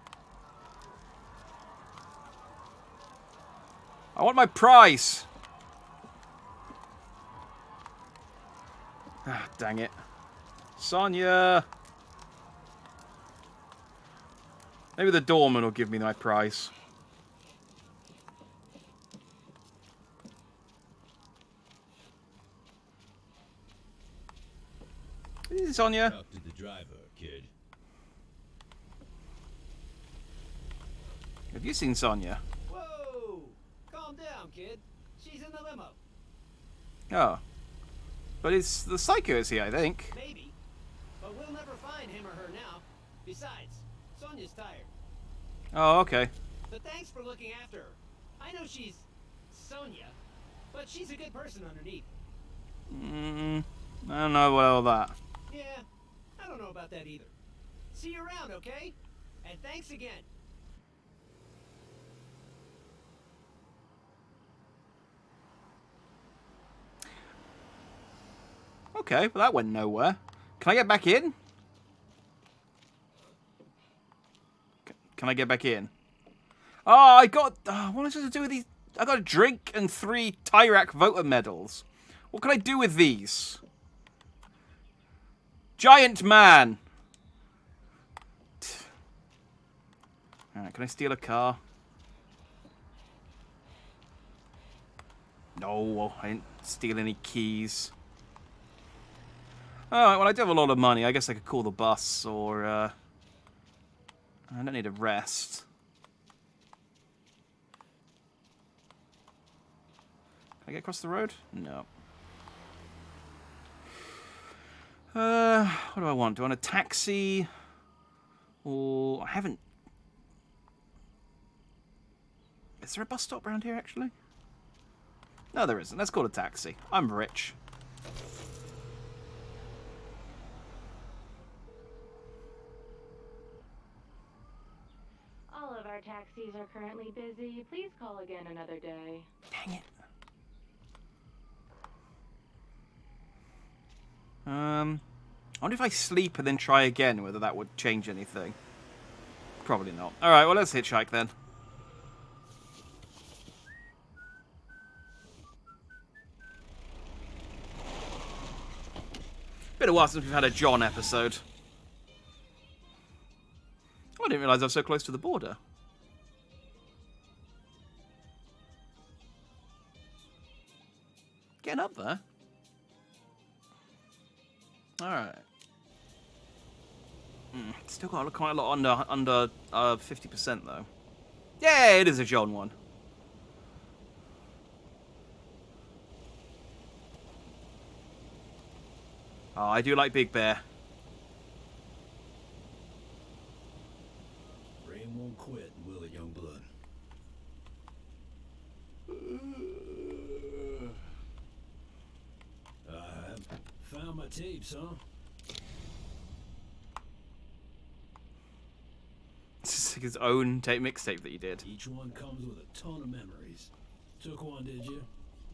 A: I want my prize. Ah, dang it. Sonya. Maybe the doorman will give me my prize. Is it Sonya?
J: Talk to the driver, kid.
A: Have you seen Sonya?
R: Whoa! Calm down, kid. She's in the limo.
A: Oh. But it's the psycho is here, I think.
R: Maybe. But we'll never find him or her now. Besides, Sonya's tired.
A: Oh, okay.
R: But thanks for looking after her. I know she's Sonya, but she's a good person underneath.
A: I don't know about all that.
R: Yeah, I don't know about that either. See you around, okay? And thanks again.
A: Okay, well that went nowhere. Can I get back in? Can I get back in? Oh, I got... what am I supposed to do with these? I got a drink and 3 Tyrak voter medals. What can I do with these? Giant man! Alright, can I steal a car? No, I didn't steal any keys. Alright, well I do have a lot of money. I guess I could call the bus or... I don't need a rest. Can I get across the road? No. What do I want? Do I want a taxi? Or... I haven't... Is there a bus stop around here, actually? No, there isn't. Let's call a taxi. I'm rich.
G: All of our taxis are currently busy. Please call again another day.
A: Dang it. I wonder if I sleep and then try again, whether that would change anything. Probably not. Alright, well, let's hitchhike then. Been a while since we've had a John episode. I didn't realise I was so close to the border. Getting up there. Alright. Still got quite a lot under 50% though. Yeah, it is a John one. Oh, I do like Big Bear.
L: Rain won't quit, will it, young blood? Found my tapes, huh?
A: This is his own tape mixtape that he did.
L: Each one comes with a ton of memories. Took one, did you?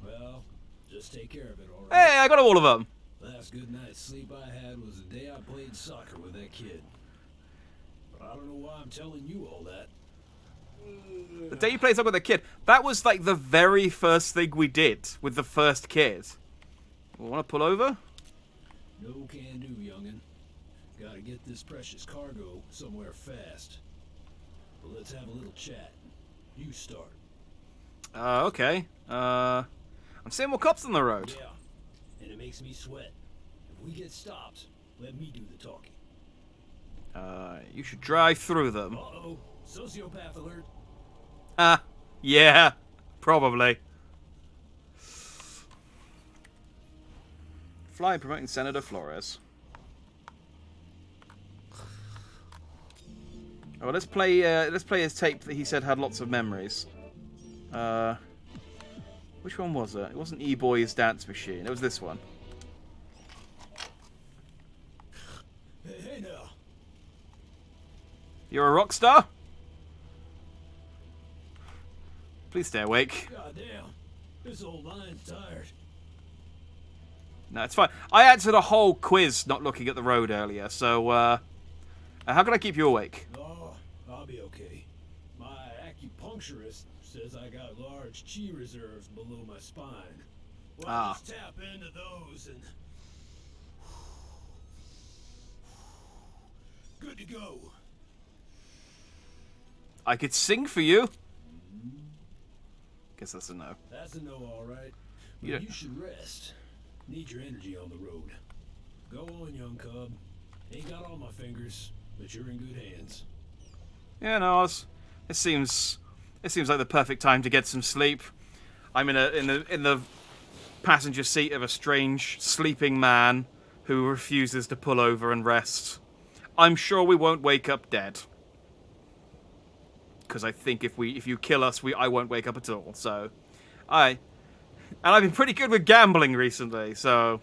L: Well, just take care of it, all right?
A: Hey, I got all of them.
L: Last good night's sleep I had was the day I played soccer with that kid. But I don't know why I'm telling you all that.
A: The day you played soccer with a kid, that was like the very first thing we did with the first kid. Want to pull over?
L: No can do, youngin'. Gotta get this precious cargo somewhere fast. But let's have a little chat. You start.
A: Okay. I'm seeing more cops on the road.
L: Yeah, and it makes me sweat. If we get stopped, let me do the talking.
A: You should drive through them.
L: Uh-oh, sociopath alert.
A: Yeah, probably. Fly promoting Senator Flores. Oh, let's play his tape that he said had lots of memories. Which one was it? It wasn't E-Boy's Dance Machine. It was this one.
L: Hey now.
A: You're a rock star? Please stay awake.
L: Goddamn, this old line's tired.
A: No, it's fine. I answered a whole quiz not looking at the road earlier, so, how can I keep you awake?
L: Oh, I'll be okay. My acupuncturist says I got large chi reserves below my spine. Well, I just tap into those and... Good to go.
A: I could sing for you. Guess that's a no.
L: That's a no, all right. But
A: Yeah.
L: you should rest. Need your energy on the road. Go on, young cub. Ain't got all my fingers, but you're in good hands.
A: Yeah, no, it seems like the perfect time to get some sleep. I'm in the passenger seat of a strange sleeping man who refuses to pull over and rest. I'm sure we won't wake up dead. Because I think if you kill us, I won't wake up at all. So, and I've been pretty good with gambling recently, so.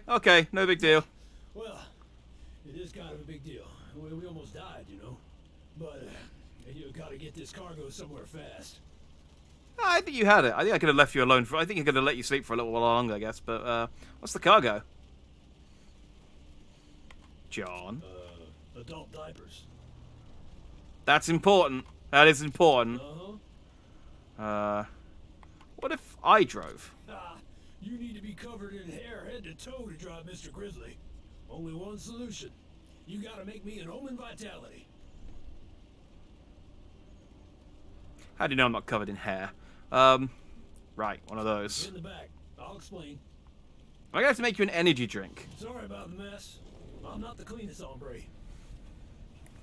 A: Okay, no big deal.
L: Well, it is kind of a big deal. We almost died, you know. But you gotta get this cargo somewhere fast.
A: I think you had it. I think I could have left you alone I think I could have let you sleep for a little while longer, I guess. But what's the cargo? John.
L: Adult diapers.
A: That's important. That is important.
L: Uh-huh.
A: What if I drove?
L: You need to be covered in hair head to toe to drive Mr. Grizzly. Only one solution. You gotta make me an Omen Vitality.
A: How do you know I'm not covered in hair? Right, one of those.
L: In the back. I'll explain.
A: I'm gonna have to make you an energy drink.
L: Sorry about the mess. I'm not the cleanest hombre.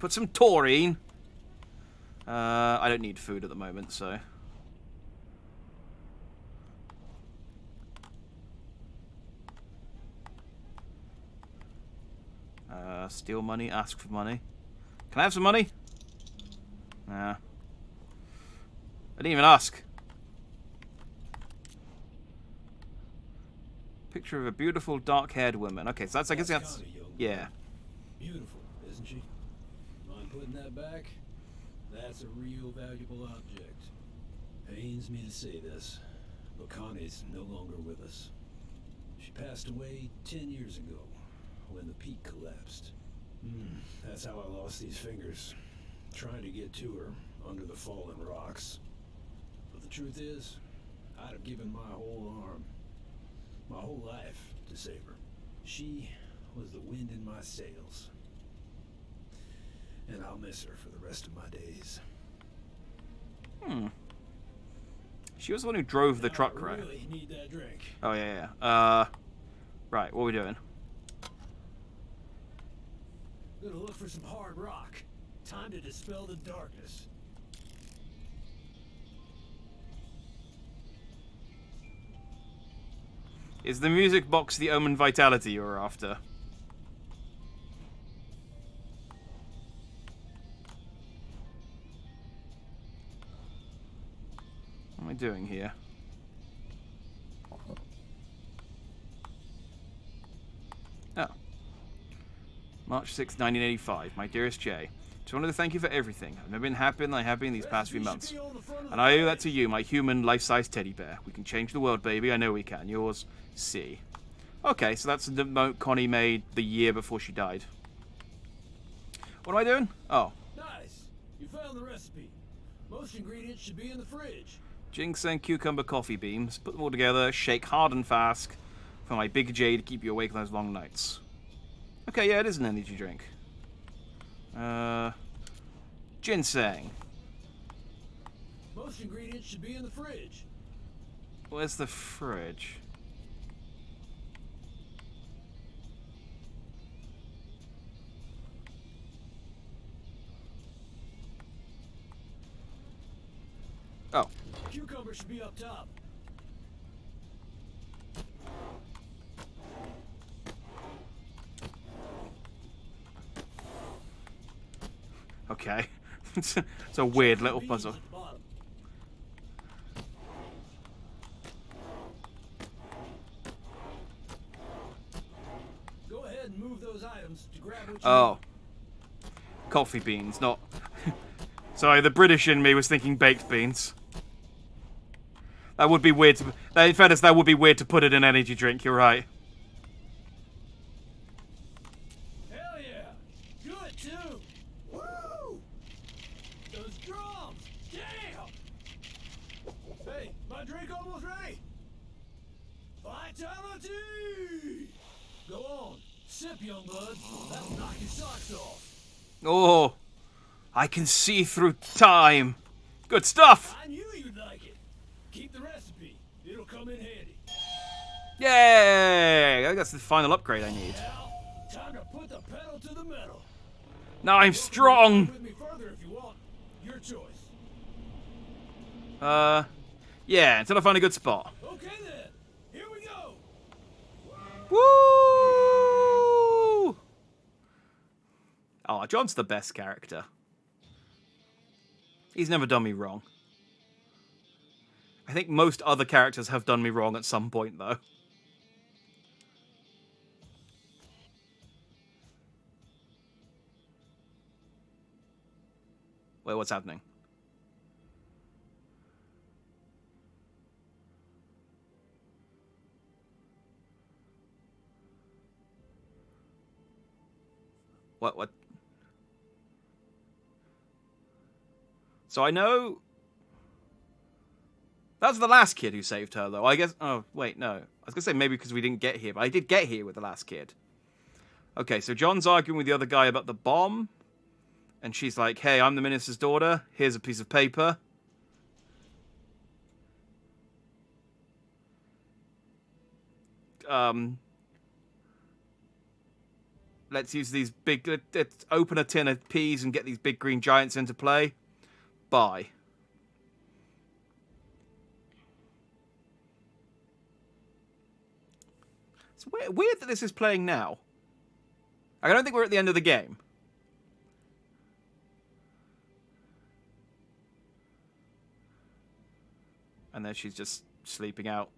A: Put some taurine. I don't need food at the moment, so... Steal money, ask for money. Can I have some money? Nah. I didn't even ask. Picture of a beautiful dark-haired woman. Okay, so that's, I guess that's... Yeah.
L: Beautiful, isn't she? Mind putting that back? That's a real valuable object. Pains me to say this, but Connie's no longer with us. She passed away 10 years ago, when the peak collapsed. That's how I lost these fingers, trying to get to her under the fallen rocks. But the truth is, I'd have given my whole arm, my whole life to save her. She was the wind in my sails. And I'll miss her for the rest of my days.
A: She was the one who drove the truck, right?
L: Really need that drink.
A: Oh, yeah. Right, what are we doing?
L: Gonna look for some hard rock. Time to dispel the darkness.
A: Is the music box the Omen Vitality you're after? What am I doing here? Oh. March 6, 1985. My dearest Jay. Just wanted to thank you for everything. I've never been happier than I have been these past few months. And I owe that to you, my human, life-size teddy bear. We can change the world, baby. I know we can. Yours, C. Okay, so that's the note Connie made the year before she died. What am I doing? Oh.
L: Nice. You found the recipe. Most ingredients should be in the fridge.
A: Ginseng, cucumber, coffee beans. Put them all together. Shake hard and fast for my big J to keep you awake on those long nights. Okay, yeah, it is an energy drink. Ginseng.
L: Most ingredients should be in the fridge.
A: Where's the fridge? Oh.
L: Cucumber should be up top.
A: Okay. It's a weird little puzzle.
L: Go ahead and move those items to grab what you
A: Oh. Coffee beans, not... Sorry, the British in me was thinking baked beans. That would be weird to... In fairness, that would be weird to put in an energy drink, you're right.
L: Hell yeah! Good too! Woo! Those drums! Damn! Hey, my drink almost ready! Vitality! Go on, sip, young bud. That'll knock your socks off.
A: Oh, I can see through time. Good stuff!
L: I knew you'd like it. Keep the recipe. It'll come in handy.
A: Yay! I think that's the final upgrade I need.
L: Now, time to put the pedal to the metal.
A: Now I'm strong!
L: With me further if you want. Your choice.
A: Yeah, until I find a good spot.
L: Okay then. Here we go.
A: Woo! Oh, John's the best character. He's never done me wrong. I think most other characters have done me wrong at some point, though. Wait, what's happening? What? So I know... That's the last kid who saved her, though. I guess... Oh, wait, no. I was going to say maybe because we didn't get here, but I did get here with the last kid. Okay, so John's arguing with the other guy about the bomb. And she's like, hey, I'm the minister's daughter. Here's a piece of paper. Let's use these big... Let's open a tin of peas and get these big green giants into play. Bye. It's weird that this is playing now. I don't think we're at the end of the game. And then she's just sleeping out.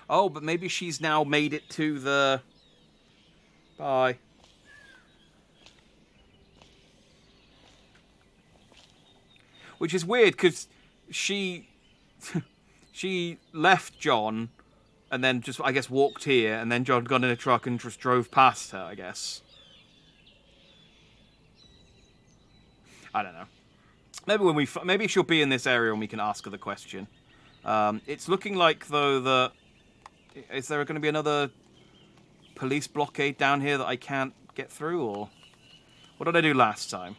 A: Oh, but maybe she's now made it to the... Bye. Which is weird, because she... she left John, and then just, I guess, walked here, and then John got in a truck and just drove past her, I guess. I don't know. Maybe maybe she'll be in this area and we can ask her the question. It's looking like, though, that... Is there going to be another police blockade down here that I can't get through, or... What did I do last time?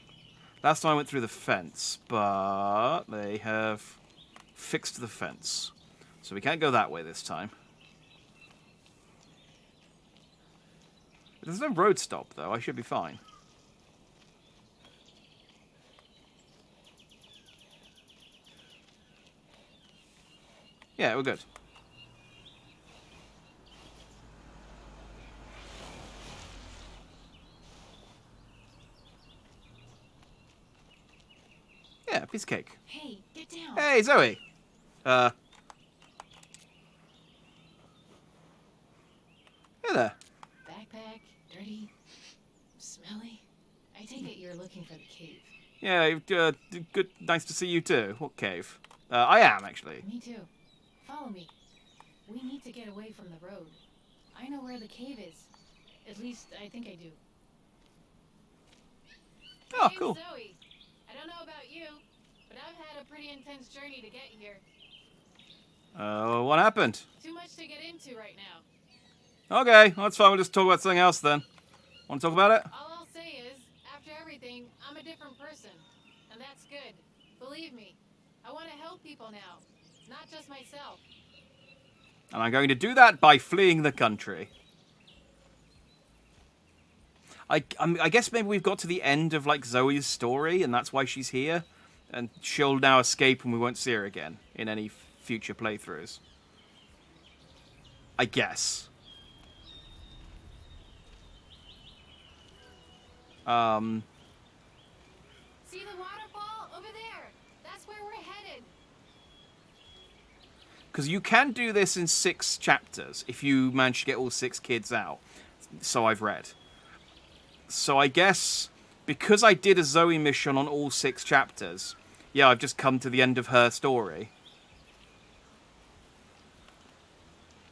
A: Last time I went through the fence, but they have fixed the fence. So we can't go that way this time. There's no road stop, though. I should be fine. Yeah, we're good. Yeah, piece of cake.
C: Hey, get down.
A: Hey, Zoe. Hey there.
C: Backpack, dirty, smelly. I take it you're looking for the cave.
A: Yeah, good. Nice to see you too. What cave? I am, actually.
C: Me too. Follow me. We need to get away from the road. I know where the cave is. At least, I think I do.
A: Oh,
C: My
A: cool.
C: name's Zoe. I don't know about you, but I've had a pretty intense journey to get here.
A: What happened?
C: Too much to get into right now.
A: Okay, well, that's fine. We'll just talk about something else then. Want to talk about it?
C: All I'll say is, after everything, I'm a different person. And that's good. Believe me. I want to help people now. Not just myself.
A: And I'm going to do that by fleeing the country. I guess maybe we've got to the end of, like, Zoe's story, and that's why she's here. And she'll now escape and we won't see her again in any future playthroughs. I guess.
C: See the waterfall over there? That's where we're headed.
A: Because you can do this in 6 chapters if you manage to get all 6 kids out. So I've read. So I guess because I did a Zoe mission on all 6 chapters, yeah, I've just come to the end of her story.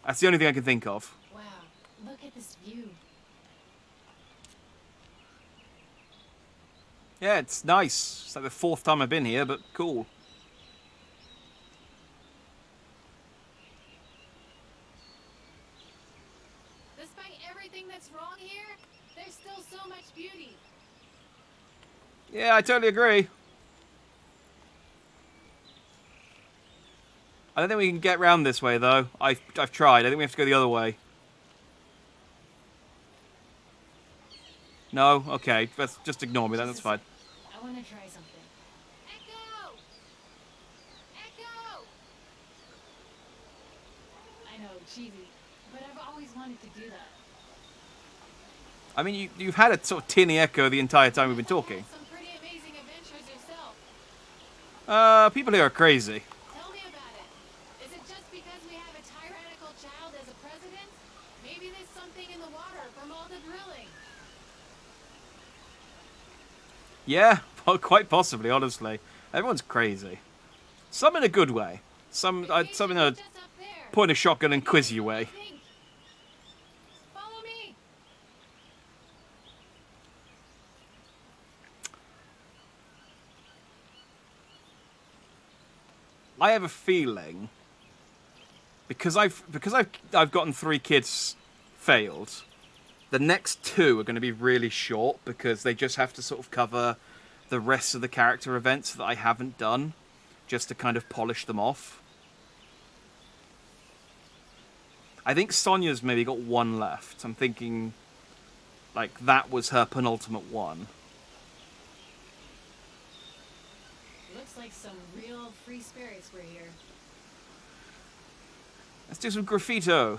A: That's the only thing I can think of.
C: Wow, look at this view.
A: Yeah, it's nice. It's like the 4th time I've been here, but cool.
C: Despite everything that's wrong here, there's still so much beauty.
A: Yeah, I totally agree. I don't think we can get round this way, though. I've tried. I think we have to go the other way. No? Okay. Let's just ignore me then. That's fine.
C: I want to try something. Echo! Echo! I know, cheesy, but I've always wanted to do that.
A: I mean, you've had a sort of tinny echo the entire time we've been talking.
C: Some pretty amazing adventures yourself.
A: People here are crazy.
C: Tell me about it. Is it just because we have a tyrannical child as a president? Maybe there's something in the water from all the drilling.
A: Yeah, well, quite possibly, honestly. Everyone's crazy. Some in a good way. Some in a point a shotgun and quiz you way.
C: Follow me.
A: I have a feeling because I've gotten 3 kids failed. The next 2 are going to be really short because they just have to sort of cover the rest of the character events that I haven't done. just to kind of polish them off. I think Sonia's maybe got one left. I'm thinking, like, that was her penultimate one.
C: Looks like some real free spirits were here.
A: Let's do some graffito.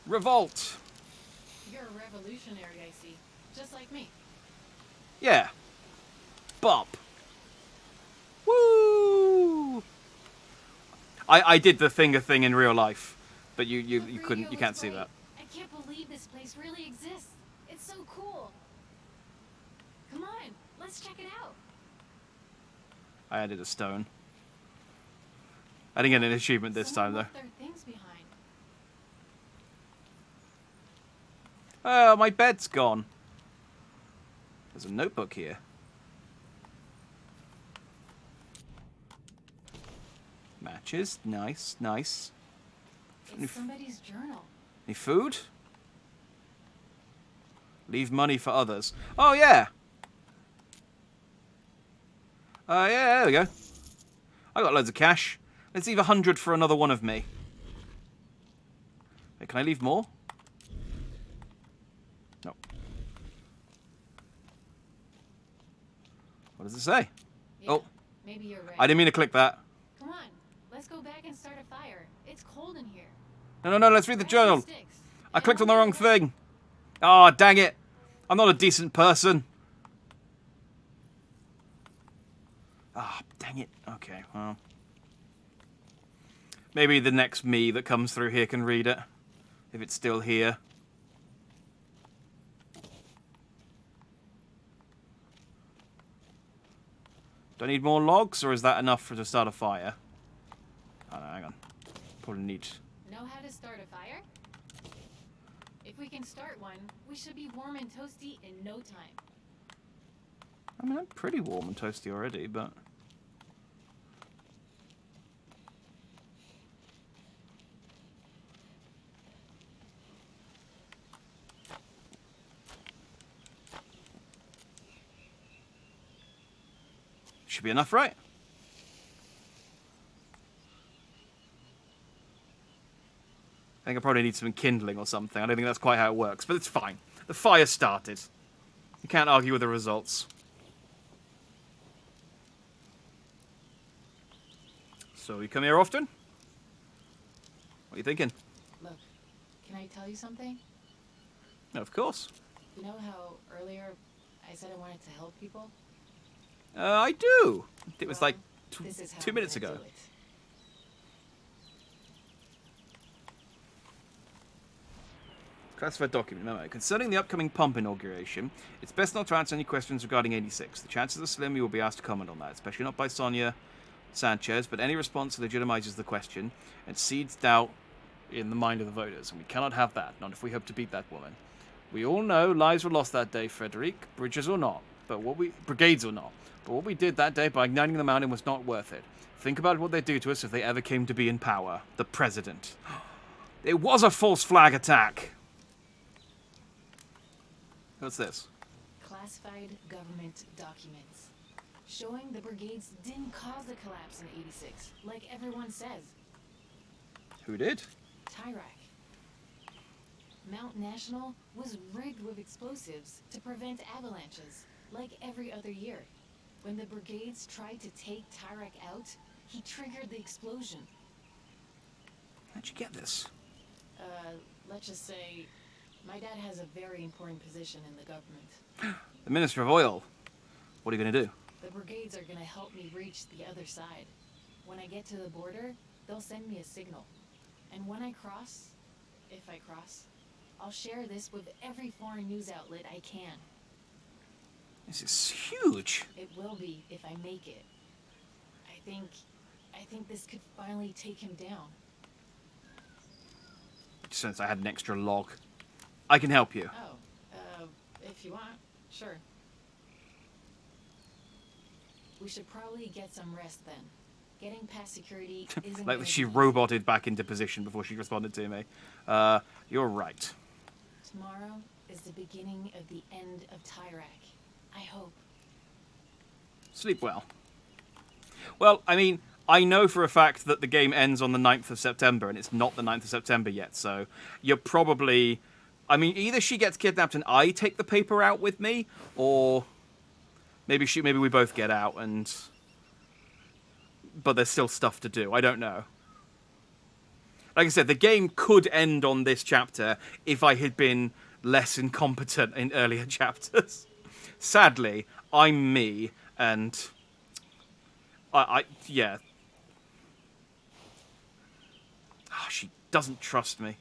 A: Revolt.
C: You're a revolutionary, I see. Just like me.
A: Yeah. Bop. Woo! I did the finger thing in real life, but you couldn't, you can't see that.
C: I can't believe this place really exists. It's so cool. Come on, let's check it out.
A: I added a stone. I didn't get an achievement this time, though.
C: Left their things behind.
A: Oh, my bed's gone. There's a notebook here. Matches. Nice, nice.
C: It's somebody's journal.
A: Any food? Leave money for others. Oh, yeah. Yeah, there we go. I got loads of cash. Let's leave 100 for another one of me. Wait, can I leave more? No. What does it say?
C: Yeah,
A: oh.
C: Maybe you're right.
A: I didn't mean to click that.
C: Come on, let's go back and start a fire. It's cold in here.
A: No, let's read the journal. I clicked on the wrong thing. Oh, dang it. I'm not a decent person. Ah, dang it. Okay, well. Maybe the next me that comes through here can read it. If it's still here. Do I need more logs, or is that enough for to start a fire? Oh, no, hang on. Probably need...
C: Know how to start a fire? If we can start one, we should be warm and toasty in no time.
A: I mean, I'm pretty warm and toasty already, but... Should be enough, right? I think I probably need some kindling or something. I don't think that's quite how it works, but it's fine. The fire started. You can't argue with the results. So, you come here often? What are you thinking?
C: Look, can I tell you something?
A: No, of course.
C: You know how earlier I said I wanted to help people?
A: I do. It was like
C: This is how
A: 2
C: I'm
A: minutes
C: gonna
A: ago.
C: do it.
A: Classified document memo. Concerning the upcoming pump inauguration, it's best not to answer any questions regarding 86. The chances are slim you will be asked to comment on that, especially not by Sonia Sanchez, but any response legitimizes the question and seeds doubt in the mind of the voters, and we cannot have that, not if we hope to beat that woman. We all know lives were lost that day, Frederic, bridges or not, brigades or not. But what we did that day by igniting the mountain was not worth it. Think about what they'd do to us if they ever came to be in power. The president. It was a false flag attack. What's this?
C: Classified government documents showing the brigades didn't cause the collapse in 86, like everyone says.
A: Who did?
C: Tyrak. Mount National was rigged with explosives to prevent avalanches, like every other year. When the brigades tried to take Tyrak out, he triggered the explosion.
A: How'd you get this?
C: Let's just say, my dad has a very important position in the government.
A: The Minister of Oil. What are you going to do?
C: The brigades are gonna help me reach the other side. When I get to the border, they'll send me a signal. And when I cross, if I cross, I'll share this with every foreign news outlet I can.
A: This is huge.
C: It will be if I make it. I think this could finally take him down.
A: Since I had an extra log. I can help you.
C: Oh, if you want, sure. We should probably get some rest then. Getting past security isn't
A: Like
C: gonna
A: she
C: be easy.
A: roboted back into position before she responded to me. You're right.
C: Tomorrow is the beginning of the end of Tyrak. I hope.
A: Sleep well. Well, I mean, I know for a fact that the game ends on the 9th of September, and it's not the 9th of September yet, so you're probably... I mean, either she gets kidnapped and I take the paper out with me, or maybe we both get out, and... But there's still stuff to do. I don't know. Like I said, the game could end on this chapter if I had been less incompetent in earlier chapters. Sadly, I'm me, and... yeah. Oh, she doesn't trust me.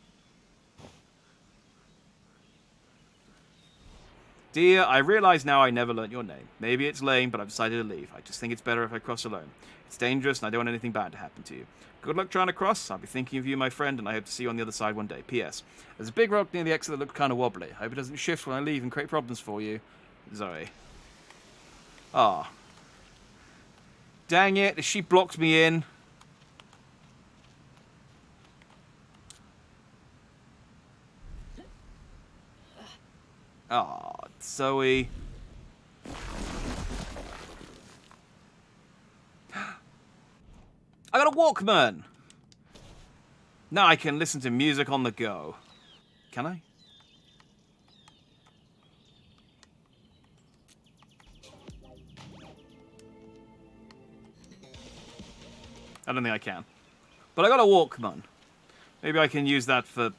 A: Dear, I realise now I never learnt your name. Maybe it's lame, but I've decided to leave. I just think it's better if I cross alone. It's dangerous, and I don't want anything bad to happen to you. Good luck trying to cross. I'll be thinking of you, my friend, and I hope to see you on the other side one day. P.S. There's a big rock near the exit that looks kind of wobbly. I hope it doesn't shift when I leave and create problems for you. Zoe. Ah. Dang it, she blocked me in. Ah, Zoe. I got a Walkman! Now I can listen to music on the go. Can I? I don't think I can. But I got a Walkman. Maybe I can use that for,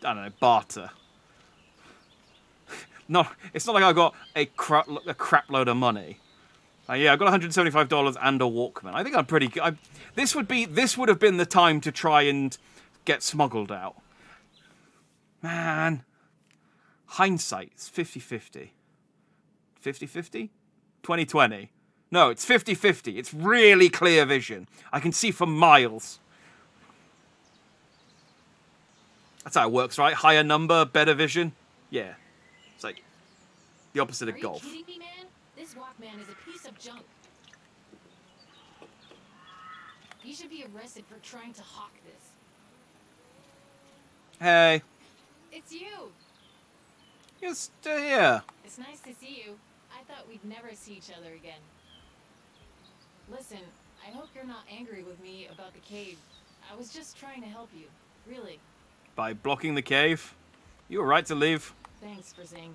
A: I don't know, barter. It's not like I got a crap load of money. Yeah, I got $175 and a Walkman. I think I'm pretty good. This would have been the time to try and get smuggled out. Man. Hindsight. It's 50-50. 50-50? 2020. No, it's 50-50. It's really clear vision. I can see for miles. That's how it works, right? Higher number, better vision. Yeah. It's like the opposite of golf.
C: Are you kidding me, man? This Walkman is a piece of junk. You should be arrested for trying to hawk this.
A: Hey.
C: It's you.
A: You're still here.
C: It's nice to see you. I thought we'd never see each other again. Listen, I hope you're not angry with me about the cave. I was just trying to help you. Really.
A: By blocking the cave? You were right to leave.
C: Thanks for saying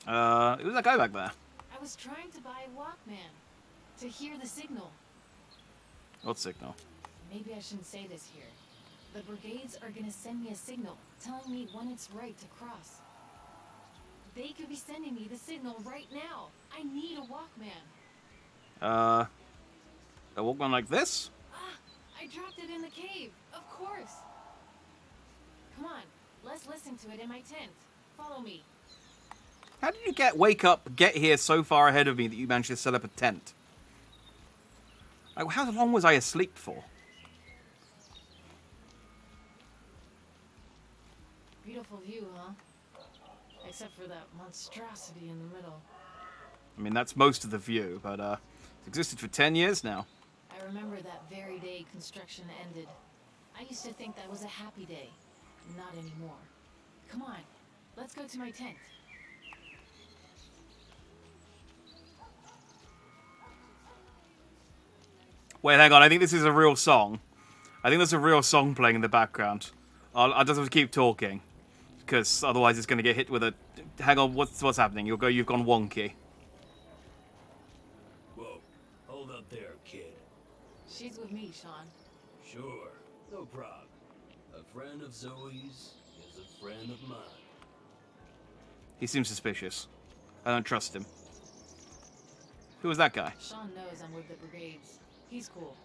C: that.
A: Who's that guy back there?
C: I was trying to buy a Walkman. To hear the signal.
A: What signal?
C: Maybe I shouldn't say this here. The brigades are gonna send me a signal, telling me when it's right to cross. They could be sending me the signal right now. I need a Walkman.
A: A Walkman like this?
C: I dropped it in the cave, of course. Come on, let's listen to it in my tent. Follow me.
A: How did you wake up, get here so far ahead of me that you managed to set up a tent? Like, how long was I asleep for?
C: Beautiful view, huh? Except for that monstrosity in the middle.
A: I mean, that's most of the view, but it's existed for 10 years now.
C: I remember that very day construction ended. I used to think that was a happy day. Not anymore. Come on, let's go to my tent.
A: Wait, hang on. I think this is a real song. I think there's a real song playing in the background. I'll just have to keep talking, because otherwise it's going to get hit with a... Hang on, what's happening? You've gone wonky.
J: Whoa, hold up there, kid.
C: She's with me, Sean.
J: Sure, no problem. A friend of Zoe's is a friend of mine.
A: He seems suspicious. I don't trust him. Who was that guy?
C: Sean knows I'm with the brigades. He's cool.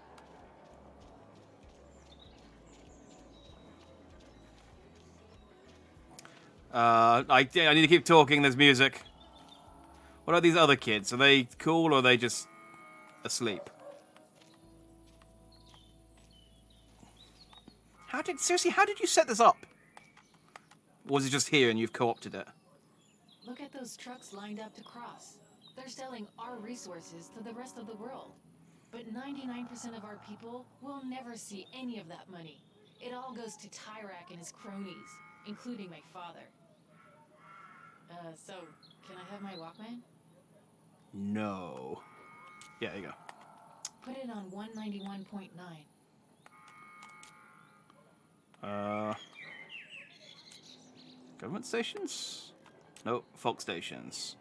A: I need to keep talking. There's music. What are these other kids? Are they cool or are they just asleep? Seriously, how did you set this up? Or was it just here and you've co-opted it?
C: Look at those trucks lined up to cross. They're selling our resources to the rest of the world. But 99% of our people will never see any of that money. It all goes to Tyrak and his cronies, including my father. So, can I have my Walkman?
A: No. Yeah, there you go.
C: Put it on 191.9.
A: Government stations? Nope, folk stations.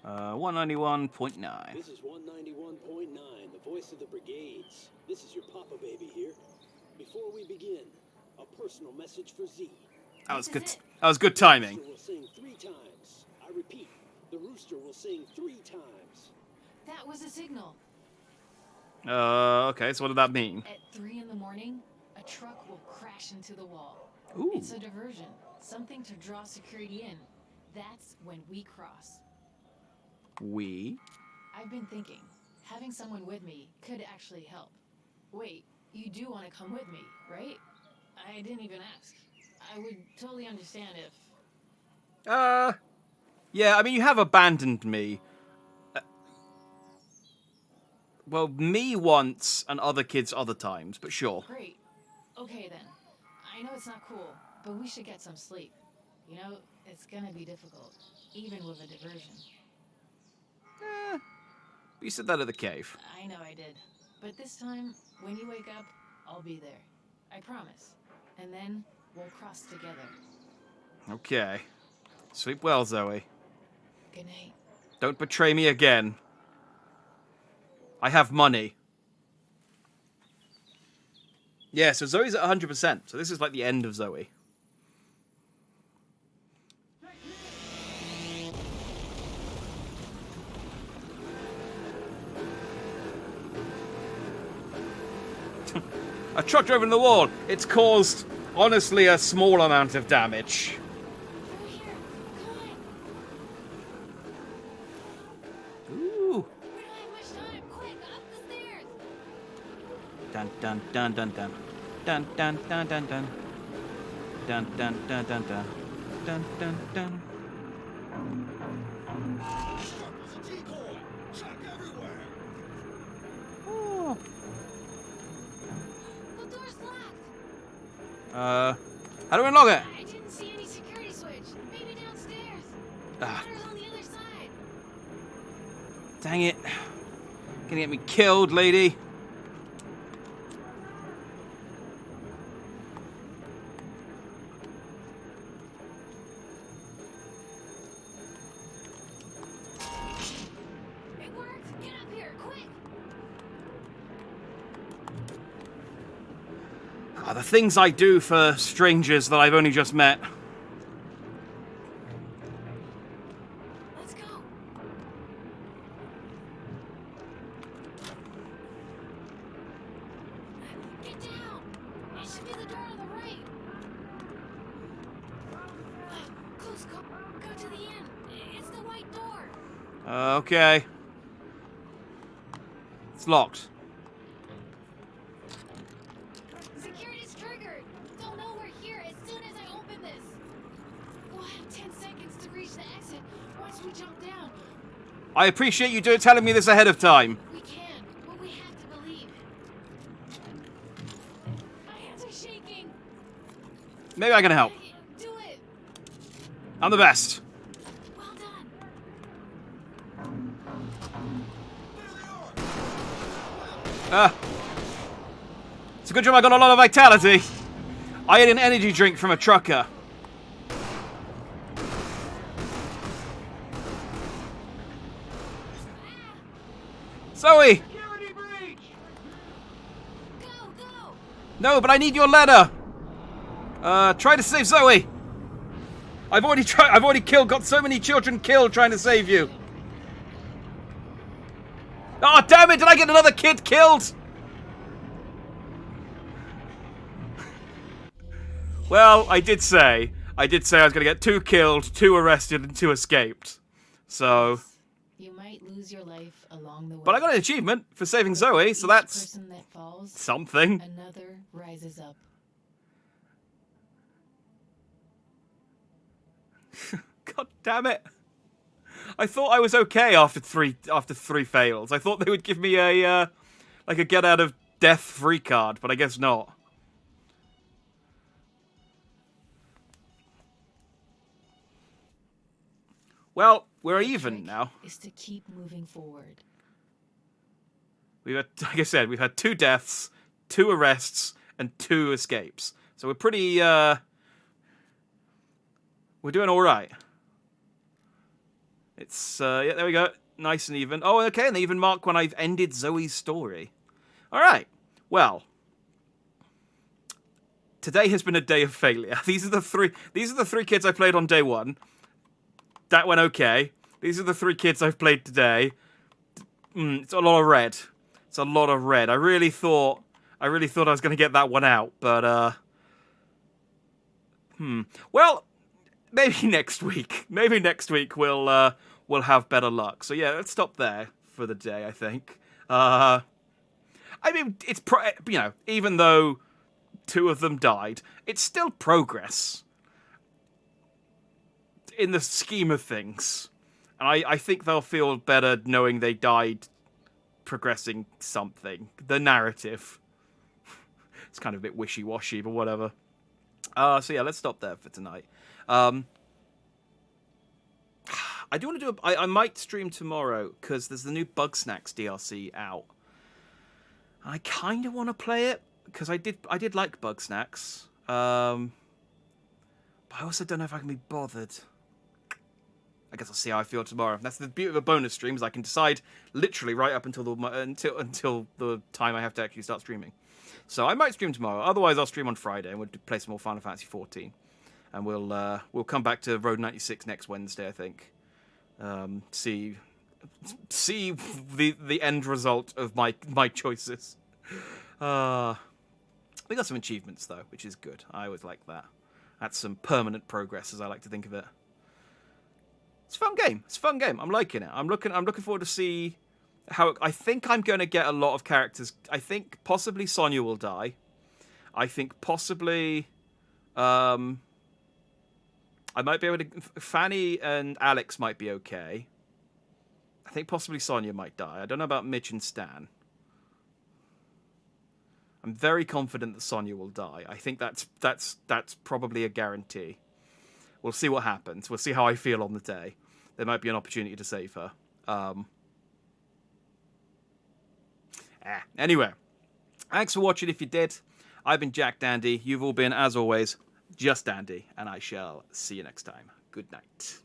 A: 191.9.
S: This is 191.9, the voice of the brigades. This is your Papa Baby here. Before we begin, a personal message for Z.
A: That was good. That was good timing.
S: The rooster will sing 3 times. I repeat, the rooster will sing 3 times.
C: That was a signal.
A: Okay, so what did that mean?
C: At 3 in the morning, a truck will crash into the wall.
A: Ooh.
C: It's a diversion, something to draw security in. That's when we cross.
A: We?
C: I've been thinking, having someone with me could actually help. Wait, you do want to come with me, right? I didn't even ask. I would totally understand if...
A: Yeah, I mean, you have abandoned me. Well, me once and other kids other times, but sure.
C: Great. Okay then. I know it's not cool, but we should get some sleep. You know, it's gonna be difficult, even with a diversion.
A: You said that at the cave.
C: I know I did. But this time, when you wake up, I'll be there. I promise. And then, we'll cross together.
A: Okay. Sleep well, Zoe.
C: Good night.
A: Don't betray me again. I have money. Yeah, so Zoe's at 100%. So this is like the end of Zoe. A truck drove into the wall. It's caused, honestly, a small amount of damage. Ooh. Dun dun dun dun dun. Dun dun dun dun dun. Dun dun dun dun dun. Dun dun dun. Oh.
C: The door's locked.
A: How do we unlock it?
C: I didn't see any security switch. Maybe downstairs.
A: Ah.
C: Water's on the other side.
A: Dang it. Gonna get me killed, lady.
C: It worked. Get up here, quick.
A: Ah, the things I do for strangers that I've only just met.
C: Let's go. Get down. It should be the door on the right. Close. Go to the end. It's the white door.
A: Okay. It's locked.
C: Security's triggered. Don't know we're here as soon as I open this. We'll have 10 seconds to reach the exit once we jump down.
A: I appreciate you telling me this ahead of time.
C: We can, but we have to believe. My hands are shaking.
A: Maybe I can help.
C: Do it.
A: I'm the best.
C: Well done.
A: It's a good job I got a lot of vitality. I ate an energy drink from a trucker. Zoe!
R: Security breach!
C: Go.
A: No, but I need your letter. Try to save Zoe. I've already got so many children killed trying to save you. Oh, damn it, did I get another kid killed? Well, I did say I was going to get 2 killed, 2 arrested, and 2 escaped. So...
C: You might lose your life along the way.
A: But I got an achievement for saving Zoe, so that's
C: person that falls,
A: something.
C: Another rises up.
A: God damn it. I thought I was okay after three fails. I thought they would give me a like a get out of death free card, but I guess not. Well, we're even now.
C: Is to keep moving forward.
A: We've had, like I said, we've had 2 deaths, 2 arrests, and 2 escapes. So we're pretty, we're doing all right. It's, yeah, there we go. Nice and even. Oh, okay, and they even mark when I've ended Zoe's story. All right. Well, today has been a day of failure. These are the three kids I played on day 1. That went okay. These are the 3 kids I've played today. It's a lot of red. It's a lot of red. I really thought I was going to get that one out, but well, maybe next week. Maybe next week we'll have better luck. So yeah, let's stop there for the day, I think. I mean, it's even though 2 of them died, it's still progress in the scheme of things. And I think they'll feel better knowing they died progressing something. The narrative. It's kind of a bit wishy-washy, but whatever. So yeah, let's stop there for tonight. I do want to do I might stream tomorrow, because there's the new Bug Snacks DLC out. I kind of want to play it, because I did like Bug Snacks. But I also don't know if I can be bothered. I guess I'll see how I feel tomorrow. That's the beauty of a bonus stream, is I can decide literally right up until the time I have to actually start streaming. So I might stream tomorrow. Otherwise, I'll stream on Friday and we'll play some more Final Fantasy 14. And we'll come back to Road 96 next Wednesday, I think. See the end result of my choices. We got some achievements though, which is good. I always like that. That's some permanent progress, as I like to think of it. It's a fun game. It's a fun game. I'm liking it. I'm looking forward to see how. I think I'm going to get a lot of characters. I think possibly Sonya will die. I think possibly I might be able to. Fanny and Alex might be okay. I think possibly Sonya might die. I don't know about Mitch and Stan. I'm very confident that Sonya will die. I think that's probably a guarantee. We'll see what happens. We'll see how I feel on the day. There might be an opportunity to save her. Anyway, thanks for watching if you did. I've been Jack Dandy. You've all been, as always, just Dandy. And I shall see you next time. Good night.